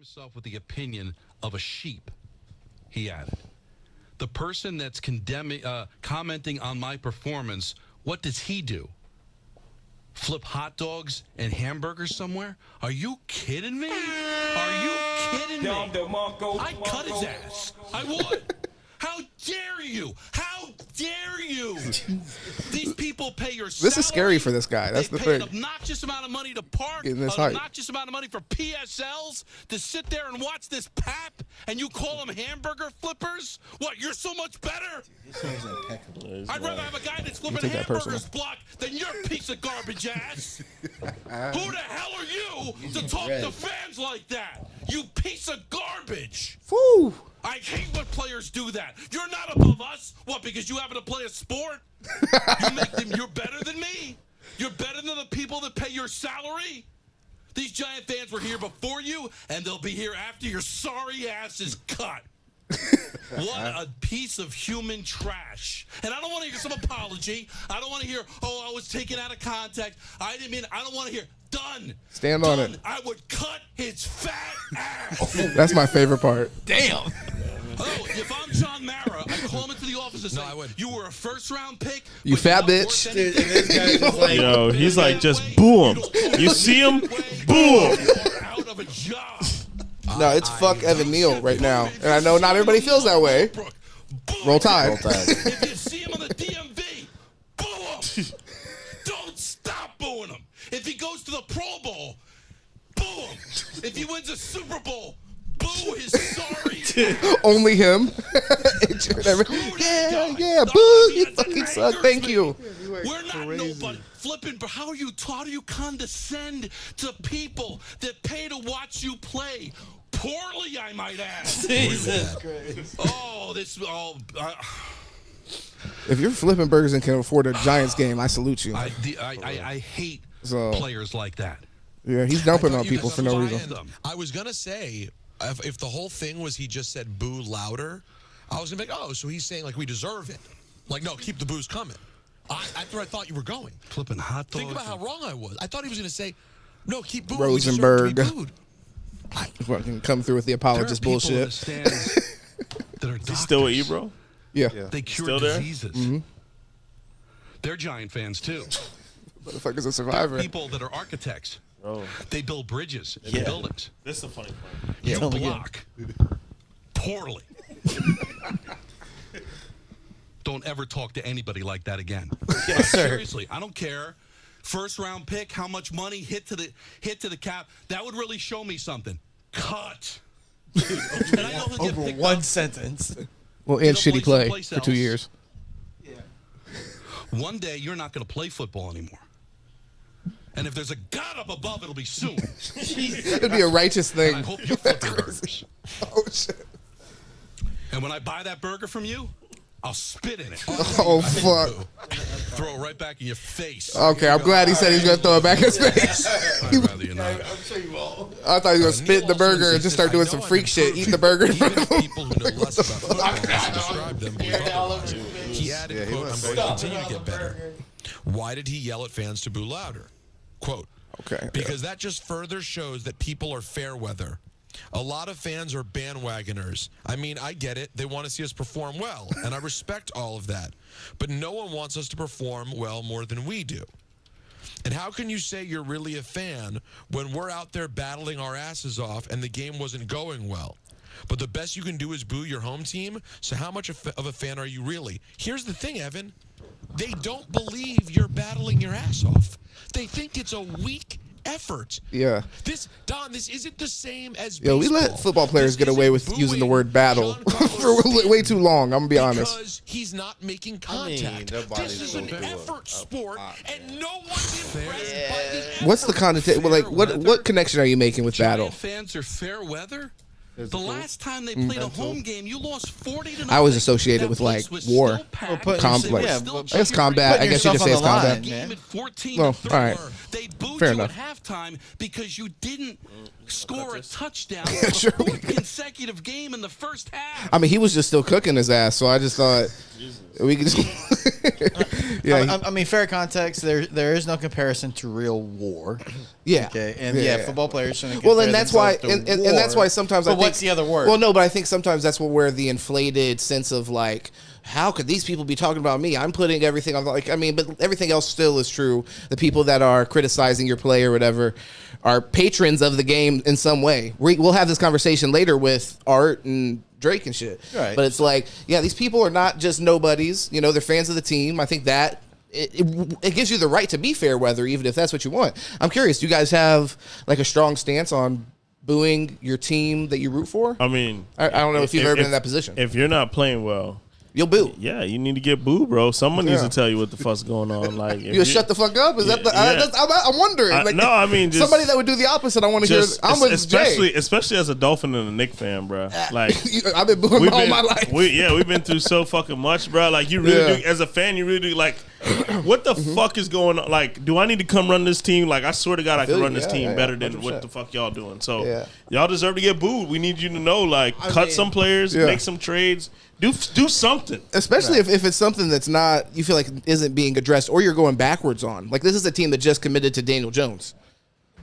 himself with the opinion of a sheep, he added. The person that's condemning, commenting on my performance, what does he do? Flip hot dogs and hamburgers somewhere? Are you kidding me? Are you kidding me? I'd cut his ass. I would. How dare you? How dare you? These people pay your salary. This is scary for this guy. That's the thing. They pay an obnoxious amount of money to park, an hype. obnoxious amount of money for PSLs, to sit there and watch this pap, and you call them hamburger flippers? What, you're so much better? I'd rather have a guy that's flipping hamburgers block than your piece of garbage ass. Who the hell are you to talk to fans like that? You piece of garbage. Woo. I hate when players do that. You're not above us. What, because you happen to play a sport? You're better than me. You're better than the people that pay your salary. These Giant fans were here before you, and they'll be here after your sorry ass is cut. What a piece of human trash. And I don't want to hear some apology. I don't want to hear, oh, I was taken out of context. I didn't mean, I don't want to hear. Done. Stand on it. I would cut his fat ass. That's my favorite part. Damn. Oh, if I'm John Mara, I call him into the office and say, you were a first-round pick. You fat bitch. Dude, this guy's just like, Yo, he's like, just boo him. You see him? Boo him. Out of a job. No, it's fuck Evan Neal right now. And I know not everybody feels that way. Roll Tide. Roll Tide. If you see him on the DMV, boo him. Don't stop booing him. If he goes to the Pro Bowl, boo him. If he wins a Super Bowl, boo his sorry ass. Only him. Yeah, boo, you fucking suck. Thank you. We're not nobody. Flipping, but how do you condescend to people that pay to watch you play? Poorly, I might add. Jesus Christ. If you're flipping burgers and can afford a Giants game, I salute you. I hate players like that. Yeah, he's dumping on people for no reason. I was going to say, if the whole thing was he just said boo louder, I was going to be like, oh, so he's saying like we deserve it. Like, no, keep the boos coming. That's where I thought you were going. Flipping hot dogs. Think about how wrong I was. I thought he was going to say, no, keep booing. Rosenberg. We deserve to be booed. Fucking come through with the apologist bullshit. In the stands that are He's still with you, bro? Yeah. They cure Still there? diseases. Mm-hmm. They're Giant fans, too. Motherfucker's a survivor. People that are architects. Oh. They build bridges in buildings. This is the funny part. You block poorly. Don't ever talk to anybody like that again. Yes, sir. Seriously, I don't care. First round pick, how much money hit to the cap? That would really show me something. Cut. And I know he'll get Over picked one up. sentence. Well, and He'll shitty play play someplace for 2 else. years. One day you're not going to play football anymore. And if there's a God up above, it'll be soon. It'd be a righteous thing. I hope you're flipping burgers. Oh, shit. And when I buy that burger from you, I'll spit in it. Oh, fuck. Throw it right back in your face. Okay, I'm glad he said he's going to throw it back in his face. I'd rather you not. I'm sure you will. I thought he was going to spit in the burger and just start doing some freak shit, eat the burger. Even if people who know less about football describe them believe otherwise. He added, quote, I'm going to continue to get better. Why did he yell at fans to boo louder? Quote, Okay. because that just further shows that people are fair weather. A lot of fans are bandwagoners. I mean, I get it. They want to see us perform well, and I respect all of that. But no one wants us to perform well more than we do. And how can you say you're really a fan when we're out there battling our asses off and the game wasn't going well? But the best you can do is boo your home team? So how much of a fan are you really? Here's the thing, Evan. They don't believe you're battling your ass off. They think it's a weak effort. Yeah. This isn't the same as Yo, baseball. we let football players get away with using the word battle for way too long. I'm going to be honest. Because he's not making contact. nobody's This is an gonna do effort sport, and no one's impressed by the effort. What's the connotation? Well, like, what connection are you making with battle? Giant fans are fair weather. The last time they played a home game, you lost 40-0. I was associated with, like, war. Like, I guess combat. I guess you could say it's combat. Game at 14 Well, all right. They booed Fair you enough. at halftime because you didn't score a touchdown Yeah, for sure the we fourth consecutive game in the first half. I mean, he was just still cooking his ass, so I just thought we could just. Yeah, I mean, fair context. There is no comparison to real war. yeah. Okay, and football players shouldn't. Well, compare and that's why, themselves to and war. that's why sometimes I But think. what's the other word? Well, no, but I think sometimes that's where the inflated sense of like, how could these people be talking about me? I'm putting everything on like, I mean, but everything else still is true. The people that are criticizing your play or whatever are patrons of the game in some way. We'll have this conversation later with Art and Drake and shit. Right. But it's like, yeah, these people are not just nobodies. You know, they're fans of the team. I think that it gives you the right to be fair weather, even if that's what you want. I'm curious, do you guys have like a strong stance on booing your team that you root for? I mean, I don't know if you've ever been in that position. If you're not playing well, You'll boo. yeah, you need to get booed, bro. Someone needs Yeah. to tell you what the fuck's going on. Like, if You shut the fuck up? Is that the? Yeah. I'm wondering. I- no, I mean, just- somebody that would do the opposite. I want to hear. I'm with Jay. especially as a Dolphin and a Knick fan, bro. Like, I've been booing all my life. we've been through so fucking much, bro. Like, you really Yeah. do, as a fan, you really do. Like, what the fuck is going on? Like, do I need to come run this team? Like, I swear to God, I feel can you. run this Yeah, team yeah, better yeah, than what 100%. the fuck y'all doing. So, Yeah. y'all deserve to get booed. We need you to know, like, cut mean, some players, Yeah. make some trades, do something. Especially if it's something that's not, you feel like isn't being addressed, or you're going backwards on. Like, this is a team that just committed to Daniel Jones.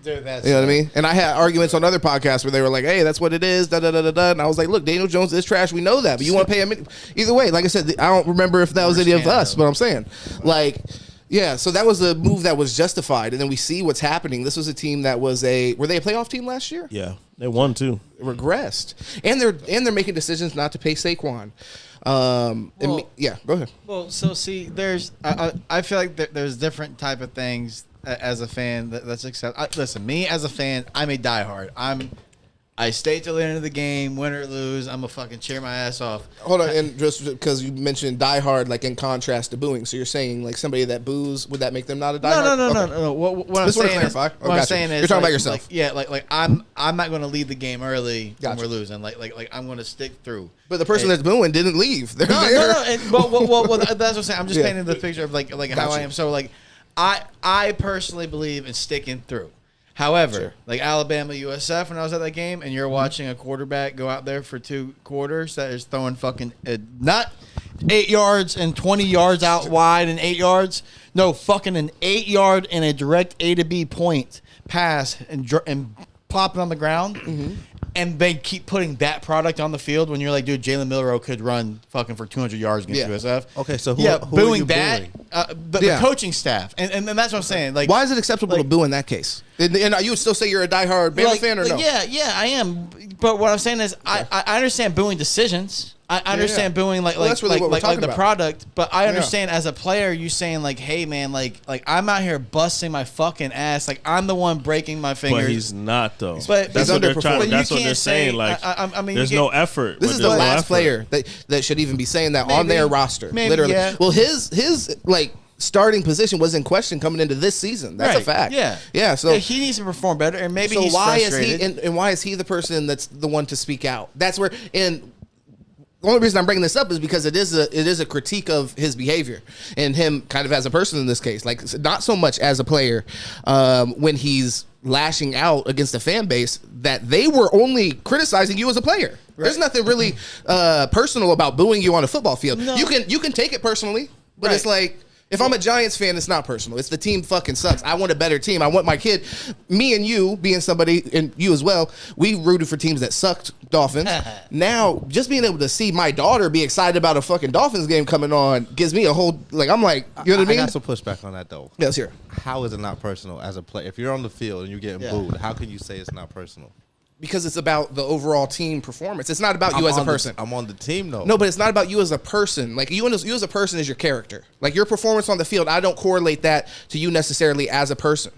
Dude, that's You know what I mean? And I had arguments on other podcasts where they were like, "Hey, that's what it is." Da da da da da. And I was like, "Look, Daniel Jones is trash. We know that, but you want to pay him either way." Like I said, I don't remember if that was any of us, but I'm saying, like, yeah. So that was a move that was justified, and then we see what's happening. This was a team that was were they a playoff team last year? Yeah, they won too. Regressed, and they're making decisions not to pay Saquon. Yeah, go ahead. Well, so see, I feel like there's different type of things as a fan that's accept. Listen, me as a fan, I'm a diehard. I stay till the end of the game, win or lose. I'm a fucking cheer my ass off. Hold on, and just because you mentioned Die Hard, like in contrast to booing, so you're saying like somebody that boos, would that make them not a Die Hard? No. What I'm Just wanna saying is, clarify. Oh, what I'm gotcha. saying is, You're talking about like- yourself. like I'm not going to leave the game early when Gotcha. we're losing. Like I'm going to stick through. But the person that's booing didn't leave. They're No, there. no. And, well, that's what I'm saying. I'm just Yeah. painting the picture of like how Gotcha. I am. So like, I personally believe in sticking through. However, Sure. like Alabama USF, when I was at that game, and you're watching a quarterback go out there for 2 quarters that is throwing fucking not 8 yards and 20 yards out wide and 8 yards. No, fucking an 8 yard and a direct A to B point pass and plop it on the ground. And they keep putting that product on the field when you're like, dude, Jalen Milroe could run fucking for 200 yards against Yeah. USF. Okay, so who are booing you that, booing? the Yeah. coaching staff, and that's what I'm saying. Like, Why is it acceptable to boo in that case? And you would still say you're a diehard Bama fan or no? Yeah, I am. But what I'm saying is, I understand booing decisions. I understand booing Well, that's really what we're like talking the about. product, but I understand as a player, you saying like, hey man, like I'm out here busting my fucking ass, like I'm the one breaking my fingers. But he's not though. But that's he's what they're underperforming. trying. But you That's what can't they're saying. say- Like, I mean, there's you no can't- effort. This but is the there's no last effort. player that should even be saying that on Maybe. their roster. Maybe, Literally. yeah. Well, his like starting position was in question coming into this season. That's a Right, fact. Yeah, Yeah. So he needs to perform better, and maybe so he's why frustrated. is he and why is he the person that's the one to speak out? That's where and. The only reason I'm bringing this up is because it is a critique of his behavior and him kind of as a person in this case, like not so much as a player when he's lashing out against the fan base that they were only criticizing you as a player. There's nothing really personal about booing you on a football field. No. You can take it personally, but Right. it's like. If I'm a Giants fan, it's not personal. It's the team fucking sucks. I want a better team. I want my kid, me and you, being somebody, and you as well, we rooted for teams that sucked, Dolphins. Now, just being able to see my daughter be excited about a fucking Dolphins game coming on gives me a whole, like, I'm like, you know what I mean? I got some pushback on that though. Yeah, let's hear it. How is it not personal as a player? If you're on the field and you're getting Yeah. booed, how can you say it's not personal? Because it's about the overall team performance. It's not about you as a person. I'm on the team though. No, but it's not about you as a person. Like you as a person is your character. Like your performance on the field, I don't correlate that to you necessarily as a person.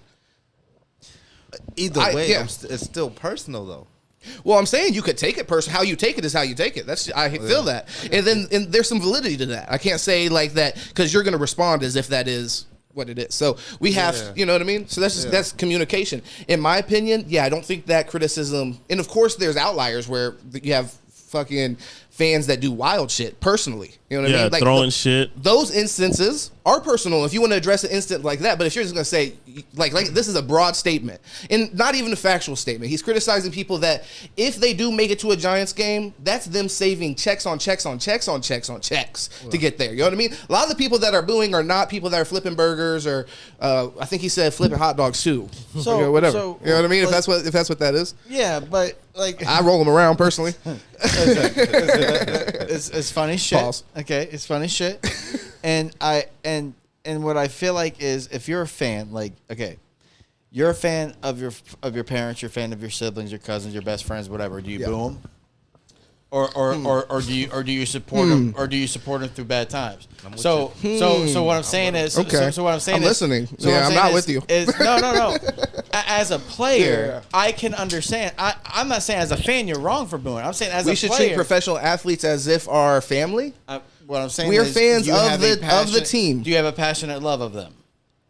Either way, yeah. it's still personal though. Well, I'm saying you could take it personal. How you take it is how you take it. I feel that, and there's some validity to that. I can't say like that because you're going to respond as if that is what it is. So we have, you know what I mean? So that's communication. In my opinion, I don't think that criticism, and of course there's outliers where you have fucking fans that do wild shit personally. You know what I mean? Like throwing shit. Those instances are personal if you want to address an instant like that. But if you're just going to say, like this is a broad statement and not even a factual statement. He's criticizing people that if they do make it to a Giants game, that's them saving checks on checks on checks on checks on checks to get there. You know what I mean? A lot of the people that are booing are not people that are flipping burgers or I think he said flipping hot dogs too. So, whatever. so, you know what I mean? like, if that's what that is. Yeah, but like I roll them around personally. it's funny shit. Pause. Okay, it's funny shit. And what I feel like is if you're a fan, like okay, you're a fan of your parents, you're a fan of your siblings, your cousins, your best friends, whatever. Do you boo them? Or do you support them? Or do you support them through bad times? So what I'm saying is okay. So what I'm saying I'm is listening. So yeah, what I'm saying not is, with you. No. As a player, Yeah. I can understand. I'm not saying as a fan you're wrong for booing. I'm saying as We a should player, treat professional athletes as if our family. what I'm saying We are is fans you of have a the team. Do you have a passionate love of them?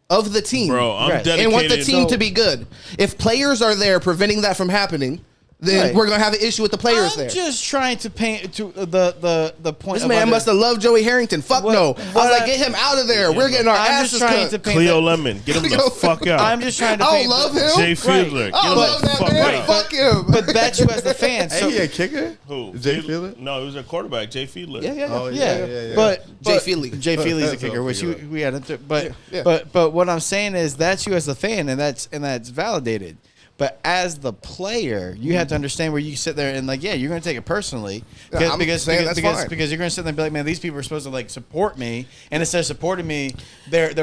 Of the team. Bro, I'm Right. dedicated. And want the team to be good. If players are there preventing that from happening, then Right. we're gonna have an issue with the players I'm there. just trying to paint to the point. This of man under- must have loved Joey Harrington. Fuck What- no. I what was like, I- get him out of there. We're getting our I'm asses just trying cut. to paint. Cleo that- Lemon, get him Cleo- the fuck out. I'm just trying to. I paint don't love the- him. Jay Fiedler, I get him love the that fuck man. out. Fuck him. But that's you as the fan. So Hey, he a kicker? Who? Jay Fiedler? No, he was a quarterback. Jay Fiedler. Yeah. Oh, yeah. But Jay Feely. Jay Feely's a That's kicker, all which Feely. we had to. But Yeah. but what I'm saying is that's you as the fan, and that's validated. But as the player, you have to understand where you sit there and like, yeah, you're going to take it personally Yeah, I'm saying that's fine. because you're going to sit there and be like, man, these people are supposed to like support me, and instead of supporting me, they're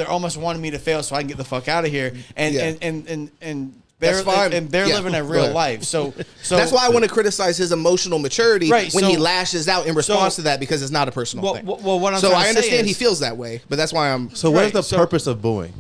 almost wanting me to fail so I can get the fuck out of here, and Yeah. and they're That's fine. and they're Yeah, living a go real ahead. life. So That's why I want to criticize his emotional maturity Right, when so- he lashes out in response to that because it's not a personal thing. well, what I'm so trying I to say understand he is- feels that way, but that's why I'm So what is Right, the purpose of booing?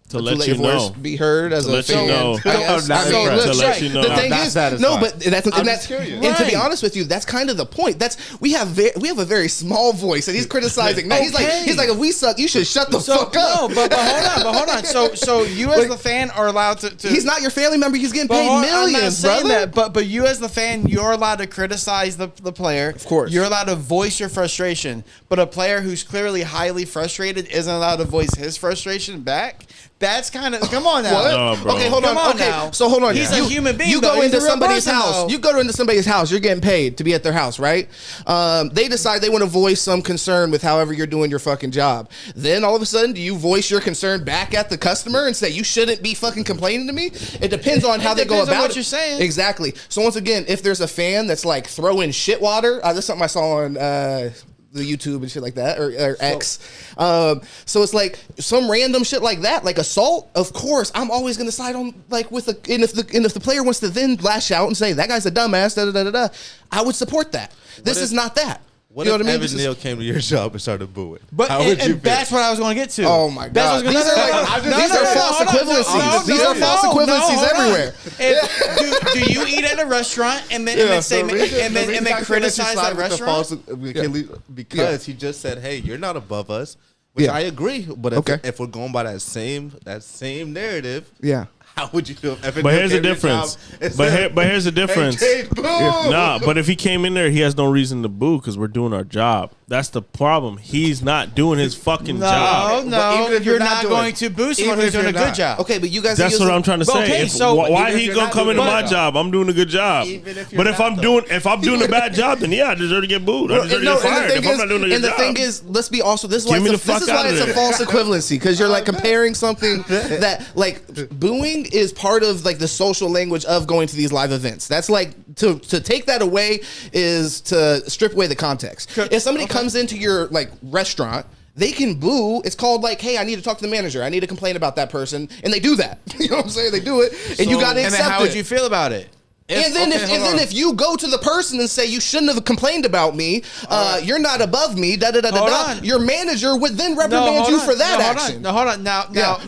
To to let let you your voice know. be heard as To a let you fan. know. I guess. I'm not I mean, impressed. look, To let right. you know. The I'm thing not is, satisfied. no, but that's I'm that's curious. and to be Right. honest with you, that's kind of the point. We have a very small voice, and he's criticizing. Now, Okay. he's like, if we suck, you should shut the fuck up. No, but hold on. So you as the fan are allowed to He's not your family member. He's getting But paid I'm not millions, saying brother. that, but you as the fan, you're allowed to criticize the player. Of course. You're allowed to voice your frustration. But a player who's clearly highly frustrated isn't allowed to voice his frustration back. That's kind of come on now. What? No, bro. Okay, hold Come on. on Okay, now. so hold on. He's a human being, You though. go He's into a real somebody's person, house. though. You go into somebody's house. You're getting paid to be at their house, right? They decide they want to voice some concern with however you're doing your fucking job. Then all of a sudden, do you voice your concern back at the customer and say you shouldn't be fucking complaining to me? It depends on how they go depends on about what it. you're saying. Exactly. So once again, if there's a fan that's like throwing shit water, this is something I saw on the YouTube and shit like that, or X. So it's like some random shit like that, like assault. Of course, I'm always gonna side on like with the and if the player wants to then lash out and say that guy's a dumbass, da da da da da, I would support that. This is not that. What You know if what I mean? Evan This is- Neal came to your job and started booing? But How and, would you and that's feel? what I was going to get to. Oh my That's god! what I was These gonna- are like no, these no, are no, false hold on, equivalencies. These are false equivalencies hold on. everywhere. Do you eat at a restaurant and then criticize that restaurant? Because he just said, "Hey, you're not above us," which Yeah. I agree. But Okay. if we're going by that same narrative, Yeah. how would you feel? If Evan But Neal here's the came to your difference. job and But said, here's the difference. Hey, Jay, boo! Nah, but if he came in there, he has no reason to boo because we're doing our job. That's the problem. He's not doing his fucking job. No, even if you're you're not not doing going it. to boo someone Even who's if doing a you're good not. job. Okay, but you guys. That's what I'm trying to say. Okay, If- so why even he if gonna you're come not into doing my a good job? I'm doing a good job. Even if you're But if not, I'm though. doing a bad job, then yeah, I deserve to get booed. I deserve to get fired if I'm not doing a good and the job. thing is, let's be also this is why Get me it's the fuck this is why out of it's a there. false equivalency because you're like comparing something that like booing is part of like the social language of going to these live events. That's like to take that away is to strip away the context. If somebody comes into your like restaurant, they can boo. It's called like, hey, I need to talk to the manager. I need to complain about that person, and they do that. You know what I'm saying? They do it, and you got to And accept then how it. would you feel about it? And then if you go to the person and say you shouldn't have complained about me, you're not above me, da da da da Hold da. on. Your manager would then reprimand you for that action. Hold on. Now,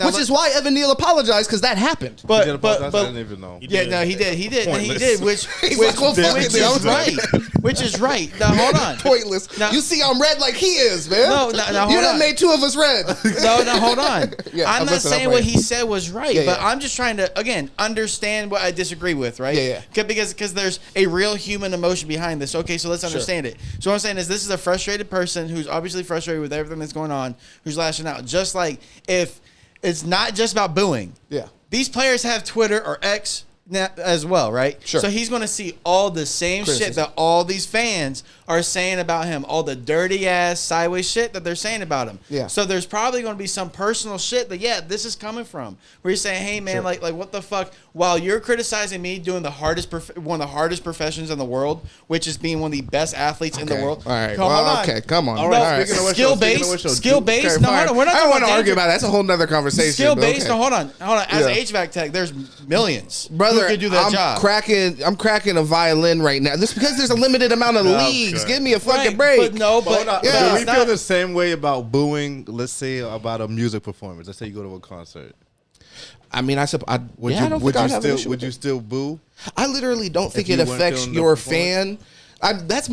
Which is why Evan Neal apologized because that happened. He did but apologize? I didn't even know. yeah, no, he did. He Pointless. did. Which He's like, well, fuck it, is man. right. Which is right. Now, hold on. Pointless. Now- You see, I'm red like he is, man. No, you hold done on. made two of us red. No, hold on. Yeah, I'm I'm not listening, saying I'm what playing. he said was right, Yeah, but yeah. I'm just trying to, again, understand what I disagree with, right? Yeah, yeah. because there's a real human emotion behind this. Okay, so let's understand it. So what I'm saying is this is a frustrated person who's obviously frustrated with everything that's going on, who's lashing out. Just like if it's not just about booing. Yeah. These players have Twitter or X as well, right? Sure. So he's going to see all the same shit that all these fans are saying about him, all the dirty ass sideways shit that they're saying about him. Yeah. So there's probably going to be some personal shit that this is coming from. Where you're saying, hey man, like what the fuck? While you're criticizing me doing the hardest one of the hardest professions in the world, which is being one of the best athletes in the world. All right. Hold on. Okay. Come on. All right. All right. Speaking of which, Skill based. No, hold on. We're not I don't talking want to about argue about that. That's a whole nother conversation. Skill but based. okay. No, hold on. As Yeah. an HVAC tech, there's millions Brother, who could do that I'm job. I'm cracking a violin right now. Just because there's a limited amount of leagues. Okay. Give me a fucking Right, break. But no, but Hold on. Yeah. Do we it's feel not- the same way about booing? Let's say about a music performance. Let's say you go to a concert. I mean, I Would don't think I'd have an issue would with you it. still boo? I literally don't think you it weren't affects feeling the your performance? fan. That's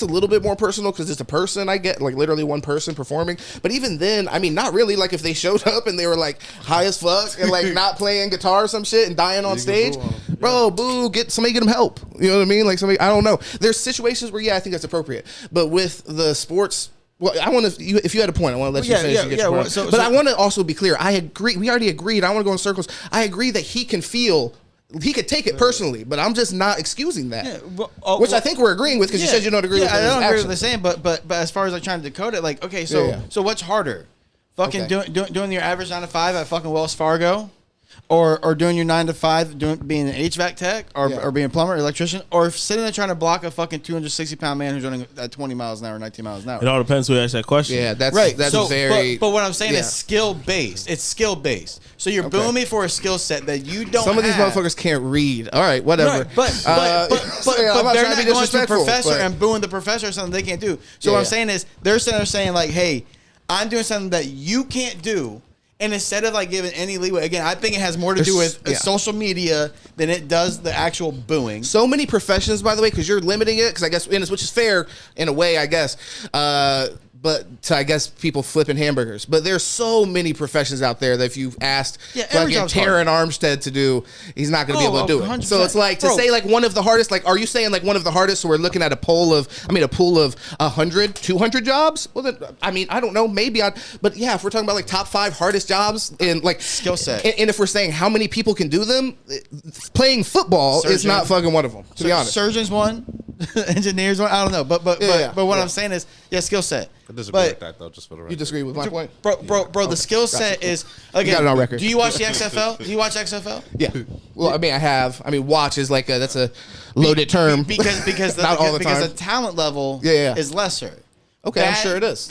a little bit more personal because it's a person. I get like literally one person performing, but even then, I mean, not really. Like if they showed up and they were like high as fuck and like not playing guitar or some shit and dying on You can stage, boo 'em. bro, boo, get them help. You know what I mean? Like somebody, I don't know. There's situations where I think that's appropriate, but with the sports. Well, I want to. If you had a point, I want to let you finish. And get your point. But I want to also be clear. I agree. We already agreed. I want to go in circles. I agree that he can take it personally, but I'm just not excusing that. Yeah, Which I think we're agreeing with because you said you don't agree with I his don't agree with actions. the same, but as far as like trying to decode it, like okay, so Yeah. so what's harder, fucking Okay. doing your average 9 to 5 at fucking Wells Fargo, or doing your 9 to 5 being an HVAC tech or being a plumber, or electrician, or sitting there trying to block a fucking 260-pound man who's running at 20 miles an hour, 19 miles an hour. It all depends who asks that question. Yeah, that's Right. That's so, very. But what I'm saying yeah. is skill based. It's skill based. So you're booing me for a skill set that you don't. Some of these have. motherfuckers can't read. All right, whatever. Right, but yeah, I'm they're not trying not to be going to a disrespectful, professor but- and booing the professor or something they can't do. So Yeah, what I'm yeah. saying is they're sitting there saying like, hey, I'm doing something that you can't do. And instead of like giving any leeway, again, I think it has more to do with social media than it does the actual booing. So many professions, by the way, because you're limiting it. Because I guess, which is fair in a way, I guess. But to, I guess, people flipping hamburgers. But there's so many professions out there that if you've asked every fucking job's Taron Armstead to do, he's not going to be able to do it. 100%. So it's like to say like one of the hardest. Like, are you saying like one of the hardest? So we're looking at a pool of 100, 200 jobs. Well, then, I mean, I don't know. Maybe but yeah, if we're talking about like top 5 hardest jobs in like Skill set. and if we're saying how many people can do them, playing football is Surgeon. not fucking one of them. To be honest. Surgeons one, engineers one. I don't know, but what I'm saying is, skill set. I disagree But with that though. Just for the record. You disagree with my point? bro, the skill set is again. got it on record. Do you watch the XFL? Do you watch XFL? Yeah. Well, I mean, I have. I mean, watch is like that's a loaded term. because Not all the because time. the talent level Yeah. is lesser. Okay, I'm sure it is.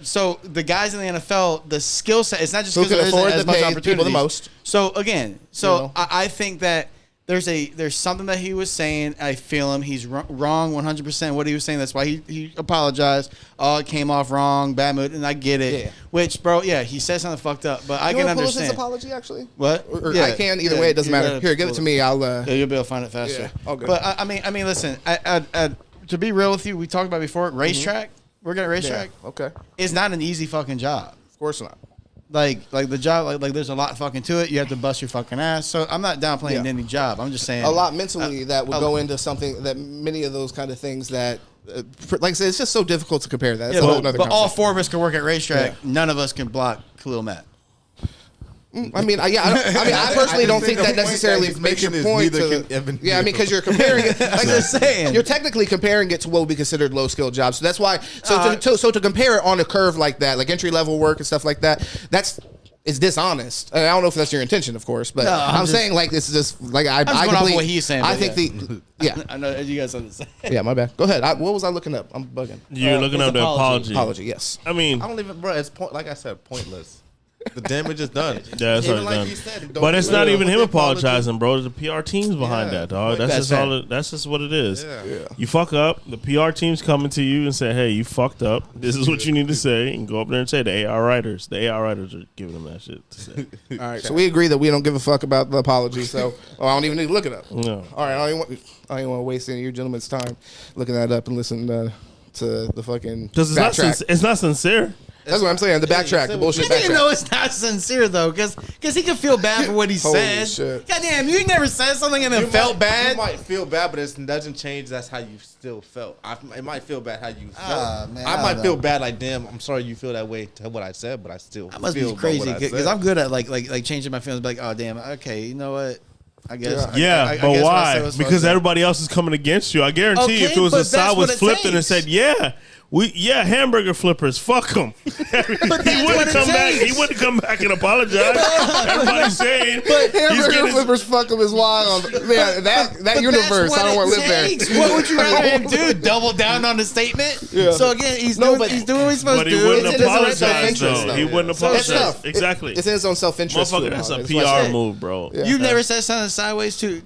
So the guys in the NFL, the skill set, it's not just Who because can there isn't afford as to much pay opportunities. people the most. So again, You know? I think that there's something that he was saying. I feel him. He's wrong 100%. What he was saying. That's why he apologized. Oh, it came off wrong, bad mood, and I get it. Yeah. Which, bro, yeah, he said something fucked up, but I You can wanna pull up understand. his apology, actually? What? Or Yeah, I can. Either yeah, way, it doesn't you matter. gotta Here, give it pull to me. I'll. Yeah, you'll be able to find it faster. Yeah, all good. But I mean, listen. To be real with you, we talked about before. Racetrack. We're gonna racetrack. Yeah, okay. It's not an easy fucking job. Of course not. Like the job, like there's a lot fucking to it. You have to bust your fucking ass. So I'm not downplaying Yeah. any job. I'm just saying A lot mentally that would go into something that many of those kind of things that, like I said, it's just so difficult to compare that. It's a whole but other all conversation. 4 of us can work at racetrack. Yeah. None of us can block Khalil Mack. I mean, I personally don't think that necessarily makes your point. Yeah, I mean, because you're comparing it. Like just saying. You're technically comparing it to what would be considered low skill jobs. So that's why. So to compare it on a curve like that, like entry level work and stuff like that, it's dishonest. And I don't know if that's your intention, of course, but I'm saying like it's just like I just going off what he's saying, I but think yeah. I know you guys understand. Yeah, my bad. Go ahead. What was I looking up? I'm bugging. You're looking his up the apology. apology. Yes. I mean, I don't even, bro. It's like I said, pointless. The damage is done. yeah, it's Even already like done. you said, don't But it's do not it even with him the apology. apologizing, bro. There's the PR team's behind Yeah. that, dog. That's That's just all. fair. That's just what it is. Yeah. You fuck up, the PR team's coming to you and say, "Hey, you fucked up. This is what you need to say," and go up there and say, "The AR writers are giving them that shit to say." All right. So we agree that we don't give a fuck about the apology. So I don't even need to look it up. No. All right. I don't even want to waste any of your gentlemen's time looking that up and listening to the fucking Because backtrack. it's not sincere. That's what I'm saying. The backtrack, the bullshit You backtrack. know it's not sincere though, because he can feel bad for what he Holy said. shit. Goddamn, you never said something and then felt bad. You might feel bad, but it doesn't change. That's how you still felt. It might feel bad how you felt. Man, I I might don't feel know. bad. Like, damn, I'm sorry you feel that way to what I said, but I still I must feel be crazy about what I because said. I'm good at like changing my feelings. Be like, oh damn, okay, you know what? I guess. Yeah, I but guess what I why? said was Because fucked up. everybody else is coming against you. I guarantee Okay, if it was but a side that's was what it flipped and it takes. said, hamburger flippers, fuck them. he that's wouldn't what it come back. takes. He wouldn't come back and apologize. Everybody's saying, Hamburger flippers fuck him is wild. Yeah, that But universe, that's I don't what want to it live takes. there. What would you rather him do? Double down on the statement? Yeah. So again, he's No, doing but- what he's supposed but to he do. wouldn't It is in his apologize self-interest, though. though. He wouldn't So it's apologize. tough. Exactly. It's in his own self-interest. Motherfucker, too, that's a It's PR like- move, bro. Yeah. You've never said something sideways to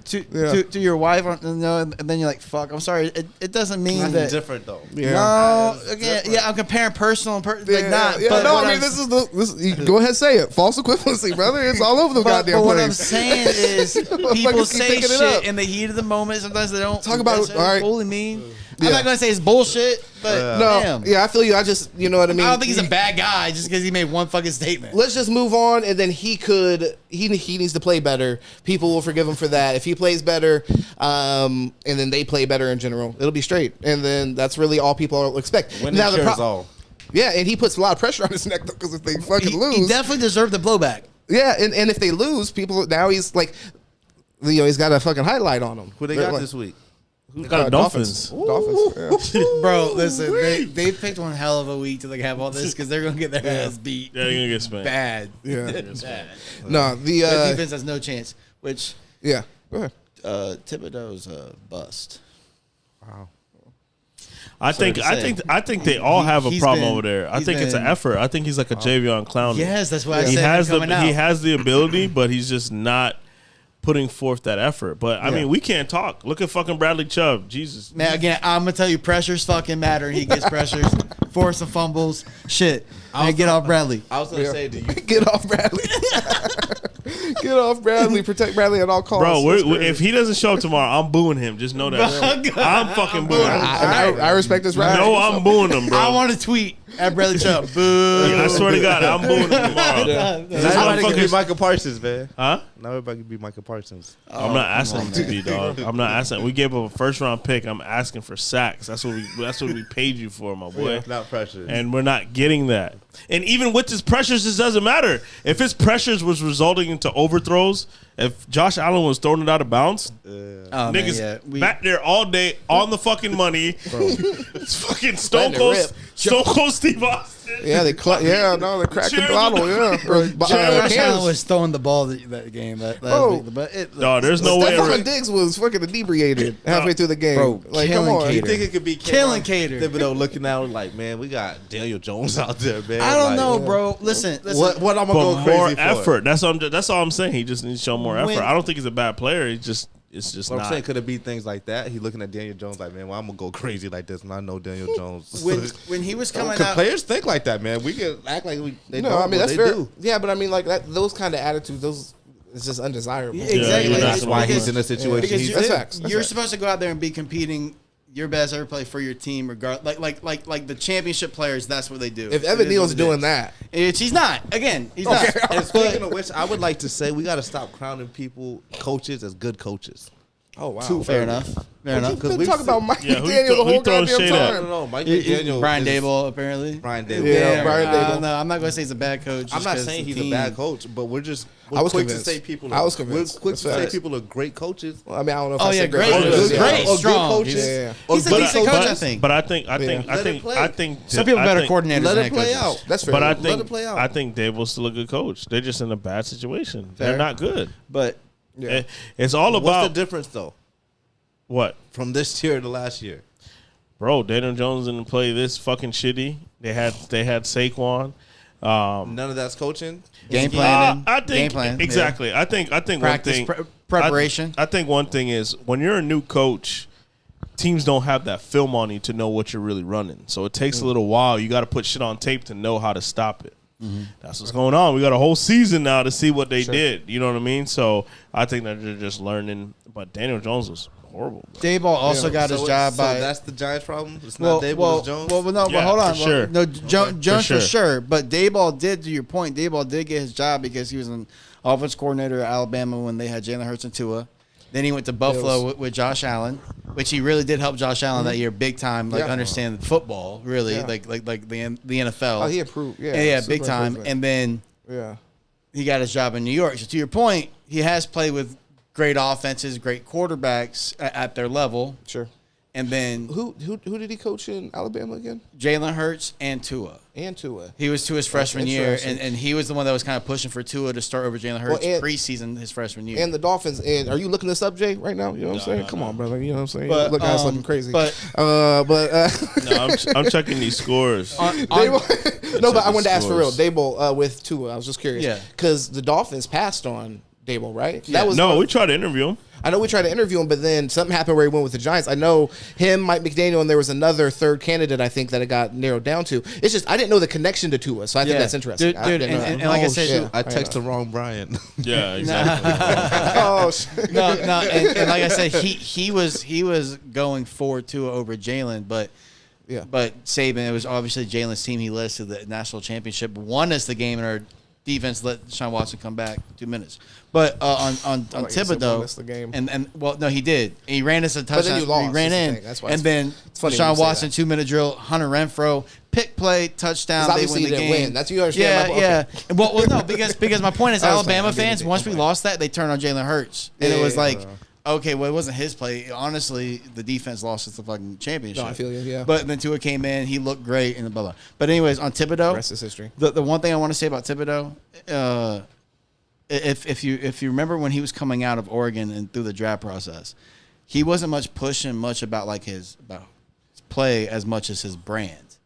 your wife, and then you're like, "Fuck, I'm sorry." It doesn't mean That's that. different though. No, again, yeah, I'm comparing personal and like not. Yeah, but no, what I mean, I'm- you go ahead and say it. False equivalency, brother. It's all over the But goddamn what place. I'm saying is, people Motherfuckers keep say picking it shit up. in the heat of the moment. Sometimes they don't Talk about- necessarily all right. fully mean. Yeah. I'm not gonna say it's bullshit, but No, damn. yeah, I feel you. I just, you know what I mean. I don't think he's a bad guy just because he made one fucking statement. Let's just move on, and then he needs to play better. People will forgive him for that. If he plays better, and then they play better in general, it'll be straight. And then that's really all people will expect. Winning Now, cures all. Yeah, and he puts a lot of pressure on his neck though, because if they fucking He lose, definitely deserved the blowback. yeah, and if they lose, people now he's like, he's got a fucking highlight on him. Who they They're got like- this week? Got the Dolphins. Dolphins. Yeah. Bro, listen, they picked one hell of a week to have all this because they're gonna get their ass beat Yeah, you're gonna get spanked. bad. Yeah. Bad. No, the Their defense has no chance. Which yeah. Go ahead. Thibodeau's a bust. I think to say. they all have a He's problem been- over there. I he's think it's an been- effort. I think he's like a Javion Clowney. Yes, that's what I he said. has coming out. he has the ability, but he's just not putting forth that effort. But I mean, we can't talk. Look at fucking Bradley Chubb. Jesus. Man, again, I'm gonna tell you, pressures fucking matter. He gets pressures, force some fumbles, shit. Man, get off Bradley. I was gonna say, do you? Get off Bradley. Get off Bradley. Protect Bradley at all costs. Bro, That's crazy. if he doesn't show up tomorrow, I'm booing him. Just know that. I'm fucking booing him. I respect his right. No, I'm booing him, bro. I want to tweet at Bradley Chubb. Boo. I swear to God, I'm booing him tomorrow. This Everybody can be motherfucker's- Michael Parsons, man. Huh? Now everybody can be Michael Parsons. I'm not asking him to be, dog. I'm not asking. We gave up a first round pick. I'm asking for sacks. That's what we paid you for, my boy. Not pressure. And we're not getting that. And even with his pressures, this doesn't matter. If his pressures was resulting into overthrows, if Josh Allen was throwing it out of bounds, niggas back there all day on the fucking money. It's fucking Stone Letting it Cold Steve Austin. Yeah, they cracked the Cheers bottle. Yeah, Josh Allen Kansas. was throwing the ball that game. Bro. No, there's no way. Stephon Diggs was fucking inebriated halfway through the game. Bro, Like, come killing on. You think it could be Killing Cater. Thibodeau looking out like, man, we got Daniel Jones out there, man. I don't Like, know, bro. Listen. What I'm gonna But go crazy more for? effort. That's all I'm saying. He just needs to show more effort. When- I don't think he's a bad player. It's just What I'm not. saying, could it be things like that? He looking at Daniel Jones like, man, well, I'm gonna go crazy like this, and I know Daniel Jones. when he was coming Because out, players think like that, man. We can act like they No, don't, I mean but that's they fair. do. Yeah, but I mean like that. Those kind of attitudes. Those it's just undesirable. Yeah, exactly. Yeah, That's why he's in a situation. because He's That's you're, facts. That's you're facts. supposed to go out there and be competing your best ever play for your team, regard like the championship players. That's what they do. If It Evan is Neal's what it doing is. that, He's not. Again, he's not. And speaking of which, I would like to say we got to stop crowning coaches as good coaches. oh wow, Fair enough. Fair enough. We've been we've talking seen- about Mike Yeah, who McDaniel the whole throwing goddamn shade at? time. No, Mike McDaniel. Brian is- Dable, apparently. Brian Dable. Yeah, Brian Dable. No, I'm not going to say he's a bad coach. I'm just not 'cause saying the he's a team- bad coach, but we're I was quick convinced. to say people. I was convinced. We're quick to That's say facts. people are great coaches. Well, I mean, I don't know if Oh, I yeah, said great. coaches. Great, Yeah. great, Or good strong. coaches. Yeah. He's a Or good decent coach, coaches. I think. But I think Let it play. Some people better think- coordinators Let than it head play coaches. out. That's fair. But I Let think it play out. I think Dable's still a good coach. They're just in a bad situation. Fair. They're not good. But Yeah. It's all What's about the difference though what, from this year to last year? bro. Daniel Jones didn't play this fucking shitty. They had Saquon. None of that's coaching. game planning. I think game plan, exactly. I think Practice, one thing preparation. I think one thing is when you're a new coach, teams don't have that film on you to know what you're really running. So it takes a little while. You got to put shit on tape to know how to stop it. That's what's going on. We got a whole season now to see what they did. You know what I mean? So I think that they're just learning. But Daniel Jones was horrible. Dayball also got his job by. That's the Giants' problem. It's not Dayball, it's Jones. Well, no, Yeah, but hold on. for sure. No, Jones For for sure. sure. But Dayball did, to your point, Dayball did get his job because he was an offense coordinator at Alabama when they had Jalen Hurts and Tua. Then he went to Buffalo with Josh Allen, which he really did help Josh Allen that year big time, like understand football, really, like the NFL. Oh, he improved. Yeah, super big time. improvement. And then he got his job in New York. So to your point, he has played with great offenses, great quarterbacks at their level. Sure. And then Who did he coach in Alabama again? Jalen Hurts and Tua. And Tua. He was Tua's freshman year, interesting. and he was the one that was kind of pushing for Tua to start over Jalen Hurts and- preseason his freshman year. And the Dolphins. And are you looking this up, Jay, right now? You know what I'm saying? Come on, brother. You know what I'm saying? But, Look, guys looking crazy. but- No, I'm checking these scores. Dable, no, but I wanted to ask for real. Scores. Dable with Tua. I was just curious. Yeah. Because the Dolphins passed on Dable, right? Yeah. No, we tried to interview him. I know we tried to interview him, but then something happened where he went with the Giants. I know him, Mike McDaniel, and there was another third candidate, I think, that it got narrowed down to. It's just, I didn't know the connection to Tua, so I think that's interesting. Dude, and like I said, shit. I texted the wrong Brian. Yeah, exactly. Oh, shit. no, and like I said, he was going for Tua over Jalen, but Saban, it was obviously Jalen's team. He led us to the national championship, won us the game, and our defense let Deshaun Watson come back 2 minutes. But on Thibodeau, the game. and well, no, he did. He ran us a touchdown. then you lost, He ran that's the in, thing. That's why and then it's funny when Deshaun you say Watson that. 2-minute drill, Hunter Renfro pick play touchdown. They Obviously win the you didn't game. win. That's you understand. Yeah. And well, no, because my point is I was Alabama like, I fans. didn't Once we complain. lost that, they turned on Jalen Hurts, and it was Yeah. like. Okay, well, it wasn't his play. Honestly, the defense lost us the fucking championship. No, I feel you, yeah. But then Tua came in, he looked great, and blah blah. But anyways, on Thibodeau, The rest is history. The one thing I want to say about Thibodeau, if you remember when he was coming out of Oregon and through the draft process, he wasn't much pushing much about his play as much as his brand.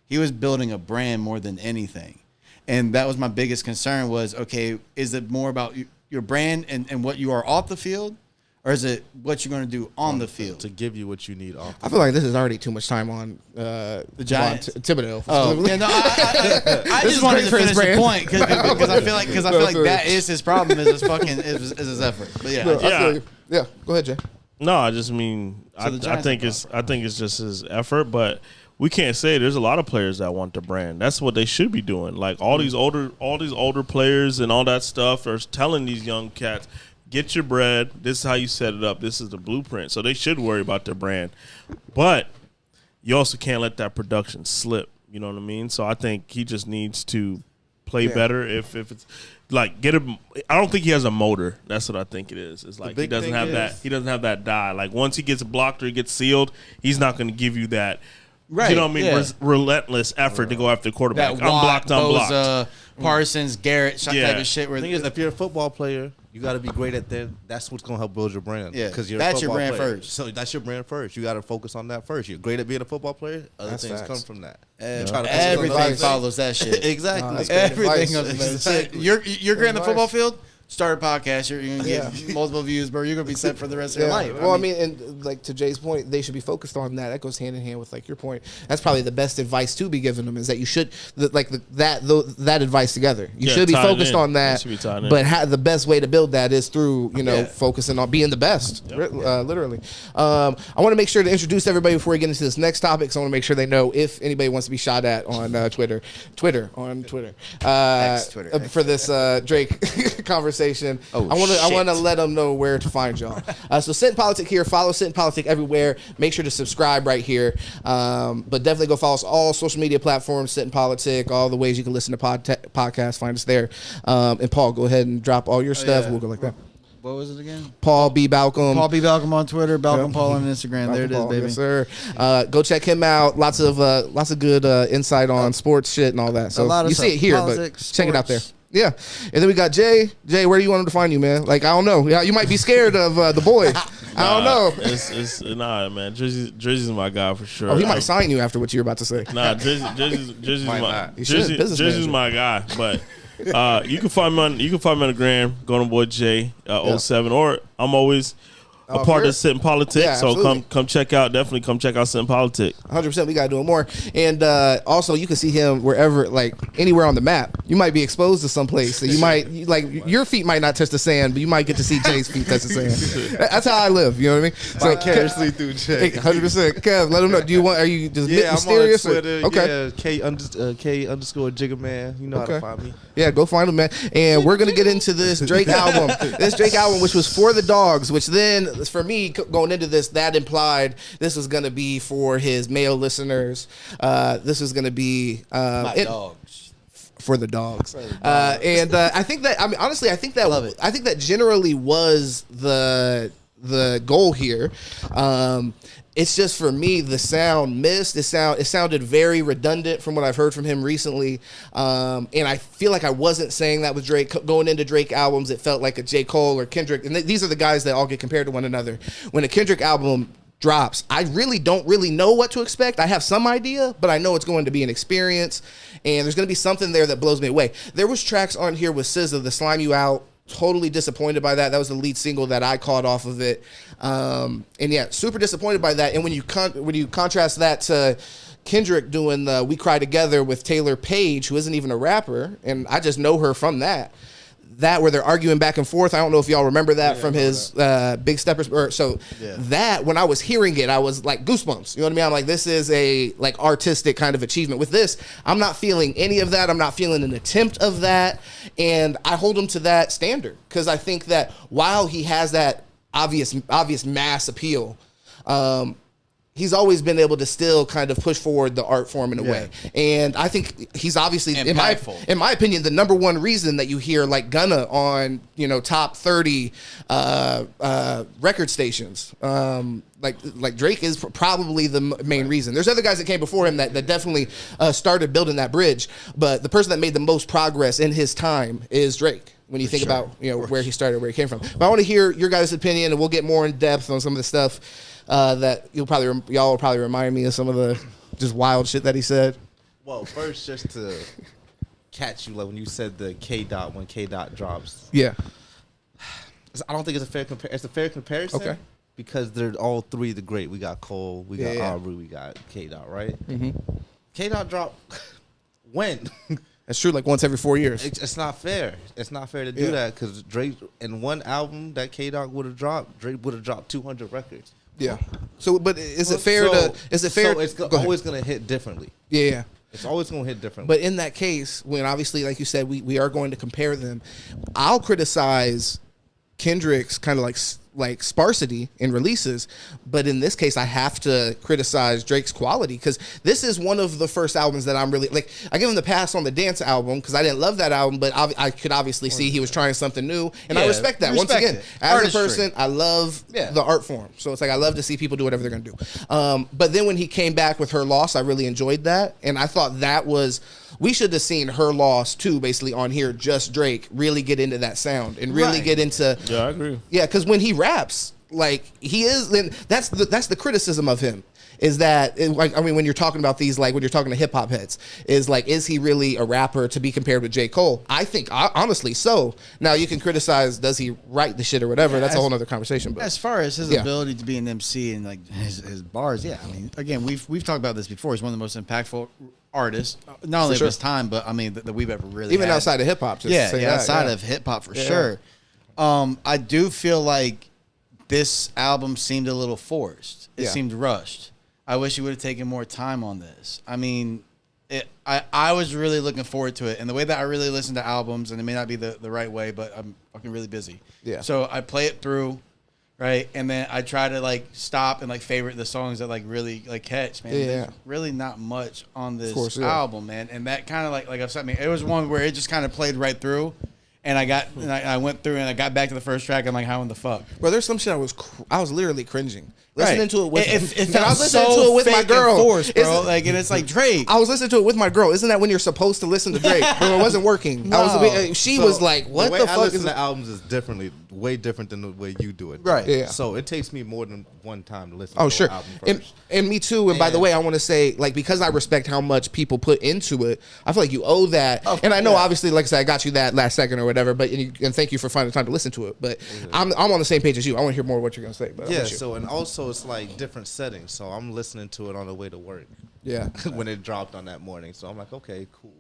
He was building a brand more than anything, and that was my biggest concern. Was okay, is it more about your brand and what you are off the field? Or is it what you're going to do on the field? to give you what you need off. I feel like this is already too much time on the Giants. Thibodeau. Oh, yeah, no, I This just is wanted great to for his finish the brand. point because I feel like that is his problem is his effort. But yeah, I feel you. Yeah, go ahead, Jay. No, I just mean So the I Giants think it's just his effort, but we can't say there's a lot of players that want the brand. That's what they should be doing. Like all these older players and all that stuff are telling these young cats, get your bread. This is how you set it up. This is the blueprint. So they should worry about their brand. But you also can't let that production slip. You know what I mean? So I think he just needs to play better. If it's like get him, I don't think he has a motor. That's what I think it is. It's like he doesn't have that. He doesn't have that die. Like once he gets blocked or he gets sealed, he's not going to give you that. right. You know what I mean? Yeah. Relentless effort to go after the quarterback. That I'm blocked. Boza, Parsons, Garrett, Yeah. type of shit. Where The thing is, if you're a football player, you got to be great at that. That's what's going to help build your brand. Yeah, because that's your brand first. So that's your brand first. You got to focus on that first. You're great at being a football player. Other That's things facts. come from that. And Try to focus on everything those things. follows that shit. Exactly. That's great Everything advice. else. Exactly. You're great in the Advice. football field. Start a podcast. You're gonna get Yeah. multiple views, bro. You're gonna be set for the rest of your Yeah. life. Well, I mean, and like to Jay's point, they should be focused on that. That goes hand in hand with like your point. That's probably the best advice to be given them is that you should that advice together. You Yeah, should be tied focused in. on It that. should be tied in. But the best way to build that is through Yeah. focusing on being the best. Literally. I want to make sure to introduce everybody before we get into this next topic. So I want to make sure they know if anybody wants to be shot at on Twitter for this Drake conversation. Oh, I want to shit. let them know where to find y'all. So Sit and Politic here. Follow Sit and Politic everywhere. Make sure to subscribe right here. But definitely go follow us all social media platforms, Sit and Politic, all the ways you can listen to podcasts. Find us there. And Paul, go ahead and drop all your stuff. yeah. We'll go like that. What was it again? Paul B. Balcom. Paul B. Balcom on Twitter, Balcom Yep. Paul on Instagram. There it is, Paul, baby. Yes, sir. Go check him out. Lots of good insight on sports shit and all that. So A lot of you see stuff. it here, Politics, but check it out there. sports. Yeah, and then we got Jay. Jay, where do you want him to find you, man? Like I don't know. Yeah, you might be scared of the boys. I don't know. It's man. Drizzy's my guy for sure. Oh, he might sign you after what you're about to say. Nah, Drizzy's Might my not. You should, business Drizzy's manager. my guy. But you can find me on the gram. Go to boy J 07 or I'm always a part of Sit and Politic. Yeah, so absolutely. come check out. Definitely come check out Sit and Politic. 100%. We got to do it more. And also, you can see him wherever, like anywhere on the map. You might be exposed to some place. So you might, your feet might not touch the sand, but you might get to see Jay's feet touch the sand. That's how I live. You know what I mean? So Vicariously through Jay. 100%. Kev, let him know. Are you just mysterious? I'm on Twitter. Okay. Yeah, K_Jigga Man. You know how to find me. Yeah, go find him, man. And we're going to get into this Drake album. This Drake album, which was for the dogs, which then, for me, going into this, that implied this was going to be for his male listeners. This was going to be dogs. For the dogs. And I think that, I mean, honestly, I think that generally was the goal here. It's just, for me, the sound missed. It sounded very redundant from what I've heard from him recently. And I feel like I wasn't saying that with Drake. Going into Drake albums, it felt like a J. Cole or Kendrick. And these are the guys that all get compared to one another. When a Kendrick album drops, I really don't know what to expect. I have some idea, but I know it's going to be an experience. And there's going to be something there that blows me away. There was tracks on here with SZA, the Slime You Out. Totally disappointed by that. That was the lead single that I caught off of it. And yeah, super disappointed by that. And when you contrast that to Kendrick doing the We Cry Together with Taylor Page, who isn't even a rapper, and I just know her from that where they're arguing back and forth. I don't know if y'all remember that from his Big Steppers. That, when I was hearing it, I was like goosebumps. You know what I mean? I'm like, this is a like artistic kind of achievement. With this, I'm not feeling any of that. I'm not feeling an attempt of that. And I hold him to that standard because I think that while he has that obvious mass appeal, he's always been able to still kind of push forward the art form in a way. And I think he's obviously, in my opinion, the number one reason that you hear like Gunna on, top 30 record stations. Like Drake is probably the main reason. There's other guys that came before him that definitely started building that bridge. But the person that made the most progress in his time is Drake. When you think about where he started, where he came from. But I want to hear your guys' opinion, and we'll get more in depth on some of the stuff that y'all will probably remind me of some of the just wild shit that he said. Well, first, just to catch you, like when you said the when K Dot drops. Yeah. I don't think it's a fair It's a fair comparison. Okay. Because they're all three the great. We got Cole, we got Aubrey, we got K Dot, right? Mm-hmm. K Dot drop when? That's true, like once every 4 years. It's not fair. It's not fair to do that because Drake, in one album that K Dot would have dropped, Drake would have dropped 200 records. Yeah. So, but is it fair? It's always going to hit differently. Yeah. It's always going to hit differently. But in that case, when obviously, like you said, we are going to compare them, I'll criticize Kendrick's kind of like sparsity in releases, but in this case I have to criticize Drake's quality because this is one of the first albums that I'm really like. I give him the pass on the Dance album because I didn't love that album, but I could obviously see he was trying something new, and I respect that. Once again, as a person, I love the art form, so it's like I love to see people do whatever they're gonna do. But then when he came back with Her Loss, I really enjoyed that, and I thought that was. We should have seen Her Loss too, basically on here. Just Drake really get into that sound and really get into. Yeah, I agree. Yeah, because when he raps, like he is, that's the criticism of him. Is that like when you're talking about these, like when you're talking to hip hop heads, is he really a rapper to be compared with J. Cole? I think honestly so. Now you can criticize, does he write the shit or whatever? That's a whole other conversation. But as far as his ability to be an MC and like his bars, I mean, again, we've talked about this before. He's one of the most impactful artists, not only of his time, but I mean that we've ever really even had. Outside of hip hop. Outside of hip hop for sure. I do feel like this album seemed a little forced. It seemed rushed. I wish he would have taken more time on this. I mean, I was really looking forward to it. And the way that I really listen to albums, and it may not be the right way, but I'm fucking really busy. Yeah. So I play it through, right? And then I try to, like, stop and, like, favorite the songs that, like, really, like, catch, man. There's really not much on this album, man. And that kind of, like upset me. It was one where it just kind of played right through. And I went through and I got back to the first track. I'm like, how in the fuck? Bro, there's some shit I was literally cringing. listening to it with It and I was felt listening so to it with my fake and girl. forced, bro. Like, and it's like Drake. I was listening to it with my girl. Isn't that when you're supposed to listen to Drake? But it wasn't working. She was like, "What the fuck is the albums is way different than the way you do it." Right. Yeah. So it takes me more than one time to listen. Oh, to sure. an album first. And me too. And by the way, I want to say, like, because I respect how much people put into it, I feel like you owe that. And I know, obviously, like I said, I got you that last second or whatever, but and thank you for finding time to listen to it. But I'm on the same page as you. I want to hear more of what you're going to say. But Yeah. So, and also it's like different settings. So I'm listening to it on the way to work. Yeah. When it dropped on that morning. So I'm like, okay, cool.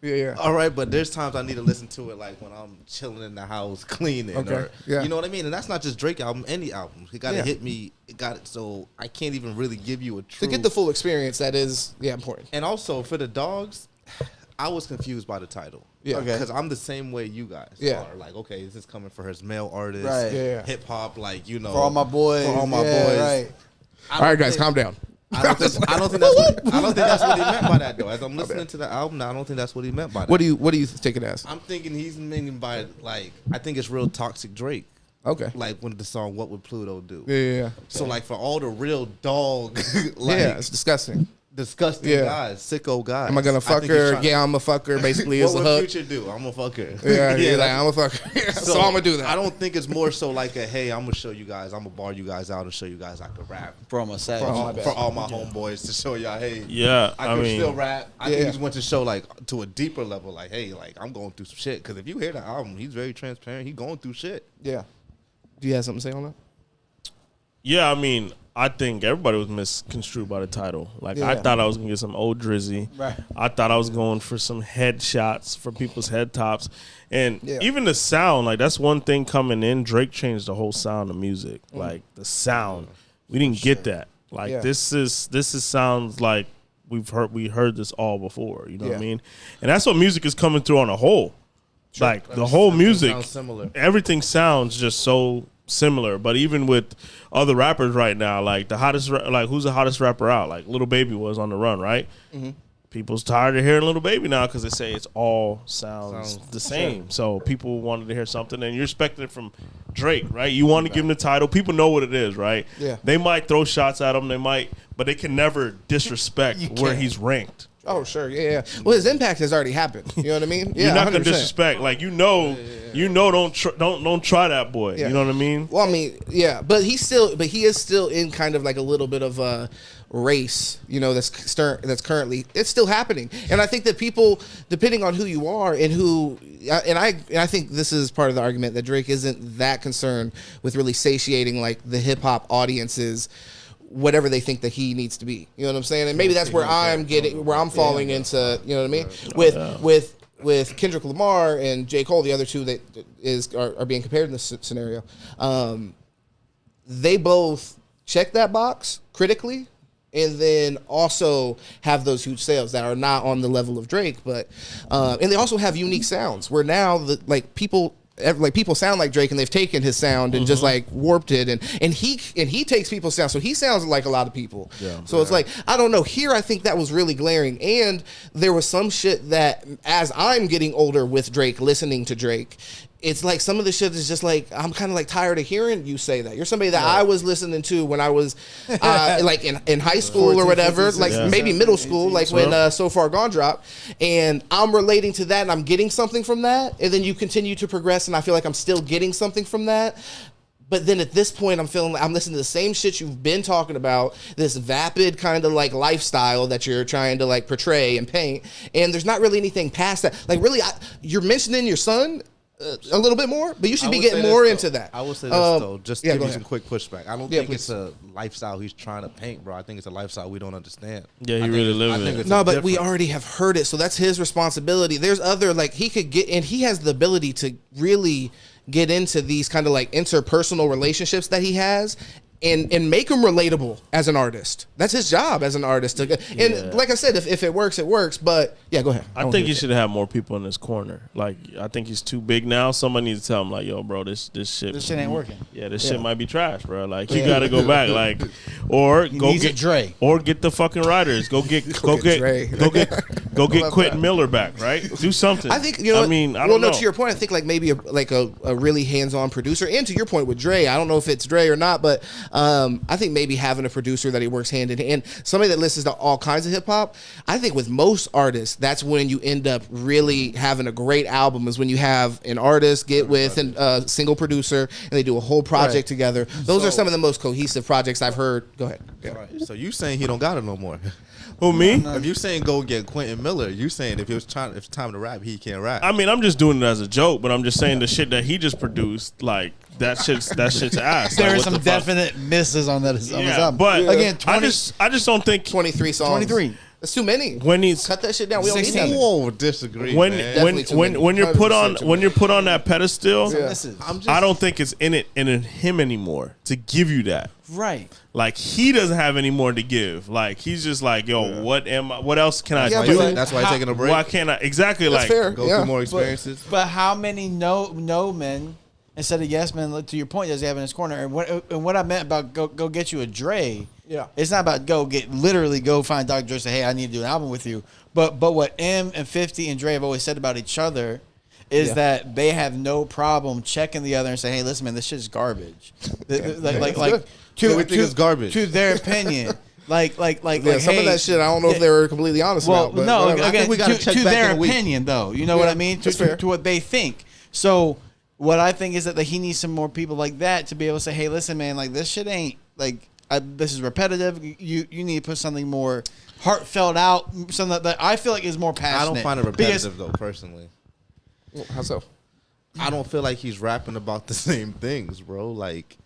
Yeah. All right, but there's times I need to listen to it like when I'm chilling in the house cleaning. Okay. Or, Yeah. You know what I mean? And that's not just Drake album, any album. It got to Yeah. hit me. It got it. So I can't even really give you a true. To get the full experience, that is, important. And also for the dogs, I was confused by the title. Yeah. Okay. Because I'm the same way you guys are. Like, okay, is this coming for his male artist? Right. Yeah. Hip hop, like, you know. For all my boys. For all my Yeah, boys. right. All right, guys, calm down. I don't think that's what he meant by that though. As I'm listening to the album, I don't think that's what he meant by that. What do you take it as? I'm thinking he's meaning by like I think it's real toxic Drake. Okay. Like when the song "What Would Pluto Do." Yeah. So like for all the real dog, like Yeah, it's disgusting. disgusting guys, sicko guys. Am I gonna fuck her? Yeah, I'm a fuck her. Basically, is What the would hook. Future do? I'm a fuck her. Yeah, Yeah, like, I'm a fuck her. So I'm gonna do that. I don't think it's more so like a hey, I'm gonna show you guys, I'm gonna bar you guys out and show you guys I can rap. From a savage. For all my homeboys to show y'all, hey, Yeah, I I can mean, still rap. I Yeah. think he just went to show like to a deeper level, like, hey, like I'm going through some shit. Because if you hear the album, he's very transparent. He's going through shit. Yeah. Do you have something to say on that? yeah, I mean, I think everybody was misconstrued by the title. Like, I Yeah. thought I was going to get some old Drizzy. Right. I thought I was going for some headshots for people's head tops. And Yeah. even the sound, like, that's one thing coming in. Drake changed the whole sound of music. Like, the sound. We didn't get that. Like, Yeah. this is sounds like we heard this all before. You know what I Yeah. mean? And that's what music is coming through on a whole. Like, the whole music, Sounds similar. everything sounds just so similar. But even with other rappers right now, like who's the hottest rapper out? Like Lil Baby was on the run, right? People's tired of hearing Lil Baby now because they say it's all sounds the same. So people wanted to hear something, and you're expecting it from Drake, right? You want to give him the title. People know what it is, right? Yeah. They might throw shots at him. But they can never disrespect where he's ranked. Oh, sure. Yeah. Well, his impact has already happened. You know what I mean? Yeah. You're not gonna 100%. disrespect. Like don't try that boy. Yeah. You know what I mean? Well, I mean, yeah, but he is still in kind of like a little bit of a race, that's currently it's still happening. And I think that people, depending on who you are and I think this is part of the argument that Drake isn't that concerned with really satiating like the hip hop audiences, whatever they think that he needs to be. You know what I'm saying? And maybe that's where I'm falling into, you know what I mean? With Kendrick Lamar and J. Cole, the other two that are being compared in this scenario, they both check that box critically, and then also have those huge sales that are not on the level of Drake, but and they also have unique sounds. Where now people sound like Drake, and they've taken his sound and just like warped it, and he takes people's sound, so he sounds like a lot of people. So it's like, I don't know. Here, I think that was really glaring, and there was some shit that as I'm getting older with Drake, listening to Drake, it's like some of the shit is just like, I'm kind of like tired of hearing you say that. You're somebody that I was listening to when I was like in high school 14, or whatever, 15, like 16, maybe middle school, 18, like when So Far Gone dropped, and I'm relating to that and I'm getting something from that, and then you continue to progress and I feel like I'm still getting something from that. But then at this point, I'm feeling like I'm listening to the same shit you've been talking about, this vapid kind of like lifestyle that you're trying to like portray and paint, and there's not really anything past that. Like really, you're mentioning your son a little bit more, but you should be getting more into that. I will say this though, just yeah, give go you ahead. some quick pushback. I don't Yeah, think please. it's a lifestyle he's trying to paint, bro. I think it's a lifestyle we don't understand. Yeah, he I think really it's- lives I think it. it's No, but we different. already have heard it, so that's his responsibility. There's other, like, he could get, and he has the ability to really get into these kind of like interpersonal relationships that he has and make them relatable as an artist. That's his job as an artist. And like I said, if it works, it works. But yeah, go ahead. I think he should have more people in his corner. Like, I think he's too big now. Somebody needs to tell him, like, yo, bro, this shit ain't working. Yeah, this shit might be trash, bro. Like, you got to go back. Like, or go needs a get Dre. or get the fucking writers. Go get Dre. Go get Quentin Miller back, right? Do something. I think you know. I mean, I well, don't know. no. To your point, I think like maybe a really hands-on producer, and to your point with Dre, I don't know if it's Dre or not, but I think maybe having a producer that he works hand in hand, somebody that listens to all kinds of hip hop. I think with most artists, that's when you end up really having a great album. Is when you have an artist get with a single producer and they do a whole project together. Those are some of the most cohesive projects I've heard. Go ahead. Yeah. Right. So you saying he don't got it no more? Who, me? If you saying go get Quentin Miller, you saying if it's time to rap, he can't rap. I mean, I'm just doing it as a joke, but I'm just saying the shit that he just produced, like that shit's ass. There like, are some definite misses on that. But again, I just don't think 23 songs. 23. That's too many. when he's Cut that shit down. We don't need 16. that. Whoa, disagree. when Man. when you're put on that pedestal, Misses. I don't think it's in him anymore to give you that. Right. Like he doesn't have any more to give. Like he's just like, yo, what else can I do? That's why he's taking a break. Why can't I? Exactly. That's like fair. Go Yeah. through more experiences. But how many no men instead of yes men, to your point, does he have in his corner? And what I meant about go get you a Dre. Yeah. It's not about go find Dr. Dre, say, hey, I need to do an album with you. But what M and 50 and Dre have always said about each other is that they have no problem checking the other and saying, hey, listen, man, this shit is garbage. Like Everything is garbage. To their opinion. Like, Yeah, hey, some of that shit I don't know if they were completely honest about. But no, whatever. I again, think we gotta check to back their in a week. opinion, though. You know what I mean? that's fair. To what they think. So what I think is that he needs some more people like that to be able to say, hey, listen, man, like this shit ain't like this is repetitive. You need to put something more heartfelt out, something that I feel like is more passionate. I don't find it repetitive though, personally. How so? I don't feel like he's rapping about the same things, bro. Like,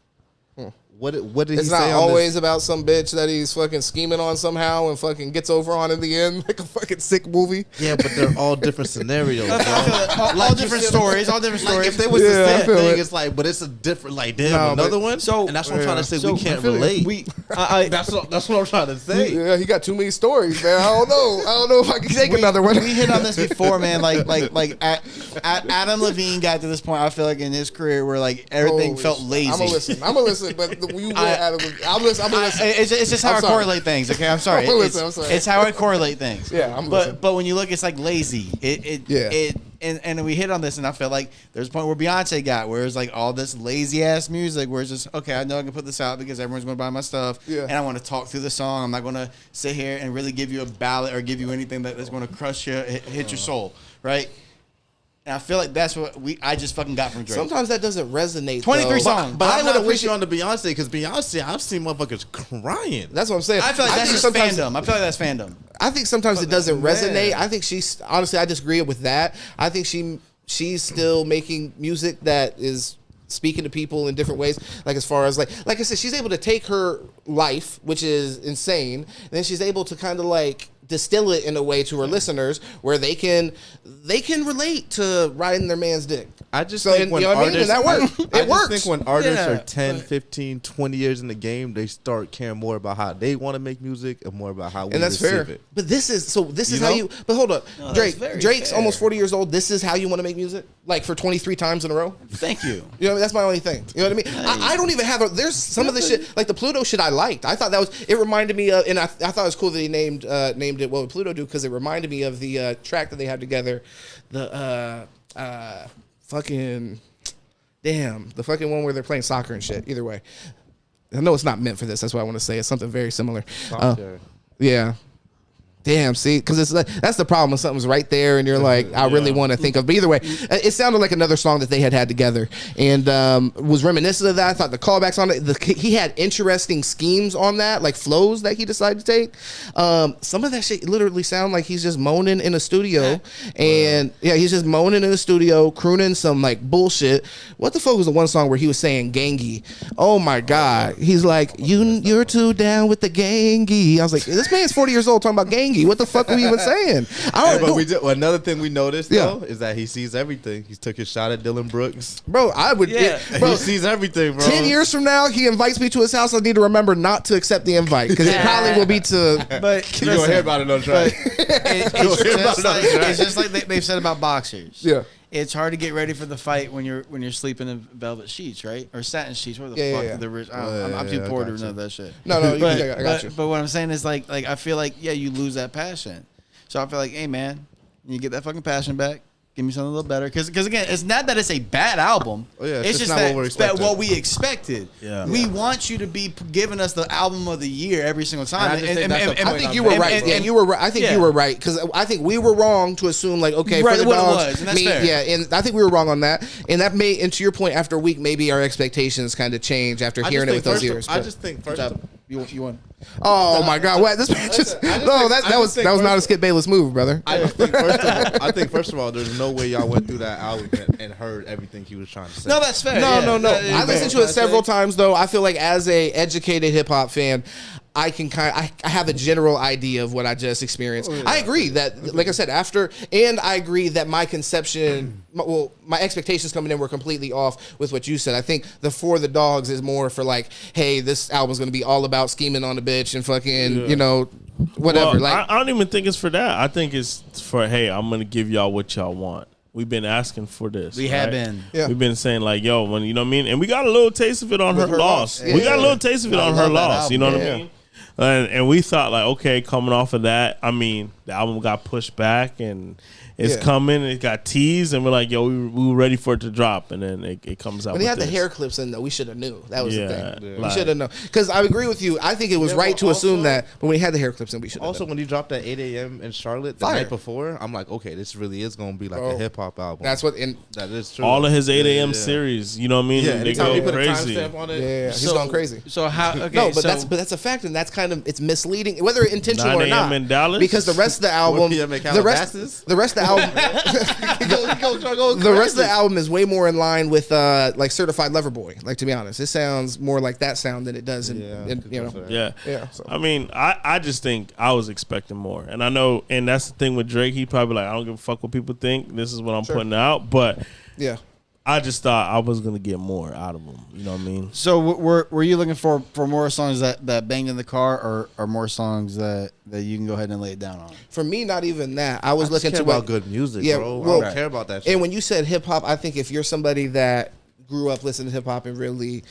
what did he It's say not on always this? about some bitch that he's fucking scheming on somehow and fucking gets over on in the end, like a fucking sick movie. Yeah, but they're all different scenarios, bro. all different stories. All different Like stories. if they was Yeah, the I same feel thing, it. it's like, but it's a different, like damn, No, another but- one. So- and that's what I'm trying to say. so We can't I feel like relate. That's what I'm trying to say. Yeah, he got too many stories, man. I don't know if I can take another one. We hit on this before, man. Like Adam Levine got to this point. I feel like in his career where like everything Holy felt shit. lazy. I'm gonna listen, but you will Adam. I'm listen. It's just how I'm I sorry. correlate things. Okay, I'm sorry. I'm gonna listen, I'm sorry. It's how I correlate things. Yeah, I'm listening. But when you look, it's like lazy. And we hit on this, and I feel like there's a point where Beyonce got where it's like all this lazy ass music, where it's just okay. I know I can put this out because everyone's going to buy my stuff, Yeah. and I want to talk through the song. I'm not going to sit here and really give you a ballad or give you anything that's going to crush you, hit your soul, right? And I feel like that's what I just fucking got from Drake. Sometimes that doesn't resonate. 23 though. songs. But I I'm would not wish pushing on the Beyonce because Beyonce, I've seen motherfuckers crying. That's what I'm saying. I feel like that's think just sometimes- fandom. I feel like that's fandom. I think sometimes it doesn't man. resonate. I think she's honestly, I disagree with that. I think she's still making music that is speaking to people in different ways. Like as far as like I said, she's able to take her life, which is insane, and then she's able to kind of like distill it in a way to her listeners where they can relate to riding their man's dick. I just So, think when you know what I mean? artists, And that works. I It just works. think when artists Yeah, are 10, 15, 20 years in the game, they start caring more about how they want to make music and more about how we And that's receive fair. it. But this is You how know? you. But hold up, No, that's Drake. very Drake's fair. almost 40 years old. This is how you want to make music, like for 23 times in a row. Thank you. You know, that's my only thing. You know what I mean? I don't even have there's some of the shit, like the Pluto shit I liked. I thought it reminded me of, and I thought it was cool that he named it What Would Pluto Do, because it reminded me of the track that they had together. The fucking, damn, the fucking one where they're playing soccer and shit. Either way. I know it's not meant for this. That's what I want to say. It's something very similar. Yeah. Damn, see, because it's like, that's the problem when something's right there and you're like, I really want to think of. But either way, it sounded like another song that they had together, and was reminiscent of that. I thought the callbacks on it, he had interesting schemes on that, like flows that he decided to take. Some of that shit literally sound like he's just moaning in a studio, and he's just moaning in the studio, crooning some like bullshit. What the fuck was the one song where he was saying gangy? Oh my god, he's like, you're too down with the gangy. I was like, this man's 40 years old talking about gangy. What the fuck are we even saying? I don't know. Another thing we noticed though is that he sees everything. He took his shot at Dylan Brooks. Bro, I would. Yeah. Bro, He sees everything, bro. 10 years from now, he invites me to his house. I need to remember not to accept the invite because it probably will be to. But You gonna hear about it on track. it's just like they've said about boxers. Yeah. It's hard to get ready for the fight when you're sleeping in velvet sheets, right? Or satin sheets. What the Yeah, fuck? yeah, yeah. The rich, I'm too I poor to got know you. that shit. No, But, I got you. but what I'm saying is like I feel like you lose that passion. So I feel like, hey man, you get that fucking passion back. Give me something a little better, because again, it's not that it's a bad album. Oh, yeah, it's just not that, what we're it's that expecting. what we expected. Yeah. We want you to be giving us the album of the year every single time. I just think that's the point I think you were right. Yeah, you were right. I think you were right, because I think we were wrong to assume like, okay, Right, for the what it dogs, was, and that's fair. yeah, and I think we were wrong on that. And that may, and to your point, after a week, maybe our expectations kind of change after hearing it with those ears. I just think first. You won. Oh my God! What this man just? No, that was not a Skip Bayless move, brother. I think first of all, there's no way y'all went through that album and heard everything he was trying to say. No, that's fair. No. Yeah. I listened to it several times though. I feel like as a educated hip hop fan, I can I have a general idea of what I just experienced. I agree that, like I said, and I agree that my conception, my expectations coming in were completely off with what you said. I think the For the Dogs is more for like, hey, this album's gonna be all about scheming on the bitch and fucking, whatever. Well, I don't even think it's for that. I think it's for, hey, I'm gonna give y'all what y'all want. We've been asking for this. We have been. Yeah. We've been saying like, yo, when you know what I mean, and we got a little taste of it on Her Loss. Yeah. We got a little taste of it on Her Loss. You know what Yeah. I mean? And we thought like, okay, coming off of that, I mean, the album got pushed back and it's coming. It got teased, and we're like, yo, we were ready for it to drop, and then it comes out. When he had this. the hair clips in, though, we should have knew. That was the thing. Yeah. We should have known. Because I agree with you. I think it was right to assume that, but when he had the hair clips in, we should have Also, known. when he dropped that 8 a.m. in Charlotte the night before, I'm like, okay, this really is gonna be like a hip hop album. That's what. And that is true. All of his 8 a.m. series, you know what I mean? Yeah, They anytime go he put crazy. a timestamp on it. yeah, he's gone crazy. So how? Okay, No, but so, that's a fact, and that's kind of it's misleading, whether intentional 9 or a.m. not. in Dallas? Because the rest of the album, 4 p.m. in the rest of the album, the rest of the album is way more in line with like Certified Lover Boy. Like, to be honest, it sounds more like that sound than it does in Yeah. Yeah, so. I mean, I just think I was expecting more. And I know, and that's the thing with Drake. He probably like, I don't give a fuck what people think. This is what I'm putting out. But yeah. I just thought I was going to get more out of him. You know what I mean? So were you looking for more songs that bang in the car, or more songs that you can go ahead and lay it down on? For me, not even that. I was I looking care to about good music, bro. I don't care about that shit. And when you said hip hop, I think if you're somebody that grew up listening to hip hop and really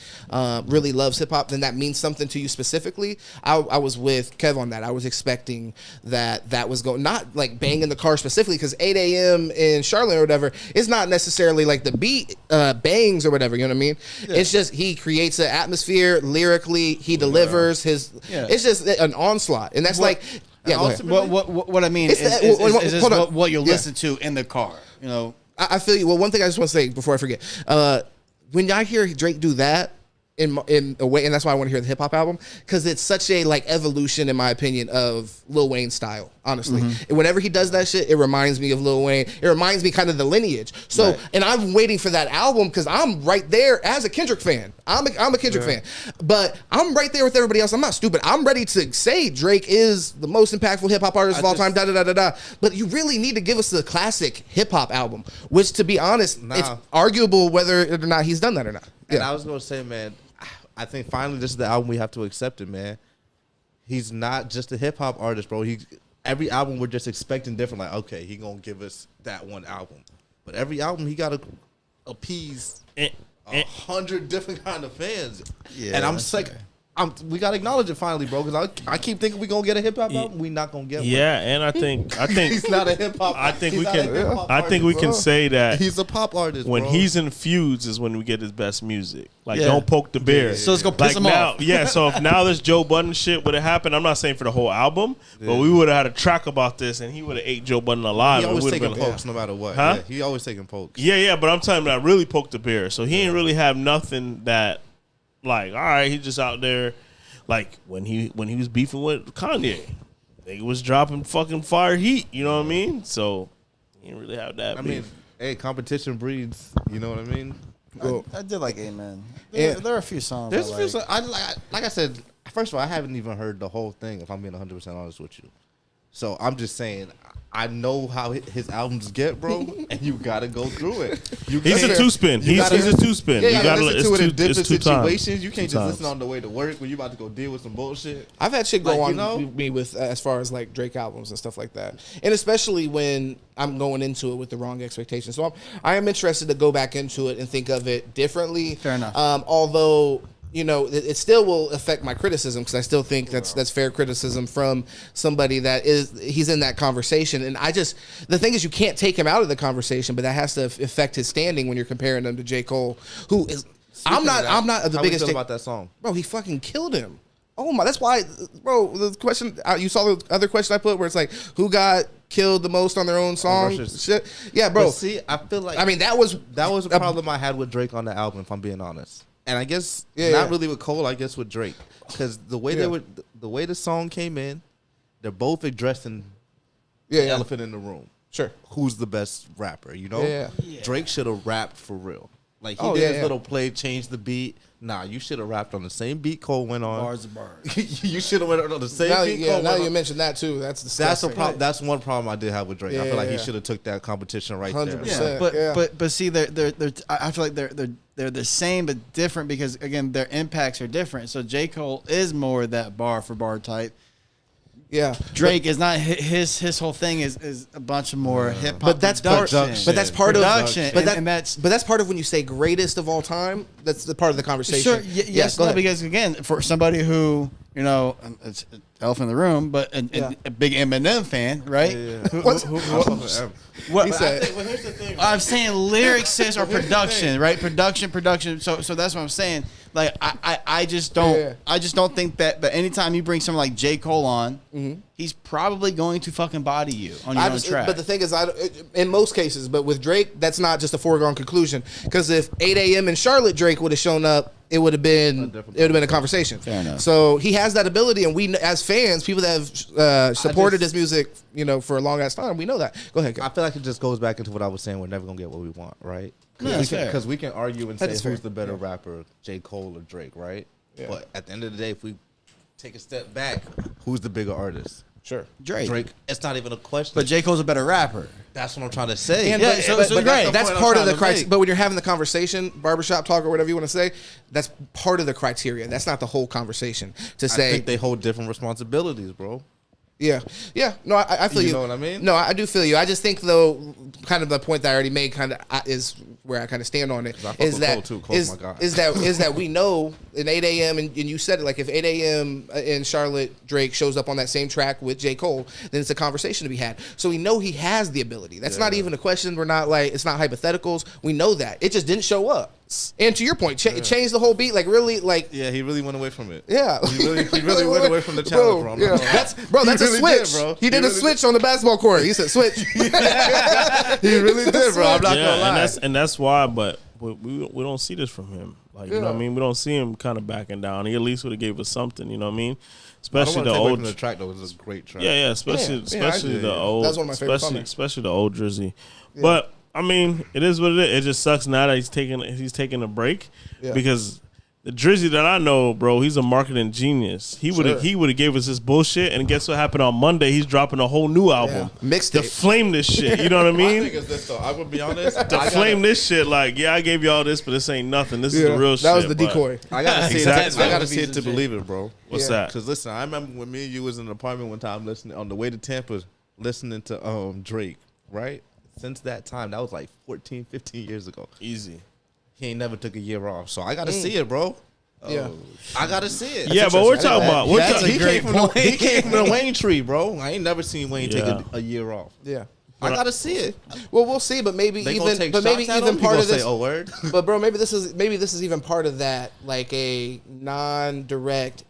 loves hip hop, then that means something to you specifically. I was with Kev on that. I was expecting that was going, not like bang in the car specifically, because 8 a.m. in Charlotte or whatever, it's not necessarily like the beat bangs or whatever, you know what I mean? Yeah. It's just he creates an atmosphere lyrically, he delivers his, it's just an onslaught. And that's what I mean is this what you'll listen to in the car, you know? I feel you. Well, one thing I just want to say before I forget, when I hear Drake do that in a way, and that's why I want to hear the hip hop album, because it's such a like evolution, in my opinion, of Lil Wayne's style. Honestly, and whenever he does that shit, it reminds me of Lil Wayne. It reminds me kind of the lineage. So, and I'm waiting for that album because I'm right there as a Kendrick fan. I'm a Kendrick fan, but I'm right there with everybody else. I'm not stupid. I'm ready to say Drake is the most impactful hip hop artist of all time. But you really need to give us the classic hip hop album, which, to be honest, it's arguable whether or not he's done that or not. And I was gonna say, man, I think finally this is the album we have to accept it, man. He's not just a hip hop artist, bro. Every album we're just expecting different. Like, okay, he gonna give us that one album, but every album he gotta appease 100 different kind of fans. Yeah, and I'm just like, we gotta acknowledge it finally, bro. Because I keep thinking we gonna get a hip hop album, we not gonna get one. Yeah, and I think he's not a hip hop. I think we can say that he's a pop artist. When bro. he's infused is when we get his best music. Like, don't poke the bear. So it's gonna piss him off. Yeah, so if now this Joe Budden shit would have happened, I'm not saying for the whole album, but we would have had a track about this, and he would have ate Joe Budden alive. He always taking pokes no matter what. Huh? Yeah, he always taking pokes. Yeah, but I'm telling you, I really poked the bear. So he ain't really have nothing that, like, all right, he just out there. Like when he was beefing with Kanye, they was dropping fucking fire heat. You know what I mean? So he didn't really have that. I mean, hey, competition breeds. You know what I mean? I did like Amen. There are a few songs. There's a few songs. Like I said, first of all, I haven't even heard the whole thing. If I'm being 100% honest with you, so I'm just saying. I know how his albums get, bro, and you gotta go through it. He's a two-spin. He's a two-spin. Yeah, you gotta listen to it in different situations. Times. You can't just listen on the way to work when you about to go deal with some bullshit. I've had shit go on me with as far as like Drake albums and stuff like that, and especially when I'm going into it with the wrong expectations. So I am interested to go back into it and think of it differently. Fair enough. Although, you know, it still will affect my criticism because I still think that's fair criticism from somebody he's in that conversation. And the thing is, you can't take him out of the conversation, but that has to affect his standing when you're comparing him to J. Cole, who is. I'm not the How biggest. How about that song, bro? He fucking killed him. Oh my! That's why, bro. The question you saw the other question I put where it's like, who got killed the most on their own song? Shit. Yeah, bro. But see, I feel like that was a problem I had with Drake on the album, if I'm being honest. And I guess really with Cole, I guess with Drake, because the way the way the song came in, they're both addressing the elephant in the room. Sure. Who's the best rapper? You know, Drake should have rapped for real. Like he did his little play, changed the beat. Nah, you should have rapped on the same beat Cole went on. Bars of bars. You should have went on the same beat Cole now went you on. mentioned that too. That's disgusting. That's one problem I did have with Drake. I feel like he should have took that competition right 100%. there. But see, I feel like they're the same but different because again their impacts are different. So J. Cole is more that bar for bar type. Yeah, Drake is not his whole thing is a bunch of more hip hop. But that's part of that's part of when you say greatest of all time. That's the part of the conversation. Sure, yes, because again, for somebody who it's elephant in the room, but a big Eminem fan, right? What he said? Here's the thing. I'm saying lyrics or production, right? Production. So that's what I'm saying. Like I just don't think that. But anytime you bring someone like J. Cole on, he's probably going to fucking body you on your own track. But the thing is, in most cases, but with Drake, that's not just a foregone conclusion. Because if 8 a.m. in Charlotte, Drake would have shown up, it would have been a conversation. Fair enough. So he has that ability, and we as fans, people that have supported his music, for a long ass time, we know that. Go ahead. I feel like it just goes back into what I was saying. We're never gonna get what we want, right? Because we can argue and say who's the better rapper, J. Cole or Drake, right? Yeah. But at the end of the day, if we take a step back, who's the bigger artist? Sure, Drake. It's not even a question. But J. Cole's a better rapper. That's what I'm trying to say. That's part of the criteria. But when you're having the conversation, barbershop talk or whatever you want to say, that's part of the criteria. That's not the whole conversation. I think they hold different responsibilities, bro. Yeah. No, I feel you. You know what I mean? No, I do feel you. I just think, though, kind of the point that I already made is where I kind of stand on it. Is that we know in 8 a.m. and you said it, like if 8 a.m. in Charlotte, Drake shows up on that same track with J. Cole, then it's a conversation to be had. So we know he has the ability. That's not even a question. We're not like, it's not hypotheticals. We know that. It just didn't show up. And to your point, it changed the whole beat. Like really, like he really went away from it. Yeah, he really went away from the challenge, bro. Yeah, that's a switch. He did a switch on the basketball court. He said switch. He really did, bro. I'm not gonna lie. And that's why. But we don't see this from him. Like you know what I mean. We don't see him kind of backing down. He at least would have gave us something. You know what I mean? Especially the old the track though. It was a great track. Yeah. Especially the old. That's one of my favorite. Especially the old Drizzy. Yeah. But I mean, it is what it is. It just sucks now that he's taking a break because the Drizzy that I know, bro, he's a marketing genius. He would have gave us this bullshit, and guess what happened on Monday? He's dropping a whole new album. Mixtape. To flame this shit. You know what I mean? My thing is this though. I would be honest. To flame this shit, like I gave you all this, but this ain't nothing. This is the real shit. That was the decoy. I gotta see it. I gotta see it to believe it, bro. What's that? Because listen, I remember when me and you was in an apartment one time listening on the way to Tampa, listening to Drake, right? Since that time, that was like 14, 15 years ago. Easy. He ain't never took a year off. So I got to see it, bro. Yeah. I got to see it. Yeah, but we're talking about... He came from the Wayne tree, bro. I ain't never seen Wayne take a year off. Yeah. I got to see it. Well, we'll see, but maybe even part of this... Oh, word? But, bro, maybe this is even part of that, like a non-direct...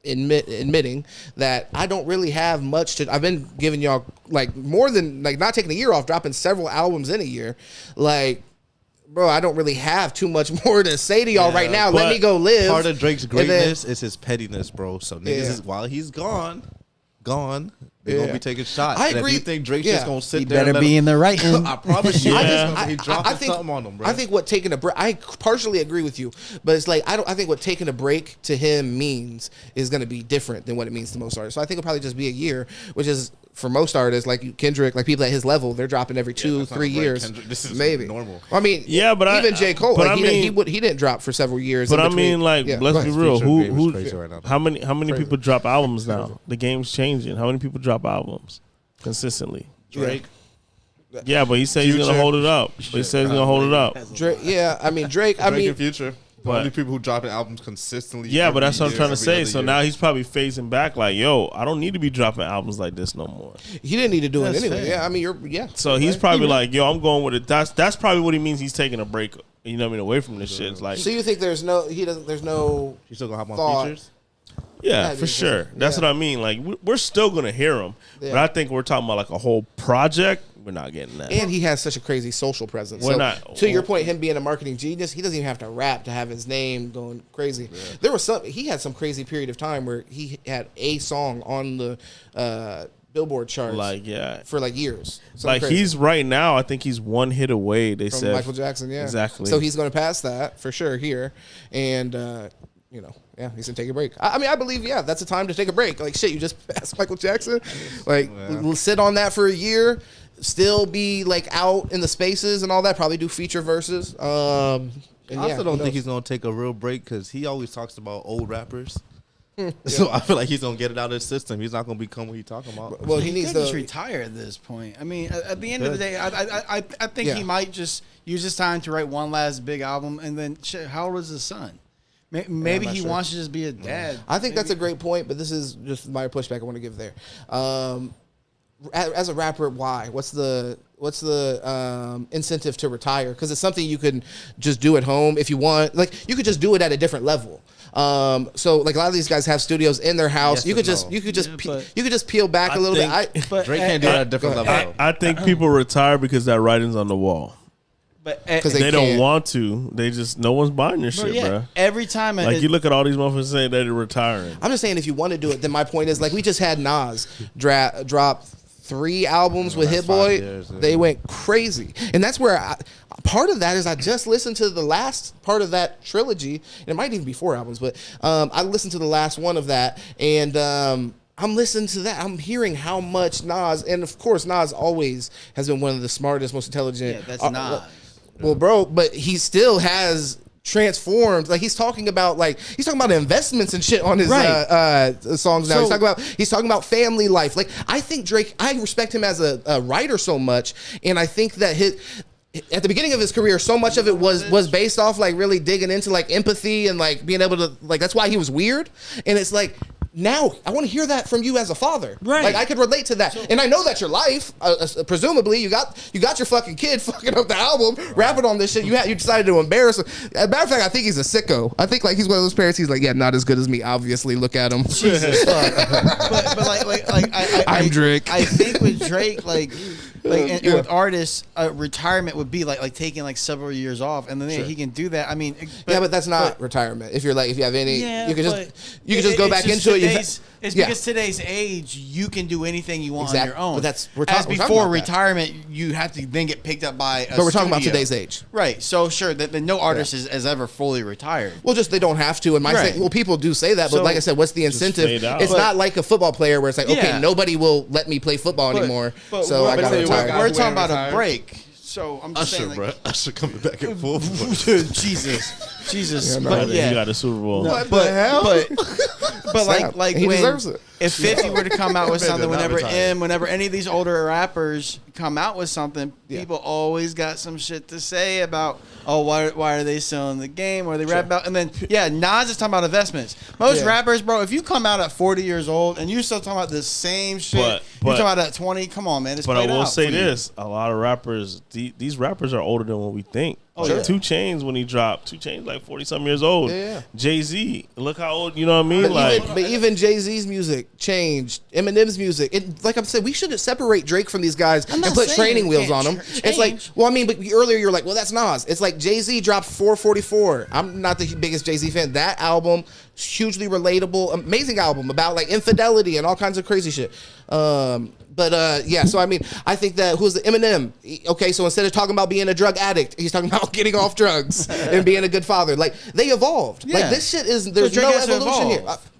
admitting that I don't really have much to. I've been giving y'all like more than like not taking a year off, dropping several albums in a year. Like, bro, I don't really have too much more to say to y'all right now. Let me go live. Part of Drake's greatness is his pettiness, bro. So niggas, while he's gone, they're gonna be taking shots. I agree. And if you think Drake's just gonna sit he there, better be in the right end. I promise you, I he dropping think, something on them, bro. I think what taking a break. I partially agree with you, but it's like I think what taking a break to him means is going to be different than what it means to most artists. So I think it'll probably just be a year, which is for most artists like Kendrick, like people at his level, they're dropping every 2-3 years. This is maybe normal. I mean, but even J. Cole, but like, I mean, he didn't drop for several years. But I mean, like, let's be real. How many Crazy. people drop albums now? The game's changing. How many people drop albums consistently? Drake. Yeah, but he said he's gonna hold it up. He said he's gonna hold it up. Drake, I mean Drake. I mean Future. The only people who dropping albums consistently. Yeah, but that's what I'm trying to every say. other So year. now he's probably phasing back like, yo, I don't need to be dropping albums like this no more. He didn't need to do That's it anyway. fair. Yeah, I mean, So he's probably like, yo, I'm going with it. That's probably what he means. He's taking a break. You know what I mean? Away from this shit. It's like, So you think there's no He's still gonna hop on thought. features. yeah, Yeah, for sure. That's yeah. what I mean. Like we're still gonna hear him, but Yeah. I think we're talking about like a whole project. We're not getting that. And he has such a crazy social presence. We're So, not- to your point, him being a marketing genius, he doesn't even have to rap to have his name going crazy. There was he had some crazy period of time where he had a song on the Billboard charts Like, yeah. for like years. Something Like crazy. he's right now, I think he's one hit away. They from said Michael Jackson, yeah, exactly. So he's going to pass that for sure here, and you know, yeah, he's gonna take a break. I mean, I believe, yeah, that's a time to take a break. Like shit, you just passed Michael Jackson, like sit on that for a year, still be like out in the spaces and all that. Probably do feature verses. And I also don't think he's gonna take a real break because he always talks about old rappers. So I feel like he's gonna get it out of his system. He's not gonna become what he's talking about. Well, he He needs could just to. retire at this point. I mean, at the end of the day, I think Yeah. he might just use his time to write one last big album, and then shit, how old is his son? Maybe not he sure. wants to just be a dad. I think that's a great point, but this is just my pushback I want to give there. As a rapper, why? What's the incentive to retire? Because it's something you can just do at home if you want. Like you could just do it at a different level. So like a lot of these guys have studios in their house. Yes you and could just Yeah, but- you could just peel back I a little think- bit. But Drake can't do it at a different go level. I think people retire because that writing's on the wall. but 'Cause They don't can't. want to. They just no one's buying your shit, bro. every time Like you look at all these motherfuckers saying they're retiring. I'm just saying if you want to do it, then my point is like we just had Nas drop 3 albums with that's Hit Boy. 5 years, yeah. They went crazy, and that's where part of that is I just listened to the last part of that trilogy. And it might even be 4 albums, but I listened to the last one of that, and I'm listening to that. I'm hearing how much Nas, and of course Nas always has been one of the smartest, most intelligent. Yeah, that's Nas. Well, bro, but he still has transformed. Like he's talking about investments and shit on his songs now. So- He's talking about family life. Like I think Drake, I respect him as a writer so much, and I think that at the beginning of his career, so much of it was based off like really digging into like empathy and like being able to like that's why he was weird. And it's like now I want to hear that from you as a father. Right. Like I could relate to that, and I know that's your life. Presumably, you got your fucking kid fucking up the album, rapping on this shit. You decided to embarrass him. As a matter of fact, I think he's a sicko. I think like he's one of those parents. He's like, yeah, not as good as me. Obviously, look at him. but I'm Drake. I think with Drake, and with artists, retirement would be like taking like several years off, and then he can do that. I mean, Yeah, but that's not retirement. If you have any, Yeah, you can but just go back into it. It's Yeah. because today's age, you can do anything you want on Exactly. your own. But we're As talking before about that. retirement, you have to then get picked up by a But we're talking about studio. today's age. Right. So sure, that no artist is ever fully retired. Well, just they don't have to. And Right. people do say that, but So- like I said, what's the incentive? fade out. It's not like a football player where it's like, okay, Yeah. nobody will let me play football anymore, so I got to retire. We're talking about a break. So I'm just Usher, saying, bro. Usher coming back and forth. Jesus. no, But He got a Super Bowl. but Sad. like He when deserves it. if 50 were to come out with Man, something, they're not retired. whenever any of these older rappers come out with something, people always got some shit to say about, why are they selling the game? What are they rap about? And then Nas is talking about investments. Most rappers, bro, if you come out at 40 years old and you still talking about the same shit, But- you're talking about at 20. Come on, man. It's But I played will out say for you. this: a lot of rappers, these rappers are older than what we think. Oh, yeah. 2 Chainz when he dropped, 2 Chainz like 40-something years old. Yeah. Jay-Z, look how old. You know what I mean? But even Jay-Z's music changed. Eminem's music. Like I said, we shouldn't separate Drake from these guys and not put saying training it wheels can't on them. change. It's like, well, I mean, but earlier you're like, well, that's Nas. It's like Jay-Z dropped 444. I'm not the biggest Jay-Z fan. That album, hugely relatable, amazing album about like infidelity and all kinds of crazy shit. So I mean, I think that who's the Eminem? Okay, so instead of talking about being a drug addict, he's talking about getting off drugs and being a good father. Like they evolved. Yeah. Like this shit is there's Drake no has to evolution here. evolve.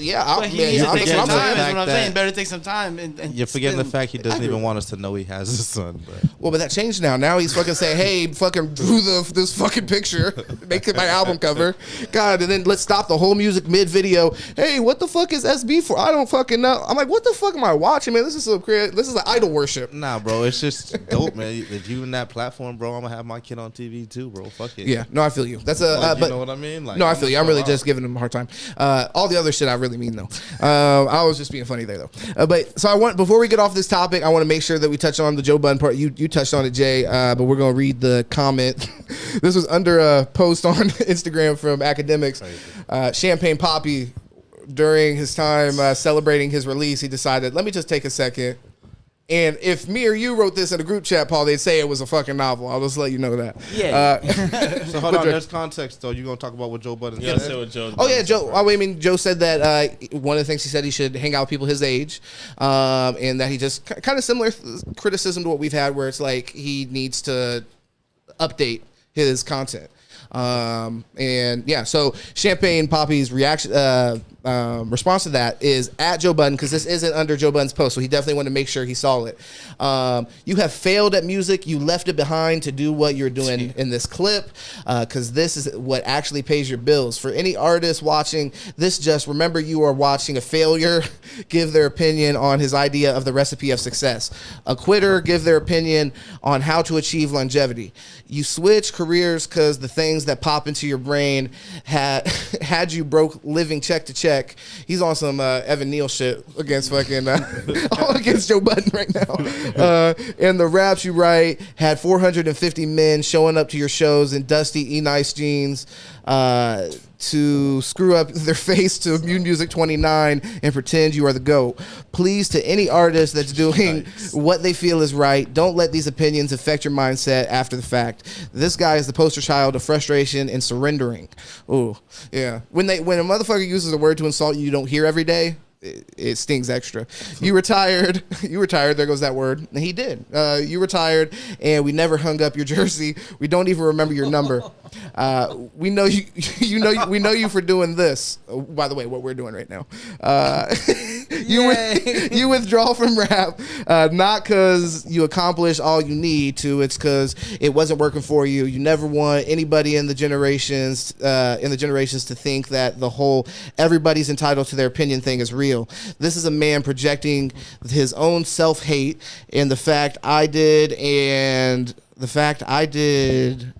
Yeah, But he needs to take that's some what I'm time. saying. Is what I'm that- saying. Better take some time. And You're forgetting the spend- fact he doesn't even want us to know he has a son. But Well, but that changed now. Now he's fucking saying, "Hey, fucking drew this fucking picture, make it my album cover." God, and then let's stop the whole music mid video. Hey, what the fuck is SB for? I don't fucking know. I'm like, what the fuck am I watching, man? This is an idol worship. nah, bro, it's just dope, man. If you in that platform, bro, I'm gonna have my kid on TV too, bro. Fuck it. Yeah, no, I feel you. That's Like, but you know what I mean? Like, no, I feel you. I'm really just just giving him a hard time. All the other shit I really mean though. I was just being funny there though. But so before we get off this topic, I want to make sure that we touch on the Joe Budden part. You touched on it, Jay. But we're gonna read the comment. This was under a post on Instagram from Academics. Champagne Poppy, during his time celebrating his release, he decided, let me just take a second. And if me or you wrote this in a group chat, Paul, they'd say it was a fucking novel. I'll just let you know that. Yeah. So hold on, there's context though. You gonna talk about what Joe Budden Yeah, said? say what Joe. Oh yeah, Joe. I mean, Joe said that one of the things he said he should hang out with people his age, and that he just kind of similar criticism to what we've had, where it's like he needs to update his content. And yeah, so Champagne Poppy's reaction, response to that is at Joe Budden, because this isn't under Joe Budden's post, so he definitely wanted to make sure he saw it. You have failed at music. You left it behind to do what you're doing in this clip, because this is what actually pays your bills. For any artist watching this, just remember you are watching a failure give their opinion on his idea of the recipe of success. A quitter give their opinion on how to achieve longevity. You switch careers because the things that pop into your brain had you broke living check to check. He's on some Evan Neal shit against fucking all against Joe Budden right now. And the raps you write had 450 men showing up to your shows in dusty E-Nice jeans to screw up their face to Mute Music 29 and pretend you are the GOAT. Please, to any artist that's doing what they feel is right, don't let these opinions affect your mindset after the fact. This guy is the poster child of frustration and surrendering. Ooh, yeah. When a motherfucker uses a word to insult you don't hear every day, it stings extra. You retired. There goes that word. And he did. You retired, and we never hung up your jersey. We don't even remember your number. We know you. We know you for doing this. By the way, what we're doing right now. You withdraw from rap, not because you accomplish all you need to. It's because it wasn't working for you. You never want anybody in the generations to think that the whole everybody's entitled to their opinion thing is real. This is a man projecting his own self-hate and the fact I did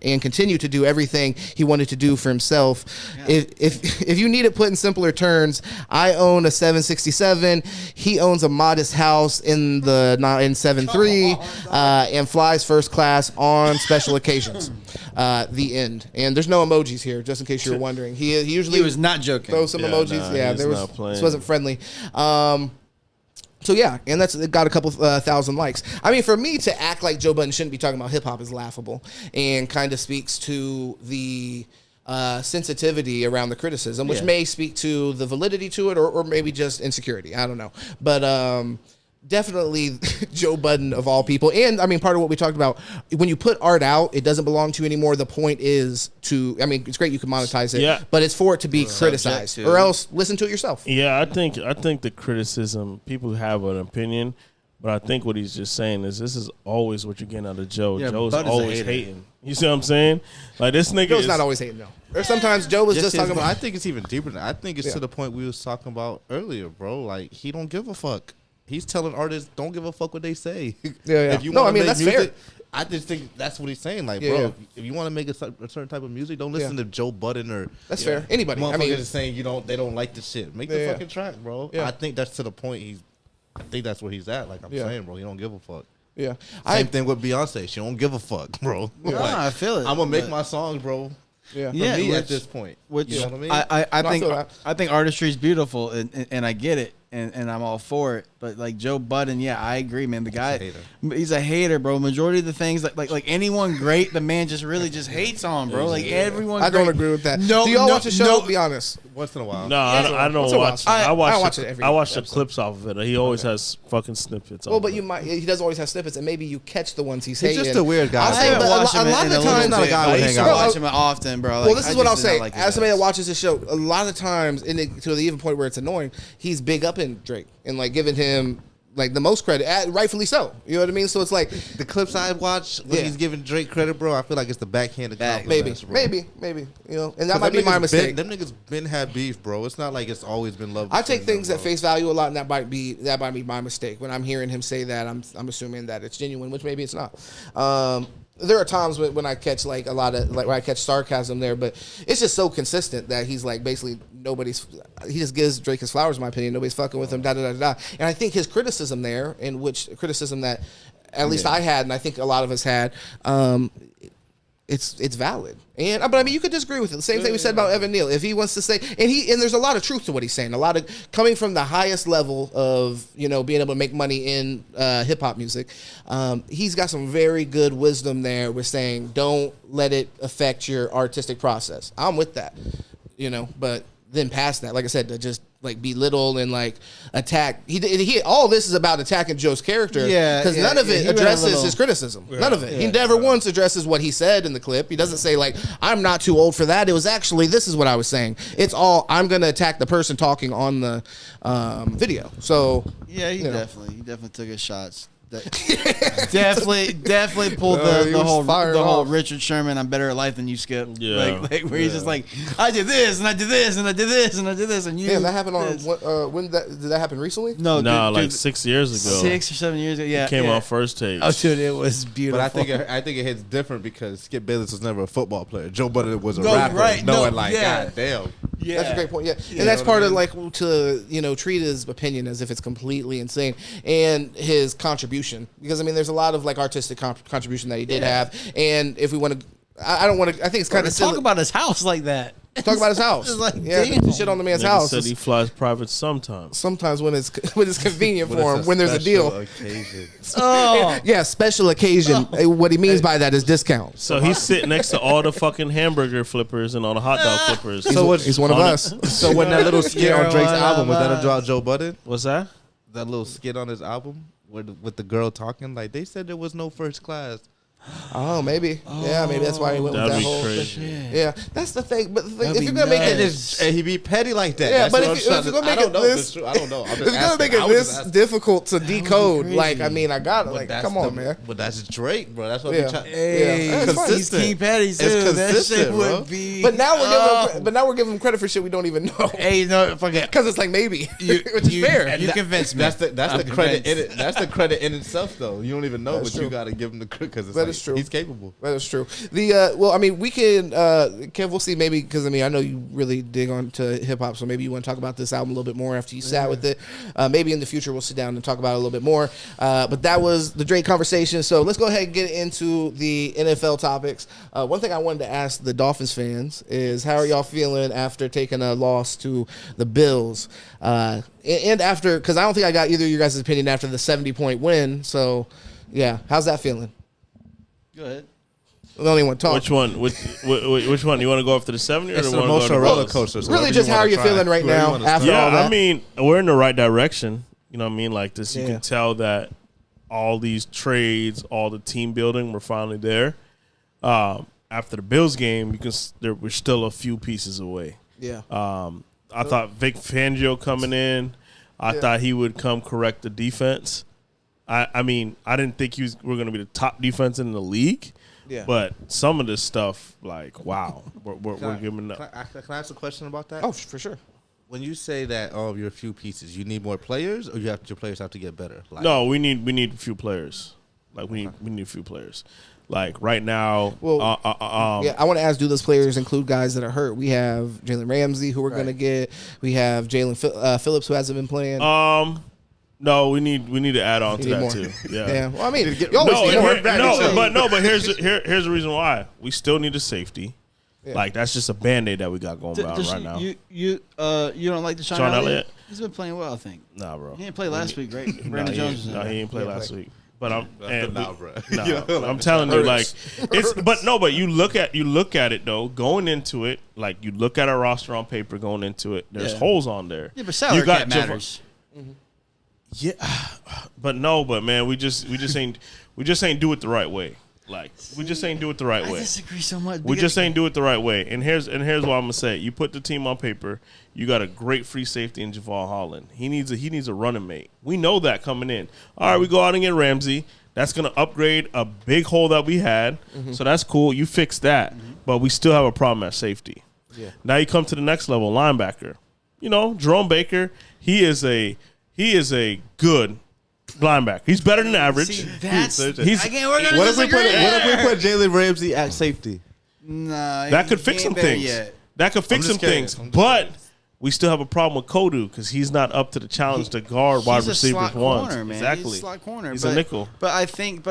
and continue to do everything he wanted to do for himself. Yeah. If you need it put in simpler terms, I own a 767. He owns a modest house in 7.3 and flies first class on special occasions. The end. And there's no emojis here, just in case you were wondering. He usually was not joking. Throw some emojis. This wasn't friendly. So yeah, and it got a couple thousand likes. I mean, for me to act like Joe Budden shouldn't be talking about hip hop is laughable, and kind of speaks to the sensitivity around the criticism, which may speak to the validity to it, or maybe just insecurity. I don't know, but definitely Joe Budden of all people. And I mean, part of what we talked about, when you put art out, it doesn't belong to you anymore. The point is I mean, it's great you can monetize it, but it's for it to be criticized, or else listen to it yourself. Yeah, I think the criticism, people have an opinion, but I think what he's just saying is this is always what you're getting out of Joe. Yeah, Joe's Bud is always hating. You see what I'm saying? Like, this nigga Joe's not always hating, though. Or sometimes Joe was just talking about. I think it's even deeper than that. I think it's to the point we was talking about earlier, bro. Like, he don't give a fuck. He's telling artists, don't give a fuck what they say. Yeah. If you that's fair. I just think that's what he's saying. Like, bro, if you want to make a certain type of music, don't listen to Joe Budden or that's fair. Anybody. I mean, just saying they don't like the shit. Make the fucking track, bro. Yeah. I think that's to the point. I think that's where he's at. Like I'm saying, bro, he don't give a fuck. Yeah. Same thing with Beyonce. She don't give a fuck, bro. Yeah. Like, I feel it. I'm gonna make my songs, bro. Yeah. For me at this point. Which you know what I mean? I think artistry is beautiful, and I get it. and I'm all for it. But like Joe Budden, yeah, I agree, man. The guy, he's a hater, bro. Majority of the things like anyone great, the man just really just hates on, bro. Like everyone. I don't agree with that. Do y'all watch the show? Be honest. Once in a while. No, I don't watch. I watch it every I watch the episode. clips off of it. He always has fucking snippets. Well, but he doesn't always have snippets, and maybe you catch the ones he's hating. He's just a weird guy. I'll say, but a lot of the times, not a guy I would hang out with. watch him often, bro. Well, this is what I'll say. As somebody that watches the show, a lot of times, to the even point where it's annoying, he's big up in Drake and like giving him like the most credit, rightfully so. You know what I mean? So it's like the clips I watch when he's giving Drake credit, bro. I feel like it's the backhanded compliments, maybe, you know, and that might be my mistake. Them niggas been had beef, bro. It's not like it's always been love. I take things at face value a lot, and that might be my mistake. When I'm hearing him say that, I'm assuming that it's genuine, which maybe it's not. There are times when I catch like a lot of like where I catch sarcasm there, but it's just so consistent that he's like basically he just gives Drake his flowers, in my opinion. Nobody's fucking with him, And I think his criticism there, that at least I had, and I think a lot of us had, it's valid. But I mean, you could disagree with it. The same thing we said about Evan Neal. If he wants to say, and there's a lot of truth to what he's saying. A lot of coming from the highest level of being able to make money in hip hop music. He's got some very good wisdom there. With saying, don't let it affect your artistic process. I'm with that, but then past that, like I said, to just like belittle and like attack. He all this is about attacking Joe's character. Because none of it addresses his criticism. None of it. He never once addresses what he said in the clip. He doesn't say like, I'm not too old for that. It was actually, this is what I was saying. It's all, I'm going to attack the person talking on the video. So yeah, he definitely took his shots. Definitely pulled the whole Richard Sherman. I'm better at life than you, Skip. Yeah, like where he's just like, I did this and I did this and I did this and I did this and you. Damn, that happened on when did that happen recently? No, like 6 years ago. 6 or 7 years ago. Yeah, it came on First Take. Oh, dude, it was beautiful. But I think it hits different because Skip Bayless was never a football player. Joe Budden was a rapper. Right? God damn. Yeah, that's a great point. Yeah, and that's part of like to treat his opinion as if it's completely insane and his contribution, because I mean there's a lot of like artistic contribution that he did have, and if we want to, I don't want to. I think it's kind of talk about his house like that. Talk about his house. Like, shit on the man's house. Said he flies private sometimes. Sometimes when it's convenient for him, when there's a deal. Occasion. Yeah, special occasion. What he means by that is discount. So he's sitting next to all the fucking hamburger flippers and all the hot dog flippers. He's one of us. So when that little skit on Drake's album, was that about Joe Budden? What's that? That little skit on his album with the girl talking, like they said there was no first class. Oh, maybe. Yeah, maybe that's why he went with that whole shit. Yeah, that's the thing. But the thing, if you're gonna make it, and he be petty like that. Yeah, but if you're gonna make it this, I don't know. If you're gonna make it this difficult to decode, like I mean, I got it. Like, come on, man. But that's Drake, bro. That's what we try. He's King Petty too. It's that consistent, shit bro. would be. But now we're giving him credit for shit we don't even know. Hey, no, forget. Because it's like maybe, which is fair. You convinced me. That's the credit in it. That's the credit in itself, though. You don't even know, but you got to give him the credit because that is true. He's capable. That is true. Well, I mean, we can, Kev, we'll see maybe, because I mean, I know you really dig on to hip hop, so maybe you want to talk about this album a little bit more after you sat with it. Maybe in the future we'll sit down and talk about it a little bit more. But that was the Drake conversation. So let's go ahead and get into the NFL topics. One thing I wanted to ask the Dolphins fans is, how are y'all feeling after taking a loss to the Bills? And after, because I don't think I got either of your guys' opinion after the 70-point win. So, yeah, how's that feeling? Go ahead. I don't even want to talk. Which one? Which one? You want to go after the 70 or It's the an one emotional go to roller coaster. So really, just how are you feeling right now after all that? I mean, we're in the right direction. You know what I mean? Like this, you can tell that all these trades, all the team building, we're finally there. After the Bills game, we're still a few pieces away. Yeah. I thought Vic Fangio coming in, I thought he would come correct the defense. I mean, I didn't think we're going to be the top defense in the league. Yeah. But some of this stuff, like, wow, we're giving up. Can I ask a question about that? Oh, for sure. When you say that, you're a few pieces, you need more players, or your players have to get better? Like, no, we need a few players. Like we need a few players. Like right now, I want to ask: do those players include guys that are hurt? We have Jalen Ramsey, who we're going to get. We have Jalen Phillips, who hasn't been playing. No, we need to add on to that more. too. Yeah. Yeah. Well, I mean, you always need more. But here's the reason why. We still need a safety. Like that's just a band-aid that we got going on right now. You don't like Deshaun Sean Elliott? Elliott? He's been playing well, I think. Nah, bro. He didn't play last week, right? No, Brandon Jones was in he there. didn't play last week. But I'm bro. I'm telling you, like it's. But you look at it though. Going into it, like you look at our roster on paper. Going into it, there's holes on there. Yeah, but salary cap matters. Yeah, but man, we just ain't do it the right way. Like we just ain't do it the right way. I disagree so much. We just ain't do it the right way. And here's what I'm gonna say. You put the team on paper. You got a great free safety in Javon Holland. He needs a running mate. We know that coming in. All right, we go out and get Ramsey. That's gonna upgrade a big hole that we had. So that's cool. You fix that, but we still have a problem at safety. Yeah. Now you come to the next level, linebacker. Jerome Baker. He is a good linebacker. He's better than average. See, that's What if we put Jalen Ramsey at safety? Nah, that could fix some things. That could fix some things. But we still have a problem with Kodu because he's not up to the challenge to guard wide receivers once. Exactly. He's a slot corner. He's a nickel. But I think,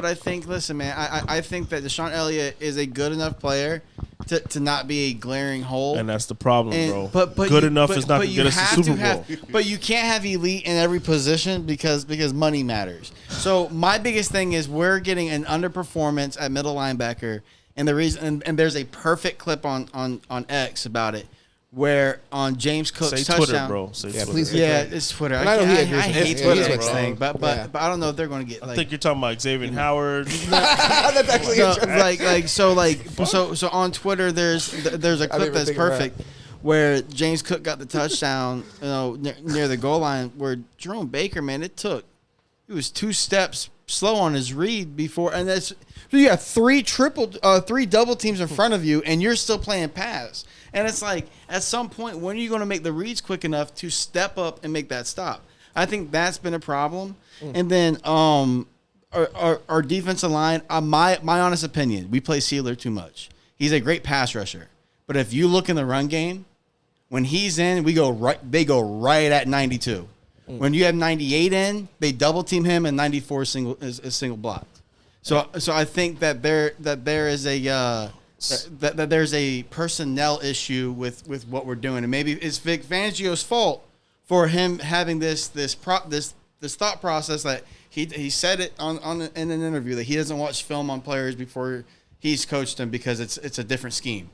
listen, man, I think that Deshaun Elliott is a good enough player to not be a glaring hole. And that's the problem, bro. But good enough is not to get us to Super Bowl. But you can't have elite in every position because money matters. So my biggest thing is we're getting an underperformance at middle linebacker, and the reason and there's a perfect clip on X about it. Where on James Cook's Say touchdown, Twitter, bro. Say Twitter. Please. It's Twitter. And I know he agrees I with hate it. Twitter Yeah, thing, bro. but I don't know if they're going to get. I think you're talking about Xavier Howard. That's actually so on Twitter there's a clip that's perfect where James Cook got the touchdown, near the goal line where Jerome Baker, man, it was 2 steps slow on his read before, and that's you got 3 double teams in front of you, and you're still playing pass. And it's like, at some point, when are you going to make the reads quick enough to step up and make that stop? I think that's been a problem. And then our defensive line, my honest opinion, we play Sealer too much. He's a great pass rusher. But if you look in the run game, when he's in, they go right at 92. When you have 98 in, they double team him, and 94 is single blocked. So I think that there is a that there's a personnel issue with what we're doing, and maybe it's Vic Fangio's fault for him having this thought process that he said it in an interview that he doesn't watch film on players before he's coached them because it's a different scheme.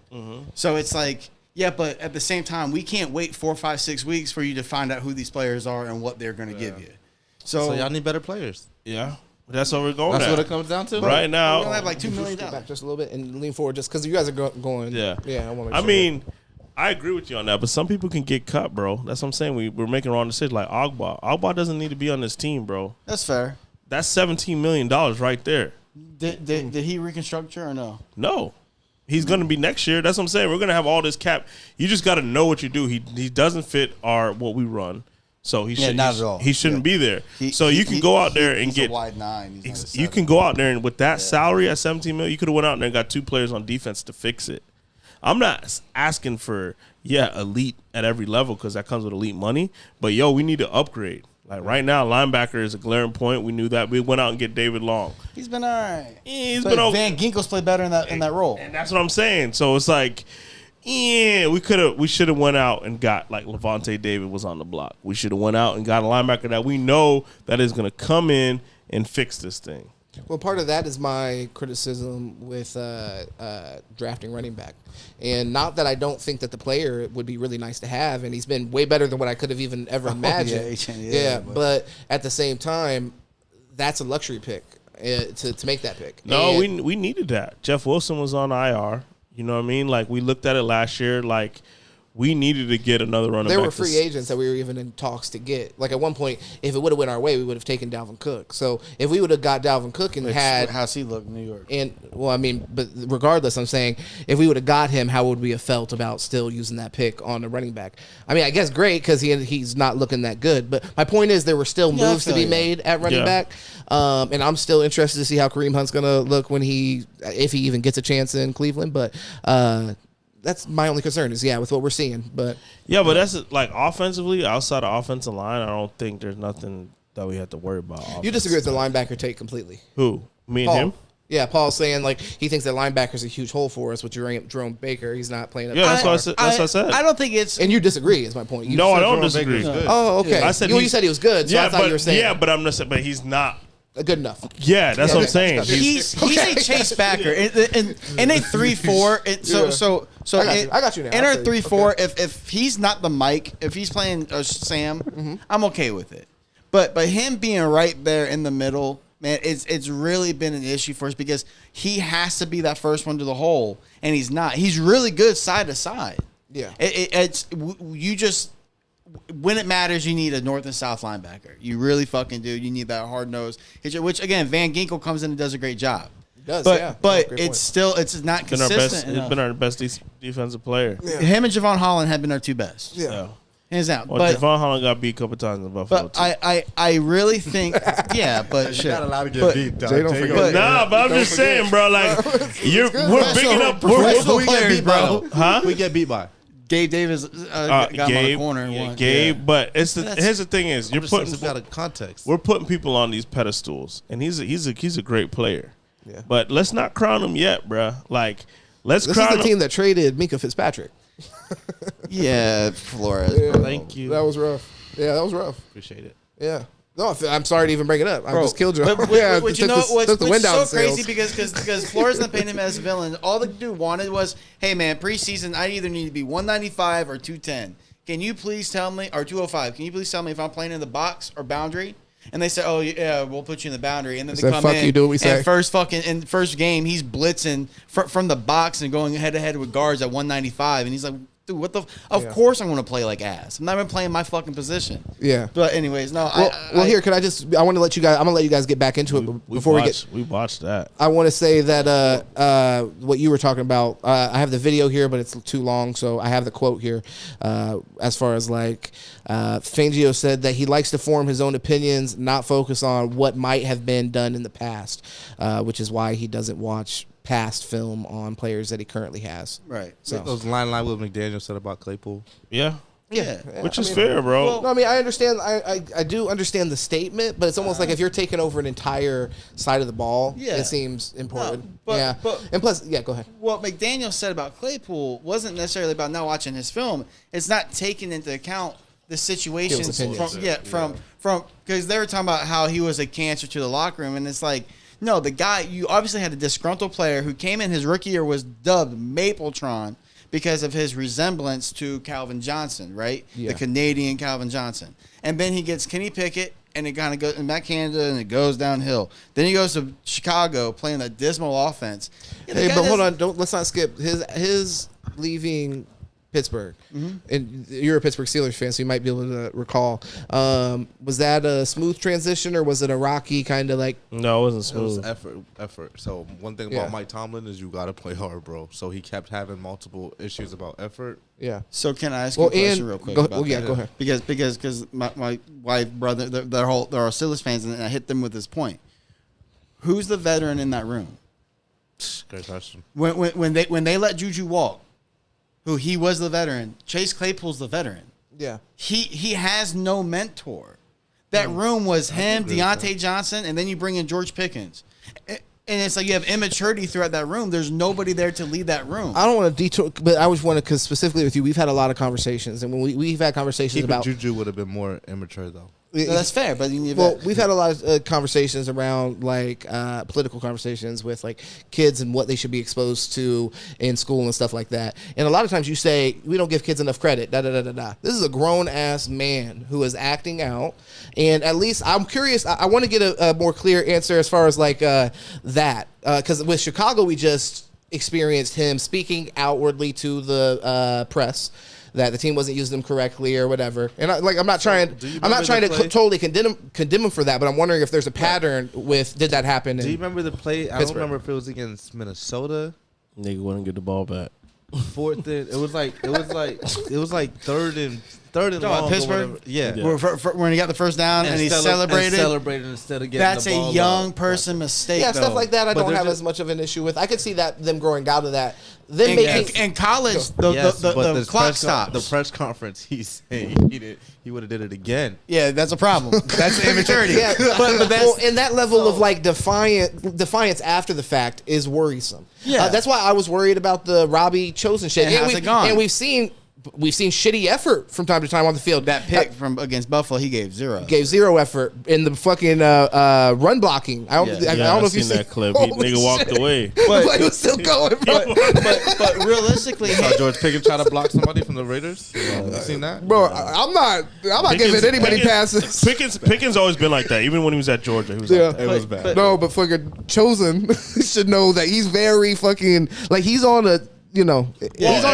So it's like, yeah, but at the same time, we can't wait 4, 5, 6 weeks for you to find out who these players are and what they're going to give you. So y'all need better players. Yeah. That's what we're going That's at. what it comes down to. Right now. we're going to have like $2 million. back just a little bit and lean forward just because you guys are going. Yeah. I mean, I agree with you on that, but some people can get cut, bro. That's what I'm saying. We're making wrong decisions like Ogba. Ogba doesn't need to be on this team, bro. That's fair. That's $17 million right there. Did he reconstruct you or no? No. He's going to be next year. That's what I'm saying. We're going to have all this cap. You just got to know what you do. He doesn't fit what we run. So he not at all. He shouldn't be there. You can go out there and get a wide 9. You can go out there and with that salary at $17 million, you could have went out there and got 2 players on defense to fix it. I'm not asking for elite at every level because that comes with elite money. But we need to upgrade. Like right now, linebacker is a glaring point. We knew that. We went out and get David Long. He's been all right. He's been okay. Van Ginkel's played better in that role. And that's what I'm saying. So it's like, we should have went out and got like Levante David was on the block. We should have went out and got a linebacker that we know that is going to come in and fix this thing. Well, part of that is my criticism with drafting running back. And not that I don't think that the player would be really nice to have, and he's been way better than what I could have even ever imagined. But at the same time, that's a luxury pick to make that pick. No, we needed that. Jeff Wilson was on IR. You know what I mean? Like, we looked at it last year, like, we needed to get another running back. There were free agents that we were even in talks to get. Like, at one point, if it would have went our way, we would have taken Dalvin Cook. So, if we would have got Dalvin Cook and how's he look in New York? But regardless, I'm saying, if we would have got him, how would we have felt about still using that pick on the running back? I mean, I guess great, because he's not looking that good. But my point is, there were still moves to be made at running back. And I'm still interested to see how Kareem Hunt's going to look if he even gets a chance in Cleveland. But that's my only concern is, with what we're seeing. But that's like offensively, outside of offensive line, I don't think there's nothing that we have to worry about. You disagree with the linebacker take completely. Who? Me and him? Yeah, Paul's saying like he thinks that linebacker's a huge hole for us with Jerome Baker. He's not playing up. Yeah, that's what I said. I don't think it's. And you disagree, is my point. You No, I said don't Jerome disagree. Baker's good. Oh, okay. I said you said he was good, so I thought you were saying. Yeah, but I'm not saying, but he's not good enough. Yeah, that's what I'm saying. He's a chase backer in a 3-4. So I got you now. In our 3-4, if he's not the Mike, if he's playing Sam, I'm okay with it. But him being right there in the middle, man, it's really been an issue for us because he has to be that first one to the hole, and he's not. He's really good side to side. Yeah, you just. When it matters, you need a north and south linebacker. You really fucking do. You need that hard nose. Which again, Van Ginkel comes in and does a great job. He does, but it's not consistent. It's been our best defensive player. Yeah. Him and Javon Holland have been our two best. Yeah. Hands down. Well, Javon Holland got beat a couple times in Buffalo. But I really think, but shit. Not allowed to get beat. Dog. But I'm just saying, bro. Like we're bigging up. Who we get beat by? Huh? We get beat by. Gabe Davis got him on the corner and won. Gabe, but here's the thing is You're putting out of context. We're putting people on these pedestals, and he's a great player. Yeah. But let's not crown him yet, bro. Like this crown is the team that traded Minka Fitzpatrick. Yeah, Flores. Yeah, thank you. That was rough. Yeah, that was rough. Appreciate it. Yeah. No, I'm sorry to even bring it up. I just killed you. But yeah, you know what's the wind so down crazy sails. because Flores not painting him as a villain. All the dude wanted was, hey man, preseason I either need to be 195 or 210. Can you please tell me, or 205? Can you please tell me if I'm playing in the box or boundary? And they said, oh yeah, we'll put you in the boundary. And then they come fuck in. You, do what we say. And first game, he's blitzing from the box and going head to head with guards at 195, and he's like, dude, what the? Of course I'm going to play like ass. I'm not even playing my fucking position. Yeah. But anyways, no. Here, could I just? I want to let you guys. I'm going to let you guys get back into it before we watched that. I want to say that what you were talking about. I have the video here, but it's too long, so I have the quote here. As far as like, Fangio said that he likes to form his own opinions, not focus on what might have been done in the past, which is why he doesn't watch past film on players that he currently has. Right. So those line what McDaniel said about Claypool. Yeah. Yeah. Which is fair, bro. Well, no, I mean, I understand. I do understand the statement, but it's almost like if you're taking over an entire side of the ball, it seems important. And plus, go ahead. What McDaniel said about Claypool wasn't necessarily about not watching his film. It's not taking into account the situations from because they were talking about how he was a cancer to the locker room, and it's like, no, the guy, you obviously had a disgruntled player who came in his rookie year, was dubbed Mapletron because of his resemblance to Calvin Johnson, right? Yeah. The Canadian Calvin Johnson. And then he gets Kenny Pickett, and it kind of goes back Canada, and it goes downhill. Then he goes to Chicago playing that dismal offense. Hey, but hold on, let's not skip his leaving Pittsburgh. And you're a Pittsburgh Steelers fan, so you might be able to recall. Was that a smooth transition, or was it a rocky kind of like? No, it wasn't smooth. It was effort. So one thing about Mike Tomlin is you got to play hard, bro. So he kept having multiple issues about effort. Yeah. So can I ask you a question real quick? Go ahead. Because my wife, brother, they're all Steelers fans, and I hit them with this point. Who's the veteran in that room? Great question. When they let Juju walk, who he was the veteran, Chase Claypool's the veteran. Yeah. He has no mentor. That room was him, Deontay Johnson, and then you bring in George Pickens. And it's like you have immaturity throughout that room. There's nobody there to lead that room. I don't want to detour, but I just want to, because specifically with you, we've had a lot of conversations, and when we've had conversations about Juju would have been more immature though. No, that's fair, but we've had a lot of conversations around like political conversations with like kids and what they should be exposed to in school and stuff like that. And a lot of times you say we don't give kids enough credit. This is a grown ass man who is acting out, and at least I'm curious. I want to get a more clear answer as far as like that, because with Chicago we just experienced him speaking outwardly to the press that the team wasn't using him correctly or whatever. And I'm not trying to totally condemn him for that, but I'm wondering if there's a pattern with did that happen. Do you remember the play? I don't remember if it was against Minnesota. Nigga wouldn't get the ball back. It was like 3rd and third and long. Pittsburgh? Yeah. When he got the first down and he celebrated. Instead of getting That's the ball a young up. person mistake. Yeah, though. stuff like that I don't have as much of an issue with. I could see that them growing out of that. Then making In college, the clock stops. The press conference, he's saying he would have did it again. Yeah, that's a problem. That's immaturity. Yeah, but that's and that level of like defiance after the fact is worrisome. Yeah. That's why I was worried about the Robbie Chosen shit. And how's it gone? And we've seen shitty effort from time to time on the field. that pick from against Buffalo, he gave 0. Gave 0 effort in the fucking run blocking. I don't know if you seen that clip. Nigga walked away. But he was still going, bro. but realistically, Saw George Pickens try to block somebody from the Raiders. You seen that? Bro, I'm not giving anybody passes. Pickens always been like that. Even when he was at Georgia, he was like that. It was bad. No, but fucking Chosen should know that he's very fucking like he's on a he's on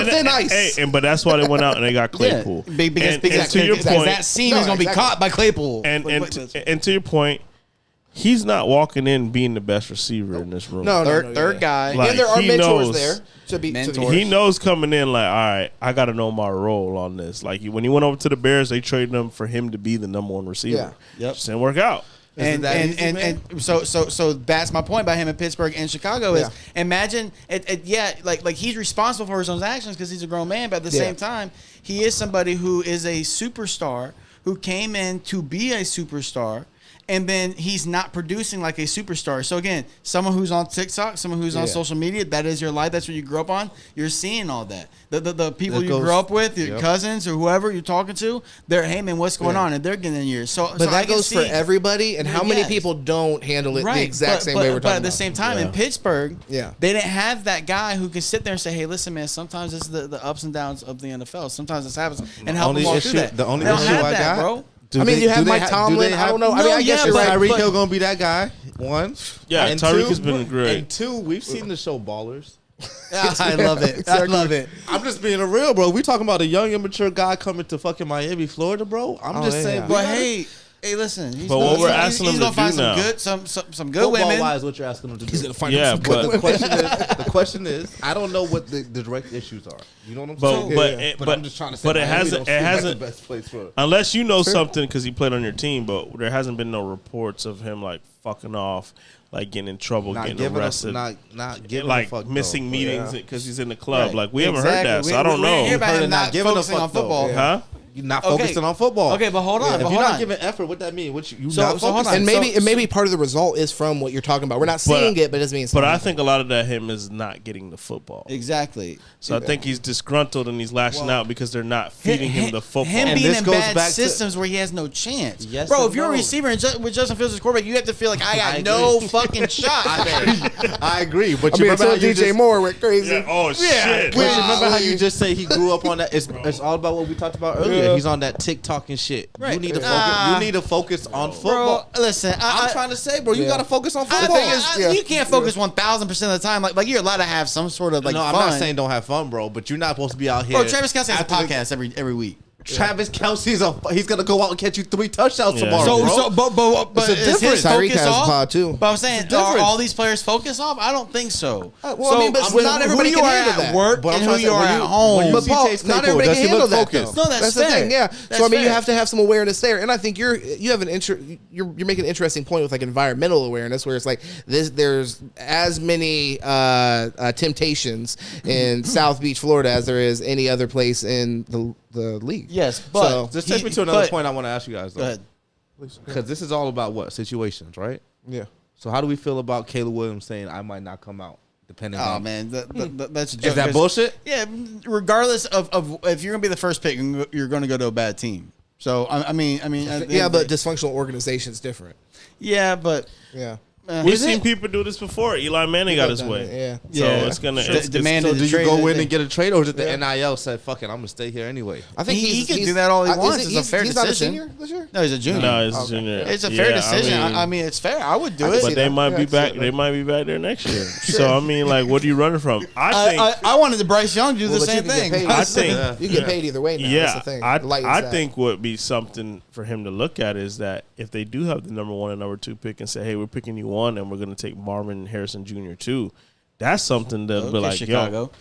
thin ice. But that's why they went out and they got Claypool. because to your point, that seam is going to be caught by Claypool. And to your point, he's not walking in being the best receiver in this room. No, third guy. Like, and there are he mentors knows- there to be. He knows coming in like, all right, I got to know my role on this. Like when he went over to the Bears, they traded him for him to be the number 1 receiver. Yeah. Yep. Just didn't work out. And so that's my point about him in Pittsburgh and Chicago is imagine like he's responsible for his own actions because he's a grown man, but at the same time he is somebody who is a superstar who came in to be a superstar. And then he's not producing like a superstar. So again, someone who's on TikTok, someone who's on social media, that is your life. That's what you grew up on. You're seeing all that. The people you grew up with, your cousins or whoever you're talking to, they're, hey man, what's going on? And they're getting in yours. But that goes for everybody. And how many people don't handle it the exact same way we're talking about? But at the same time, in Pittsburgh, they didn't have that guy who can sit there and say, hey, listen, man, sometimes it's the ups and downs of the NFL. Sometimes this happens. And help them walk through that. The only issue I got, bro. You have Mike Tomlin. I don't know. I guess you're right. Tyreek Hill gonna be that guy. One. Yeah, and Tyreek has been great. And 2, we've seen the show Ballers. I love it. I love it. I'm just being real, bro. We talking about a young, immature guy coming to fucking Miami, Florida, bro. I'm just saying. But hey, listen. But what we're asking him to gonna find do now, some good women. Football-wise, what you're asking him to do. He's gonna find The question is, I don't know what the direct issues are. You know what I'm saying? But I'm just trying to say, but it Miami hasn't. don't It seem like hasn't. the best place for it. Unless you know something because he played on your team, but there hasn't been no reports of him like fucking off, like getting in trouble, getting arrested, not giving like a fuck missing though. meetings because he's in the club. Right. Like we haven't heard that, so I don't know. Hear about him not not giving a focusing fuck on football. though. Huh? You're not focusing on football. Okay, but hold on. If you're not giving effort, what that mean? You not hold focusing? on. And maybe part of the result is from what you're talking about. We're not seeing it, but it doesn't mean. But I think a lot of that him is not getting the football. Exactly. So I think he's disgruntled and he's lashing out because they're not feeding him the football. Him And being this in goes bad back to- systems where he has no chance. Yes Bro, and if you're a no. receiver and with Justin Fields as quarterback, you have to feel like I got I no agree. fucking shot. I agree, but I you mean, remember how until you DJ just, Moore went crazy. Yeah, oh shit! But you remember how you just say he grew up on that? It's all about what we talked about earlier. Yeah. He's on that TikTok and shit. Right. You need to focus. You need to focus on football. Bro, listen, I'm trying to say, bro, you gotta focus on I football. think you can't focus 1,000% of the time. Like you're allowed to have some sort of like no, I'm fun. not saying don't have fun, bro, but you're not supposed to be out here. Bro, Travis Kelce has a after the- podcast every week. Travis Kelce's he's gonna go out and catch you 3 touchdowns Yeah. tomorrow, bro. But It's a is his difference. Tyreek focus has a off? pod, too. But I'm saying, It's a are difference. all these players focus off? I don't think so. Well, I mean, but not everybody who can you are handle at that. work But I'm and who trying to you say, are when at you- home. when you But see Paul, Chase not Claypool, everybody does can he handle look that. focused? Though. No, that's the fair. thing. Yeah. That's So I mean, you fair. have to have some awareness there, and I think you have you're making an interesting point with like environmental awareness, where it's like there's as many temptations in South Beach, Florida, as there is any other place in the league. Yes, but So- This takes me to another point I want to ask you guys, Go though. ahead. Because this is all about what? Situations, right? Yeah. So how do we feel about Caleb Williams saying I might not come out, depending Oh on... man, that's a joke. Is that bullshit? Yeah, regardless of if you're gonna be the first pick, you're gonna go to a bad team. So I mean, Yeah, but dysfunctional organization's different. yeah, but Yeah. We've seen people do this before. Eli Manning got his way. Yeah. So Yeah. it's gonna Sure. it's, Demanded So the do you trade go that in they- and get a trade, or is it the NIL said, fuck it, I'm going to stay here anyway? I think He can do that all he wants. It's a fair he's not a decision. senior this year? No, he's a junior. no, it's junior. It's a fair Yeah, decision. I mean, it's fair. I would do I it. can but see they that. might Yeah, I be can see back. that. They might be back there next year. So I mean, like, what are you running from? I think. I wanted the Bryce Young to do Well, the but you same can get thing. paid. I think. You get paid either way now. That's the thing. I Lightens that. think would be something for him to look at is that if they do have the number 1 and number 2 pick and say, hey, we're picking you 1 and we're going to take Marvin Harrison Jr. too, that's something to be Okay, like, Chicago.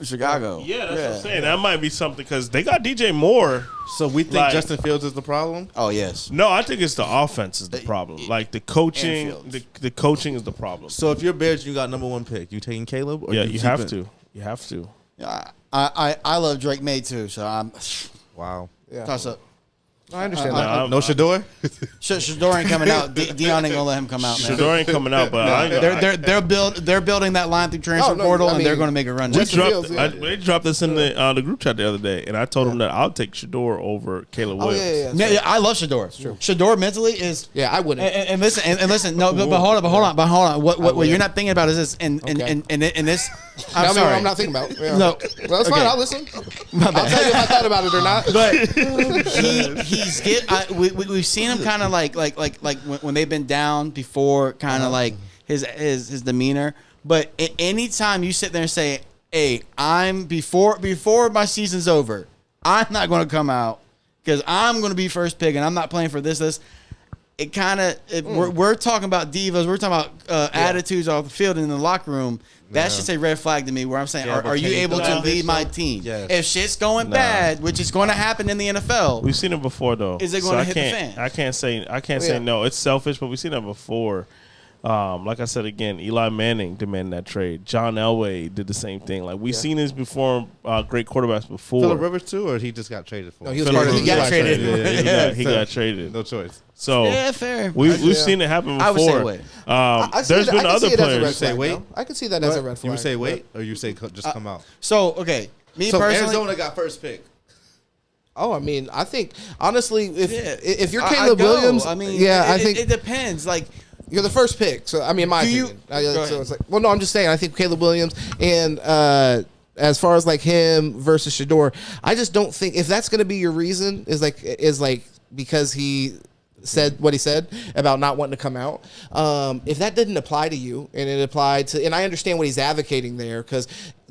Chicago. Yeah, that's what I'm saying. That might be something because they got DJ Moore. So we think Like- Justin Fields is the problem? Oh yes. No, I think it's the offense is the problem. Like the coaching, Fields. the coaching is the problem. So if you're Bears, you got number 1 pick. You taking Caleb? Or Yeah, you have keeping- to. You have to. I love Drake May too, so I'm Wow. Yeah. toss up. I understand that. No Shador? Shador ain't coming out. Dion ain't gonna let him come out, man. Shador ain't coming out, but I ain't They're building that line through transfer no, portal, I and they're mean, going to make a run. We next Justin year. Fields, yeah. they dropped this in the group chat the other day, and I told them that I'll take Shador over Caleb Oh Williams. yeah. Yeah, I love Shador. Shador mentally is. Yeah, I wouldn't. And listen, and listen. No, but hold on. What you're not thinking about is this, and this. I'm Tell me what sorry. I'm not thinking about. Yeah. No. Well, that's fine. Okay. I'll listen. I'll tell you if I thought about it or not. But we've seen him kind of like when they've been down before, kind of like his demeanor. But anytime you sit there and say, "Hey, I'm before my season's over, I'm not going to come out because I'm going to be first pick and I'm not playing for this." It kind of we're talking about divas. We're talking about attitudes off the field and in the locker room. That should say red flag to me. Where I'm saying, Yeah, but are you can you able do to that lead this my year? team? Yes. If shit's going bad, which is going to happen in the NFL, We've seen it before, though. Is it So gonna I hit the can't- fan? I can't say Yeah. no. It's selfish, but we've seen that before. Like I said again, Eli Manning demanded that trade. John Elway did the same thing. Like we've seen this before. Great quarterbacks before. Phillip Rivers too, or he just got traded for? No, he was Phillip part of he got Eli traded. trade. He got traded. No choice. So yeah, fair. we've seen it happen before. I would say wait. I see There's it- been I can other see it as a red players. Say flag, wait? though. I can see that as a red flag. You would say wait, or you say just come out? So okay, me So personally, Arizona got first pick. Oh, I mean, I think honestly, if you're I Caleb go. Williams, I mean, yeah, I it, think it depends. Like, you're the first pick. So I mean, my Do you- opinion. Go So ahead. it's like, well, no, I'm just saying. I think Caleb Williams and as far as like him versus Shador, I just don't think if that's going to be your reason is like because he said what he said about not wanting to come out. If that didn't apply to you and it applied to, and I understand what he's advocating there because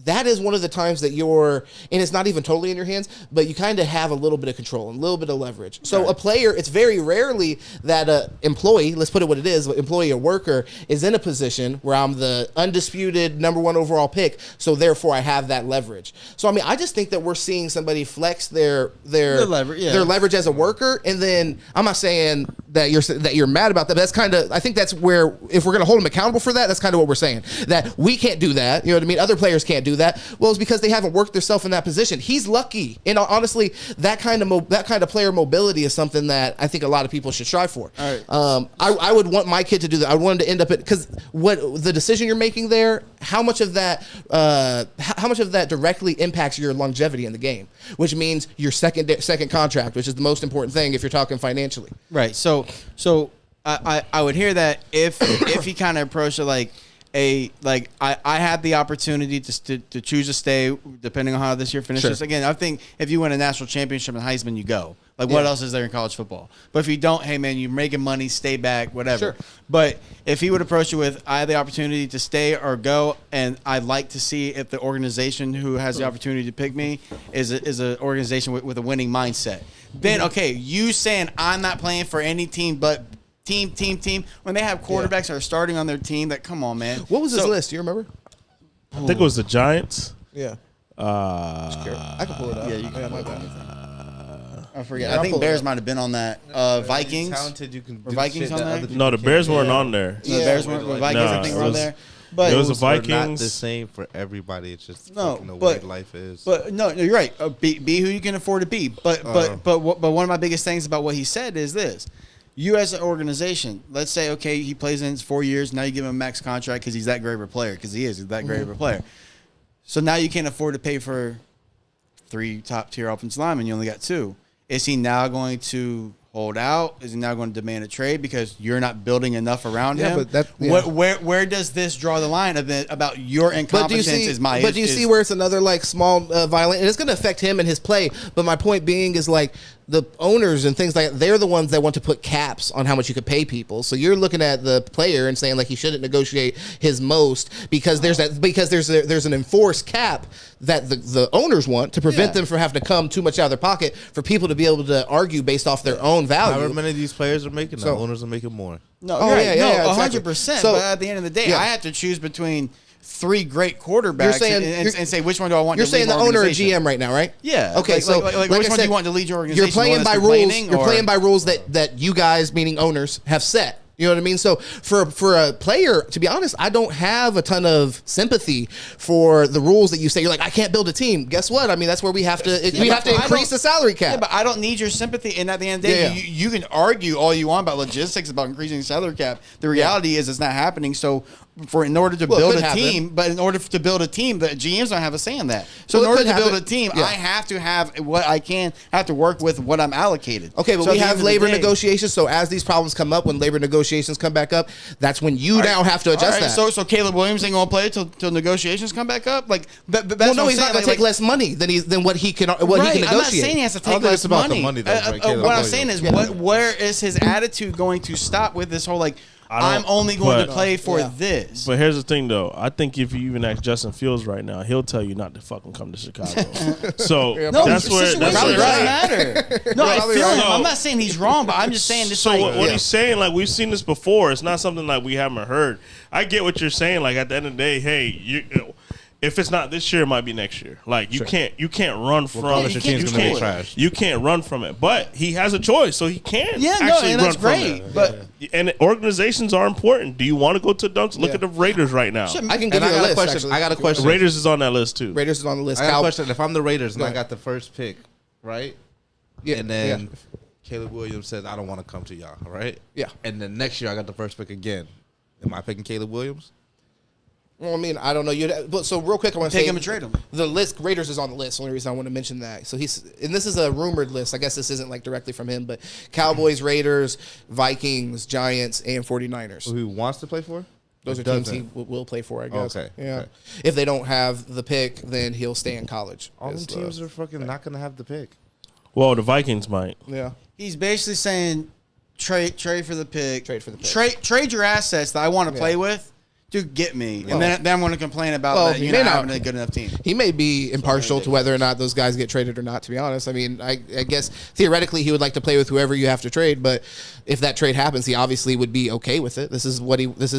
that is one of the times that you're, and it's not even totally in your hands, but you kind of have a little bit of control and a little bit of leverage. So a player, it's very rarely that a employee, let's put it what it is, employee or worker is in a position where I'm the undisputed number 1 overall pick. So therefore I have that leverage. So, I mean, I just think that we're seeing somebody flex their leverage as a worker. And then I'm not saying that you're mad about that, but that's kind of, I think that's where, if we're going to hold them accountable for that, that's kind of what we're saying, that we can't do that. You know what I mean? Other players can't do that. Well, it's because they haven't worked themselves in that position. He's lucky. And honestly, that kind of player mobility is something that I think a lot of people should strive for. All right. I would want my kid to do that. I would want him to end up because what the decision you're making there, how much of that directly impacts your longevity in the game, which means your second contract, which is the most important thing if you're talking financially. right. So I would hear that if he kind of approached it like I had the opportunity to choose to stay depending on how this year finishes. Sure. Again, I think if you win a national championship in Heisman, you go. Like, what else is there in college football? But if you don't, hey man, you're making money, stay back, whatever. Sure. But if he would approach it with, I have the opportunity to stay or go, and I'd like to see if the organization who has the opportunity to pick me is an organization with a winning mindset. Then okay, you saying I'm not playing for any team but team when they have quarterbacks that are starting on their team, that come on, man. What was his So- list? Do you remember? I think it was the Giants. Yeah. I can pull it up. Yeah, you can. my bad. I forget. Yeah, I I'll think pull it Bears up. might have been on that. Vikings. Talented, you can Were do Vikings shit on that there? other people No, the can't Bears do. weren't on there. The Bears weren't. The Vikings, I think, it were on was- there. But it was the Rules are not Vikings. the same for everybody. It's just No, fucking the but- way life is. But no, you're right. Be who you can afford to be. But one of my biggest things about what he said is this: you as an organization, let's say, okay, he plays in 4 years. Now you give him a max contract because he's that great of a player. Because he is he's that great of a player. So now you can't afford to pay for 3 top tier offensive linemen. You only got 2. Is he now going to hold out? Is he now going to demand a trade because you're not building enough around Yeah, him? but that- yeah. Where does this draw the line about your incompetence? But do you see where it's another like small violent, and it's going to affect him and his play. But my point being is like the owners and things like that, they're the ones that want to put caps on how much you could pay people. So you're looking at the player and saying like he shouldn't negotiate his most because there's an enforced cap that the owners want to prevent them from having to come too much out of their pocket for people to be able to argue based off their own value. However many of these players are making, the So- owners are making more. No, Oh, you're right. yeah, No, exactly. 100%. So- But at the end of the day, Yeah. I have to choose between 3 great quarterbacks and say which one do I want? You're to lead saying the owner or GM right now, right? Yeah. Okay. Like, so like which one do you want to lead your organization? You're playing by rules. You're playing by rules that you guys, meaning owners, have set. You know what I mean? So for a player, to be honest, I don't have a ton of sympathy for the rules that you say. You're like, I can't build a team. Guess what? I mean, that's where we have to increase the salary cap. Yeah, but I don't need your sympathy. And at the end of the day, you can argue all you want about logistics, about increasing the salary cap. The reality is it's not happening. So in order to build a team, but in order to build a team, the GMs don't have a say in that. So in order to build a team, I have to have what I can. I have to work with what I'm allocated. Okay, but we have labor negotiations. So as these problems come up, when labor negotiations come back up, that's when you now have to adjust that. So Caleb Williams ain't gonna play till negotiations come back up. Like, that's well, no, he's not gonna take less money than what he can negotiate. I'm not saying he has to take less money. What I'm saying is, where is his attitude going to stop with this whole like? I'm only going to play for this. But here's the thing, though. I think if you even ask Justin Fields right now, he'll tell you not to fucking come to Chicago. So that's where it doesn't matter. No, I feel him. I'm not saying he's wrong, but I'm just saying this. So what he's saying, like we've seen this before. It's not something like we haven't heard. I get what you're saying. Like at the end of the day, hey, if it's not this year, it might be next year. Like you can't run from it. You can't run from it. But he has a choice, so he can actually run from it. But and organizations are important. Do you want to go to Dunks? Look at the Raiders right now. I can give you a list. Question. I got a question. Raiders is on that list too. Raiders is on the list. I got a question. If I'm the Raiders and I got the first pick, right? Yeah. And then Caleb Williams says, I don't want to come to y'all, right? Yeah. And then next year I got the first pick again. Am I picking Caleb Williams? Well, I mean, I don't know. But so real quick, I want to say him and trade him. The list, Raiders is on the list. The only reason I want to mention that. So and this is a rumored list. I guess this isn't like directly from him, but Cowboys, Raiders, Vikings, Giants, and 49ers. Who he wants to play for? Those are teams he will play for, I guess. Okay. Yeah. Okay. If they don't have the pick, then he'll stay in college. All the teams are fucking not going to have the pick. Well, the Vikings might. Yeah. He's basically saying trade for the pick. Trade for the pick. Trade your assets that I want to play with. Dude, get me. And then I'm going to complain about that you're not having a good enough team. He may be impartial to whether or not those guys get traded or not, to be honest. I mean, I guess theoretically he would like to play with whoever you have to trade, but if that trade happens, he obviously would be okay with it. This is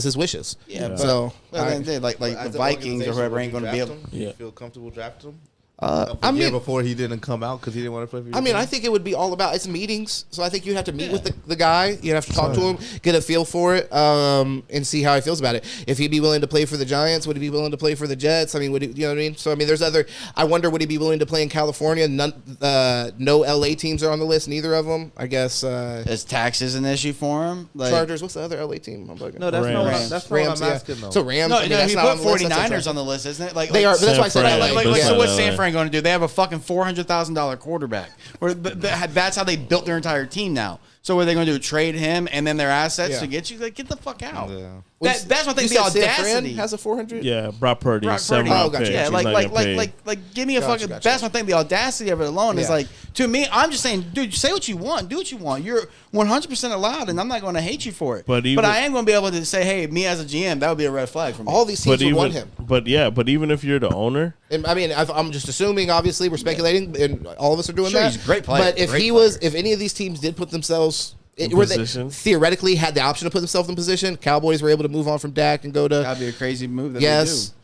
his wishes. Yeah. So, like the Vikings or whoever ain't going to be able to. You feel comfortable drafting him? I mean, before he didn't come out because he didn't want to play for you. I mean, I think it would be all about it's meetings. So I think you have to meet with the guy. You have to talk to him, get a feel for it, and see how he feels about it. If he'd be willing to play for the Giants, would he be willing to play for the Jets? I mean, would he, you know what I mean? So I mean, there's other. I wonder, would he be willing to play in California? No LA teams are on the list. Neither of them. I guess. Is taxes an issue for him? Like, Chargers. What's the other LA team? I'm bugging. No, that's Rams. not what I'm asking though. So Rams. No, I mean, he put 49ers on the list, isn't it? Like they are. That's why I said LA. So what's San Fran going to do? They have a fucking $400,000 quarterback. That's how they built their entire team now. So what are they going to do? Trade him and then their assets to get you? Like, get the fuck out. Yeah. That's what they the audacity has a 400. Yeah, Brock Purdy. Gotcha. Yeah, like give me a fucking. Gotcha. That's one thing. The audacity of it alone is like, to me, I'm just saying, dude, say what you want, do what you want. You're 100% allowed, and I'm not going to hate you for it. But I am going to be able to say, hey, me as a GM, that would be a red flag for me. All these teams would want him. But even if you're the owner, and, I mean, I'm just assuming. Obviously, we're speculating, and all of us are doing that. He's a great player. But if any of these teams did put themselves. Where they theoretically had the option to put themselves in position, Cowboys were able to move on from Dak and go to. That'd be a crazy move. Yes,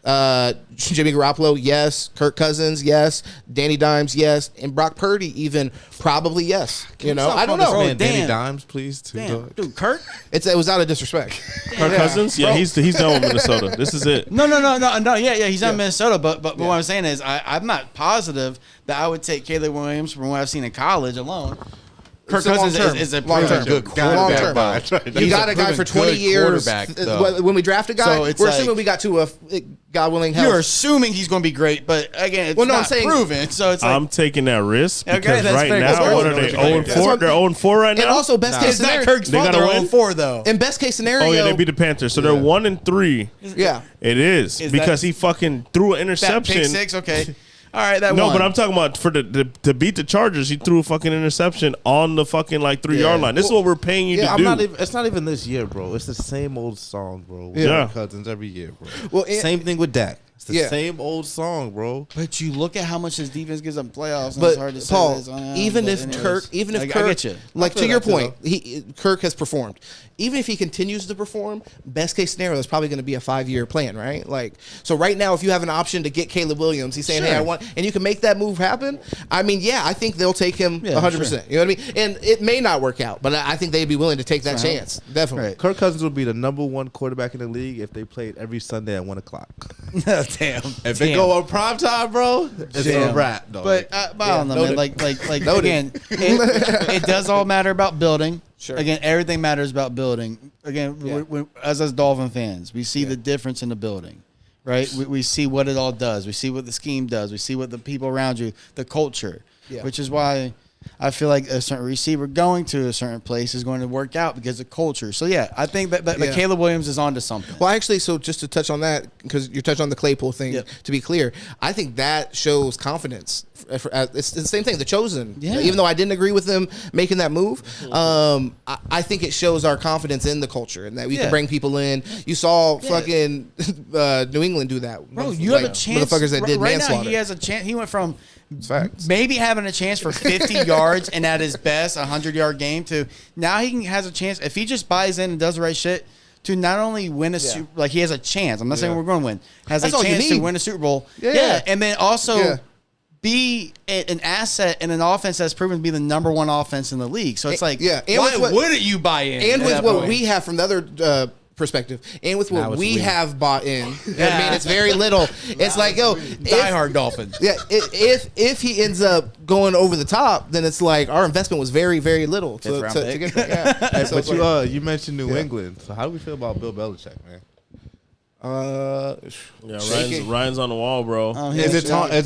Jimmy Garoppolo. Yes, Kirk Cousins. Yes, Danny Dimes. Yes, and Brock Purdy. Even probably yes. I don't know. Man, Danny Dimes, please. Dude, Kirk. It was out of disrespect. Kirk Cousins. Yeah, he's done with Minnesota. This is it. No. Yeah. He's not in Minnesota, but what I'm saying is, I'm not positive that I would take Caleb Williams from what I've seen in college alone. Kirk Cousins is a long-term good quarterback. You got a guy for 20 years. When we draft a guy, we're assuming we got to a God willing health. You're assuming he's going to be great, but again, it's not proven. So it's like, I'm taking that risk because right now, what are they? 0-4. They're 0-4 right now. And also, best case scenario, Kirk's fault. They're 0-4 though. In best case scenario, they beat the Panthers, so they're 1-3. Yeah, it is because he fucking threw an interception. Pick six, okay. All right, that but I'm talking about to beat the Chargers. He threw a fucking interception on the fucking 3-yard line. This is what we're paying you to do. It's not even this year, bro. It's the same old song, bro. Yeah, Cousins every year, bro. Well, same thing with Dak. It's the same old song, bro. But you look at how much his defense gives up playoffs. And But it's hard to Paul, say even if Kirk, I Kirk, get you. like I to your feel that point, Kirk has performed. Even if he continues to perform, best case scenario is probably going to be a 5-year plan, right? Like, so right now, if you have an option to get Caleb Williams, he's saying, Sure. "Hey, I want," and you can make that move happen. I mean, yeah, I think they'll take him 100%. You know what I mean? And it may not work out, but I think they'd be willing to take that chance. Definitely. Right. Kirk Cousins would be the #1 quarterback in the league if they played every Sunday at 1:00. Damn. If they go on prime time, bro, it's a wrap. Dog. But I don't know, man. noted. Like Noted. again, it does all matter about building. Sure. Again, everything matters about building. Again, when, as Dolphin fans, we see the difference in the building, right? We see what it all does. We see what the scheme does. We see what the people around you, the culture, which is why I feel like a certain receiver going to a certain place is going to work out because of culture. So, yeah, I think that Caleb Williams is onto something. Well, actually, so just to touch on that, because you touched on the Claypool thing, to be clear, I think that shows confidence. It's the same thing, the Chosen. Yeah. Even though I didn't agree with them making that move, I think it shows our confidence in the culture and that we can bring people in. You saw fucking New England do that. Bro, you have a chance. Motherfuckers that did right manslaughter. now, he has a chance. He went from Facts. maybe having a chance for 50 yards and at his best, 100-yard game to now has a chance, if he just buys in and does the right shit, to not only win a Super like he has a chance. I'm not saying we're going to win. Has That's a all you chance to need. win a Super Bowl. Yeah. And then also Yeah. be an asset in an offense that's proven to be the #1 offense in the league. So it's like, and why with what- wouldn't you buy in? And at with that what point? we have from the other perspective, and with Now what it's we we. have bought in, I mean, it's very little. It's like, yo, diehard Dolphins. Yeah, if he ends up going over the top, then it's like our investment was very, very little to round to pick. get that. Yeah. Hey, So but it's like, you mentioned New England. So how do we feel about Bill Belichick, man? Ryan's on the wall, bro. Is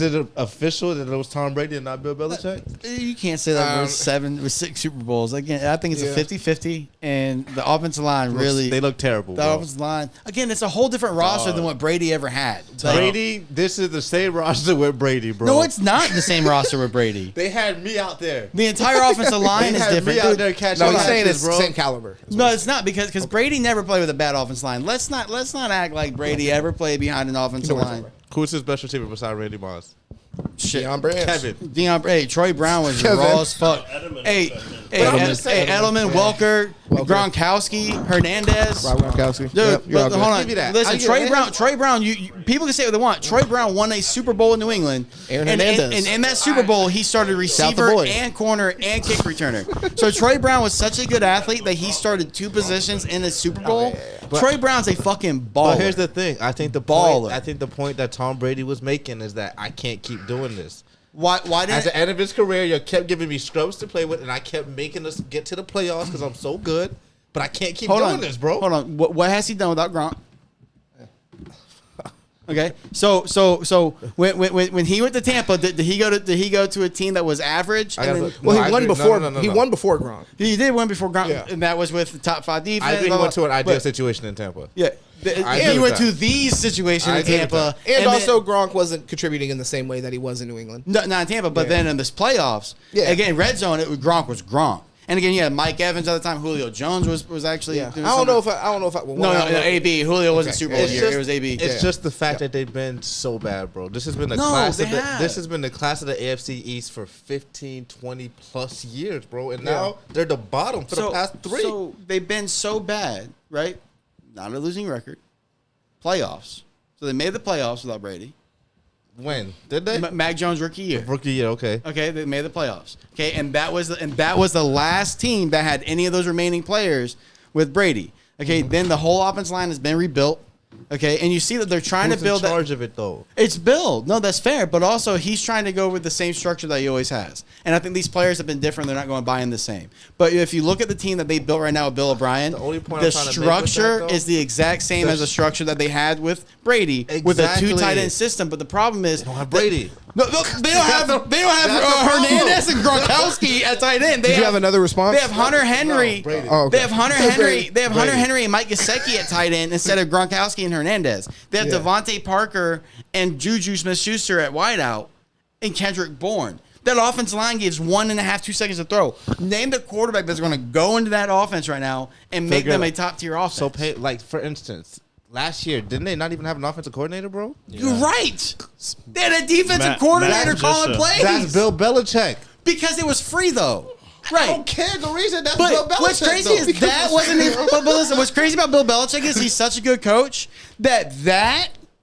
it official that it was Tom Brady and not Bill Belichick? You can't say that with 6 Super Bowls. Again, I think it's a 50-50, and the offensive line really. They look terrible, The bro. offensive line. Again, it's a whole different roster than what Brady ever had. Like, Brady, this is the same roster with Brady, bro. no, it's not the same roster with Brady. They had me out there. The entire offensive line They is had different. me out Dude, there catching no, he's saying passes, it's bro. the same caliber. no, it's not because Brady never played with a bad offensive line. Let's not act like Brady ever played behind an offensive line. Who's his best receiver beside Randy Moss? Shit. Deion Branch. Kevin. Hey, Troy Brown was Kevin. raw as fuck. Hey, Edelman, Welker, Gronkowski, Hernandez. Rob Gronkowski. Dude, Yep, you're all but good. hold on. Give me that. Listen, I'll give you Troy Brown. You people can say what they want. Troy Brown won a Super Bowl in New England. Aaron and Hernandez. in that Super Bowl, he started receiver boy. and corner and kick returner. So Troy Brown was such a good athlete that he started 2 positions in the Super Bowl. Troy Brown's a fucking baller. But here's the thing. I think the point that Tom Brady was making is that I can't keep doing this. Why At didn't the end of his career, you kept giving me scrubs to play with, and I kept making us get to the playoffs because I'm so good. But I can't keep doing this, bro. Hold on. What has he done without Gronk? Okay, so when he went to Tampa, did he go to a team that was average? I And gotta then, look. Well, No, I he won agree. before. No. He won before Gronk. he did win before Gronk, Yeah. and that was with the top 5 defense. I agree. blah, He went blah, to an ideal but- situation in Tampa. Yeah, I he agree went with to that. these situation I in agree with Tampa, And then- also, Gronk wasn't contributing in the same way that he was in New England. not in Tampa, but then in this playoffs, again, red zone, Gronk was Gronk. And again, you had Mike Evans at the time. Julio Jones was actually. I doing don't know something. if I don't know if I. Well, No, I don't know. AB. Julio wasn't Super Bowl It's year. just- It was AB. It's just the fact that they've been so bad, bro. This has been the No, class. they Of the, have. this has been the class of the AFC East for 15, 20 plus years, bro. And now they're the bottom for the past 3. So they've been so bad, right? Not a losing record. Playoffs. So they made the playoffs without Brady. When did they? Mac Jones rookie year. Rookie year, okay. Okay, they made the playoffs. Okay, and that was the last team that had any of those remaining players with Brady. Okay, then the whole offense line has been rebuilt. Okay, and you see that they're trying Who's to build in charge of it though? It's Bill. No, that's fair. But also, he's trying to go with the same structure that he always has. And I think these players have been different. They're not going to buy in the same. But if you look at the team that they built right now with Bill O'Brien, The only point the I'm trying to make with that, structure though, is the exact same as the structure that they had with Brady with a Exactly. 2 tight end system. But the problem is, Don't have Brady. No, they don't have That's the problem. Hernandez and Gronkowski at tight end. Did you have another response? They have Hunter Henry. Brady. Oh, okay. They have Hunter Henry. They have Hunter Brady. Henry and Mike Gesicki at tight end instead of Gronkowski and Hernandez. They have Yeah. Devontae Parker and Juju Smith-Schuster at wideout and Kendrick Bourne. That offensive line gives 1.5, 2 seconds to throw. Name the quarterback that's going to go into that offense right now and make Figure them it a out. top tier offense. So, like for instance, last year, didn't they not even have an offensive coordinator, bro? You're right. They had a defensive coordinator calling plays. That's Bill Belichick. Because it was free, though. Right. I don't care the reason. That's But Bill Belichick. what's crazy is that wasn't even. But listen, what's crazy about Bill Belichick is he's such a good coach that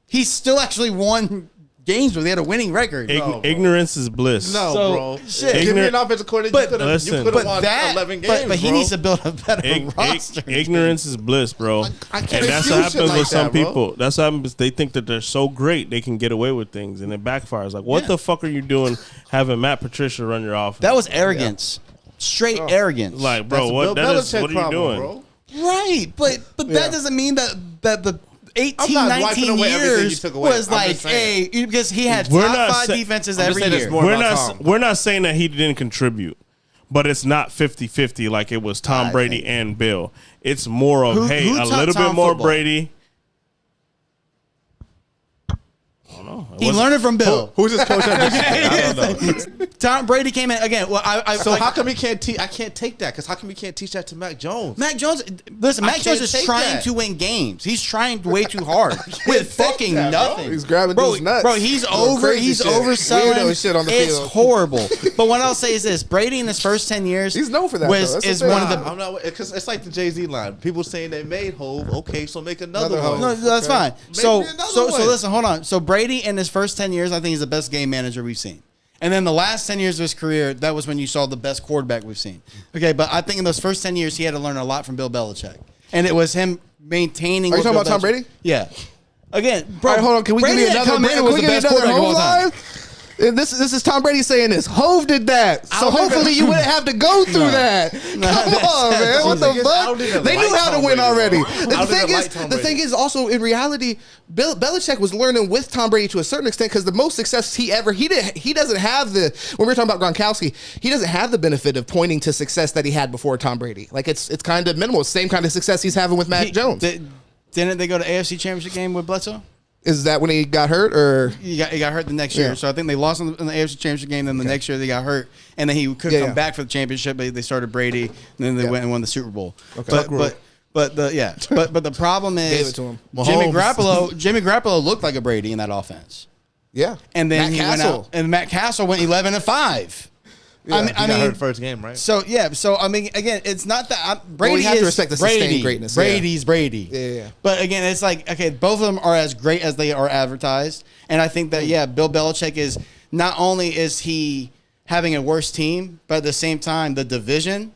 he still actually won games where they had a winning record. Ignorance is bliss. No, So, bro. shit. Give me an offensive coordinator. You could listen, have But won 11 games, but he bro. needs to build a better roster. Ignorance is bliss, bro. I can't And that's do what shit happens like with some that, bro. people. That's what happens. They think that they're so great they can get away with things, and it backfires. Like, what the fuck are you doing having Matt Patricia run your offense? That was arrogance. Straight arrogance. like, bro, That's a what Bill that is? Belichick What are you problem, doing? bro. Right, but that doesn't mean that the 18, I'm not wiping 19 away everything you years took away. was I'm like, just saying. hey, because he had We're top not 5 sa- defenses I'm just every saying year. there's more about Tom. We're not saying that he didn't contribute, but it's not 50-50 like it was Tom Brady and Bill. It's more of, Who a taught little Tom bit more football? Brady. I don't know. He learned it from Bill. Who's his coach at Michigan? I don't know. Tom Brady came in again. Well, So how come he can't teach? I can't take that because how come he can't teach that to Mac Jones? Mac Jones? Listen, Mac can't Jones is take trying that. to win games. He's trying way too hard with fucking that, bro. nothing. He's grabbing bro, dudes' nuts. Bro, he's Doing over. crazy He's shit. overselling. Weirdo shit on the it's field. horrible. But what I'll say is this: Brady in his first 10 years, He's known for that, Was, though. That's is the one of thing. the I'm not because it's like the Jay-Z line. People saying they made Hove. Okay, so make another Another one. Hov. No, that's Okay. fine. Maybe So another one. listen, hold on. So Brady in his first 10 years, I think he's the best game manager we've seen. And then the last 10 years of his career, that was when you saw the best quarterback we've seen. Okay, but I think in those first 10 years, he had to learn a lot from Bill Belichick. And it was him maintaining. Are you what talking Bill about Tom Belichick- Brady? Yeah. Again, bro. All right, hold on. Can we Brady give you didn't another? come in Brady and was was the the best best quarterback of all time. line. And this is Tom Brady saying this. Hove did that, so hopefully you wouldn't have to go through that. Come on, man. What the I don't fuck? even They knew like how to Tom win Brady, already. bro. I The don't thing even is, like Tom the Brady. thing is also in reality, Belichick was learning with Tom Brady to a certain extent because the most success he doesn't have the when we're talking about Gronkowski, he doesn't have the benefit of pointing to success that he had before Tom Brady. Like it's kind of minimal. It's the same kind of success he's having with Mac Jones. Didn't they go to AFC Championship game with Bledsoe? Is that when he got hurt or? He got hurt the next year. Yeah. So I think they lost in the AFC Championship game. Then the next year they got hurt, and then he could come back for the championship. But they started Brady, and then they went and won the Super Bowl. Okay. But the problem is Gave it to him. Jimmy Mahomes. Garoppolo looked like a Brady in that offense. Yeah. And then Matt he went Castle. out, and Matt Castle went 11-5. I He got hurt first game, right? So I mean, again, it's not that Brady. Well, you have is to respect the Brady. sustained greatness, yeah. Brady's Brady. Yeah. But again, it's like okay, both of them are as great as they are advertised, and I think that Bill Belichick is not only is he having a worse team, but at the same time, the division,